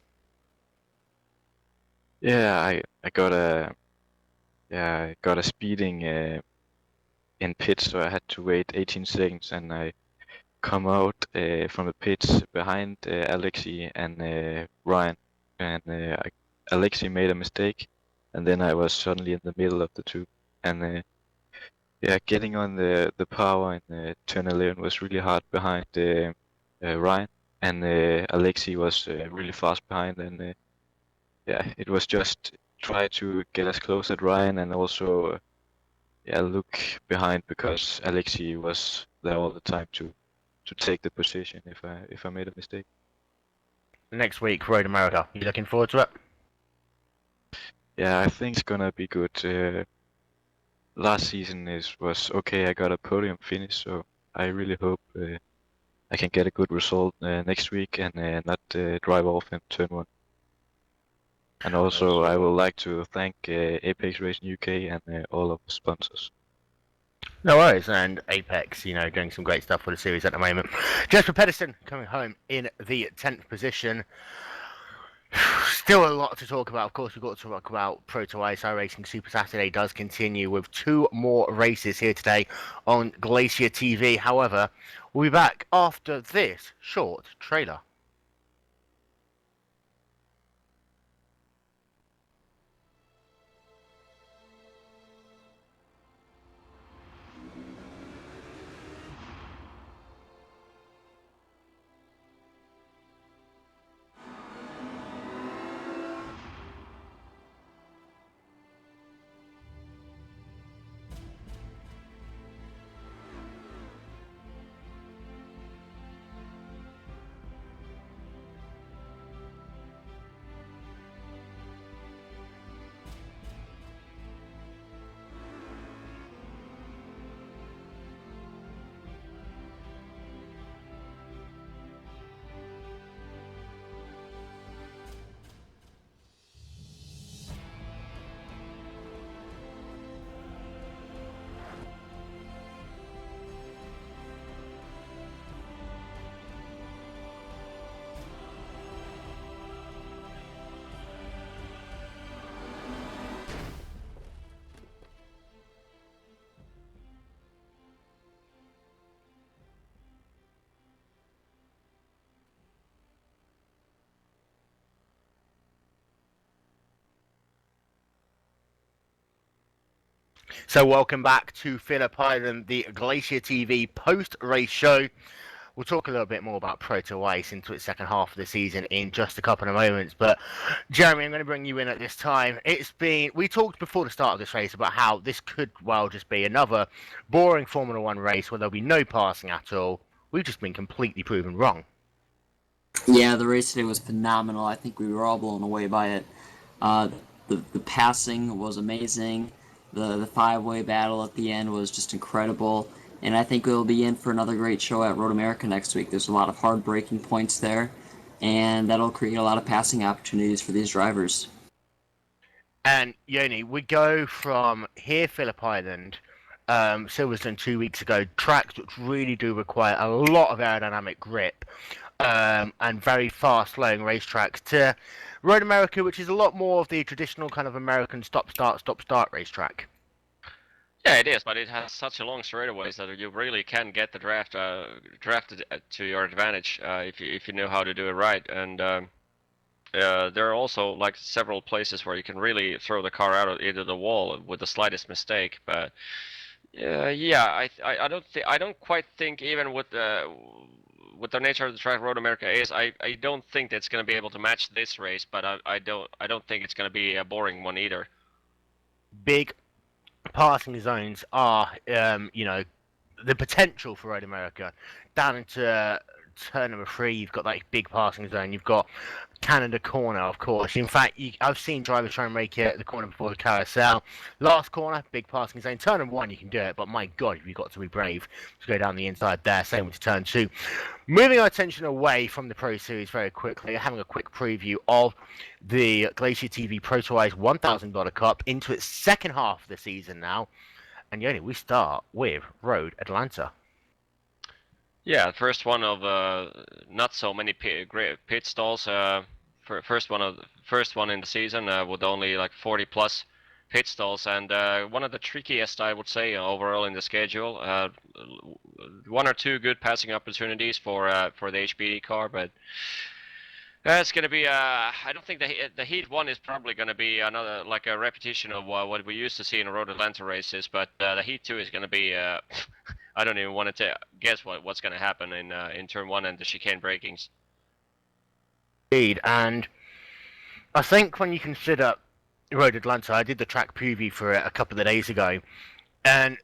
Yeah, I got a speeding in pits, so I had to wait 18 seconds, and I come out from the pits behind Alexi and Ryan, and Alexi made a mistake, and then I was suddenly in the middle of the two, and yeah, getting on the power in turn 11 was really hard behind Ryan, and Alexi was really fast behind, and yeah, it was just try to get as close as Ryan, and also yeah, look behind, because Alexi was there all the time to take the position if I made a mistake. Next week, Road America. You looking forward to it? Yeah, I think it's gonna be good. Last season was okay. I got a podium finish, so I really hope I can get a good result next week and not drive off in turn 1. And also, I would like to thank Apex Racing UK and all of the sponsors. No worries, and Apex, doing some great stuff for the series at the moment. Jesper Pedersen coming home in the 10th position. Still a lot to talk about. Of course, we've got to talk about Proto Ice. iRacing Super Saturday does continue with 2 more races here today on Glacier TV. However, we'll be back after this short trailer. So welcome back to Phillip Island, the Glacier TV post-race show. We'll talk a little bit more about Proto Ice into its second half of the season in just a couple of moments. But Jeremy, I'm going to bring you in at this time. We talked before the start of this race about how this could well just be another boring Formula One race where there'll be no passing at all. We've just been completely proven wrong. Yeah, the race today was phenomenal. I think we were all blown away by it. The passing was amazing. The five-way battle at the end was just incredible. And I think we'll be in for another great show at Road America next week. There's a lot of hard-braking points there, and that'll create a lot of passing opportunities for these drivers. And Yoni, we go from here, Phillip Island, Silverstone 2 weeks ago, tracks which really do require a lot of aerodynamic grip and very fast-flowing racetracks, to Road America, which is a lot more of the traditional kind of American stop-start racetrack. Yeah, it is, but it has such a long straightaways that you really can get the drafted to your advantage if you know how to do it right. And there are also like several places where you can really throw the car out into the wall with the slightest mistake. But yeah, I don't quite think, even with the nature of the track Road America is, I don't think it's going to be able to match this race. But I don't think it's going to be a boring one either. Big passing zones are, the potential for Road America. Down into turn number 3, you've got that big passing zone. You've got Canada corner, of course. In fact, I've seen drivers try and make it the corner before the carousel. Last corner, big passing zone. Turn number 1, you can do it, but my God, you've got to be brave to go down the inside there. Same with turn 2. Moving our attention away from the Pro Series very quickly, having a quick preview of the Glacier TV Proto Ice $1,000 Cup into its second half of the season now. And Yoni, we start with Road Atlanta. Yeah, first one of not so many pit stalls. First one in the season with only like 40 plus pit stalls, and one of the trickiest, I would say, overall in the schedule. 1 or 2 good passing opportunities for the HBD car, but it's going to be. I don't think the Heat 1 is probably going to be another, like a repetition of what we used to see in Road Atlanta races, but the Heat 2 is going to be. I don't even want to guess what's going to happen in turn 1 and the chicane breakings. Indeed, and I think when you consider Road Atlanta, I did the track preview for it a couple of days ago, and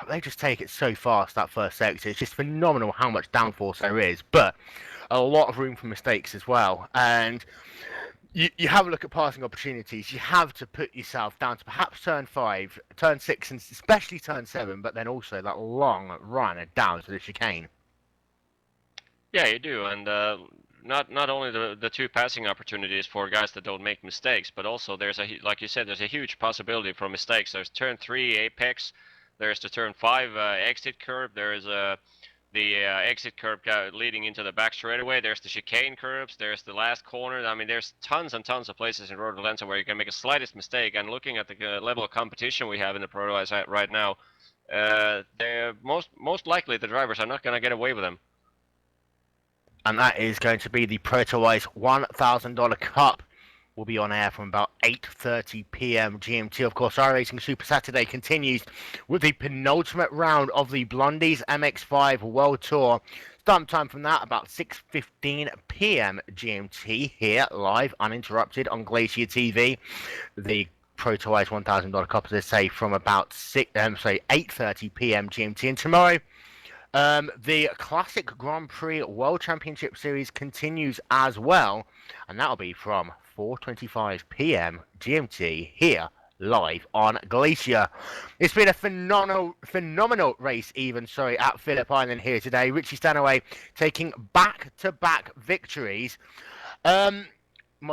they just take it so fast, that first sector. It's just phenomenal how much downforce there is, but a lot of room for mistakes as well. And you have a look at passing opportunities. You have to put yourself down to perhaps turn 5, turn 6, and especially turn 7, but then also that long run down to the chicane. Yeah, you do, and not only the 2 passing opportunities for guys that don't make mistakes, but also there's like you said, there's a huge possibility for mistakes. There's turn 3 apex, there's the turn 5 exit curve, there's the exit curve leading into the back straightaway. There's the chicane curves. There's the last corner. I mean, there's tons and tons of places in Road Atlanta where you can make a slightest mistake. And looking at the level of competition we have in the Proto Ice right now, they're most likely the drivers are not going to get away with them. And that is going to be the Proto Ice $1,000 Cup. Will be on air from about 8:30 p.m. GMT. Of course, iRacing Super Saturday continues with the penultimate round of the Blondies MX5 World Tour. Start time from that about 6:15 p.m. GMT here live, uninterrupted on Glacier TV. The Proto Ice $1,000 Cup, as I say, from about 8:30 p.m. GMT. And tomorrow, the Classic Grand Prix World Championship Series continues as well, and that'll be from 4:25 p.m. GMT here live on Glacier. It's been a phenomenal race at Phillip Island here today. Richie Stanaway taking back-to-back victories. My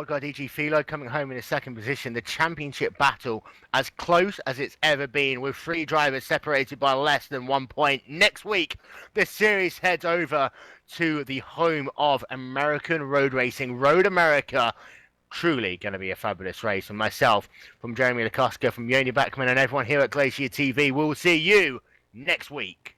guy DG Philo coming home in a second position. The championship battle as close as it's ever been, with 3 drivers separated by less than 1 point. Next week, the series heads over to the home of American road racing, Road America. Truly going to be a fabulous race. And myself, from Jeremy Lakoska, from Yoni Beckman, and everyone here at Glacier TV, we'll see you next week.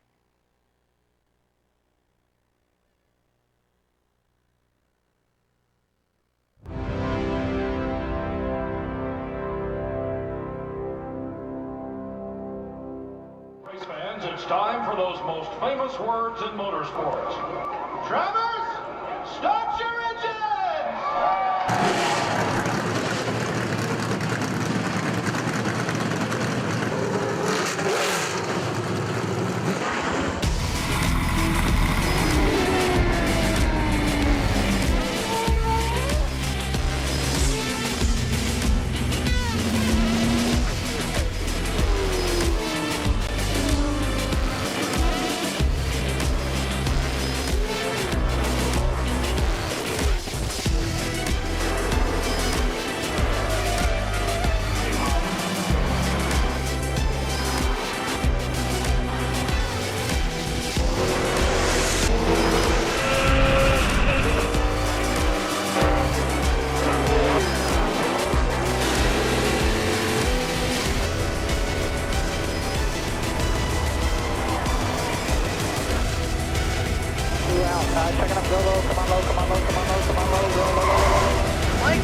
time for those most famous words in motorsports. Drivers, start your engines!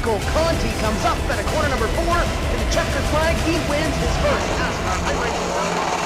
Michael Conti comes up at a corner number 4 to the checkered flag. He wins his first NASCAR iRacing.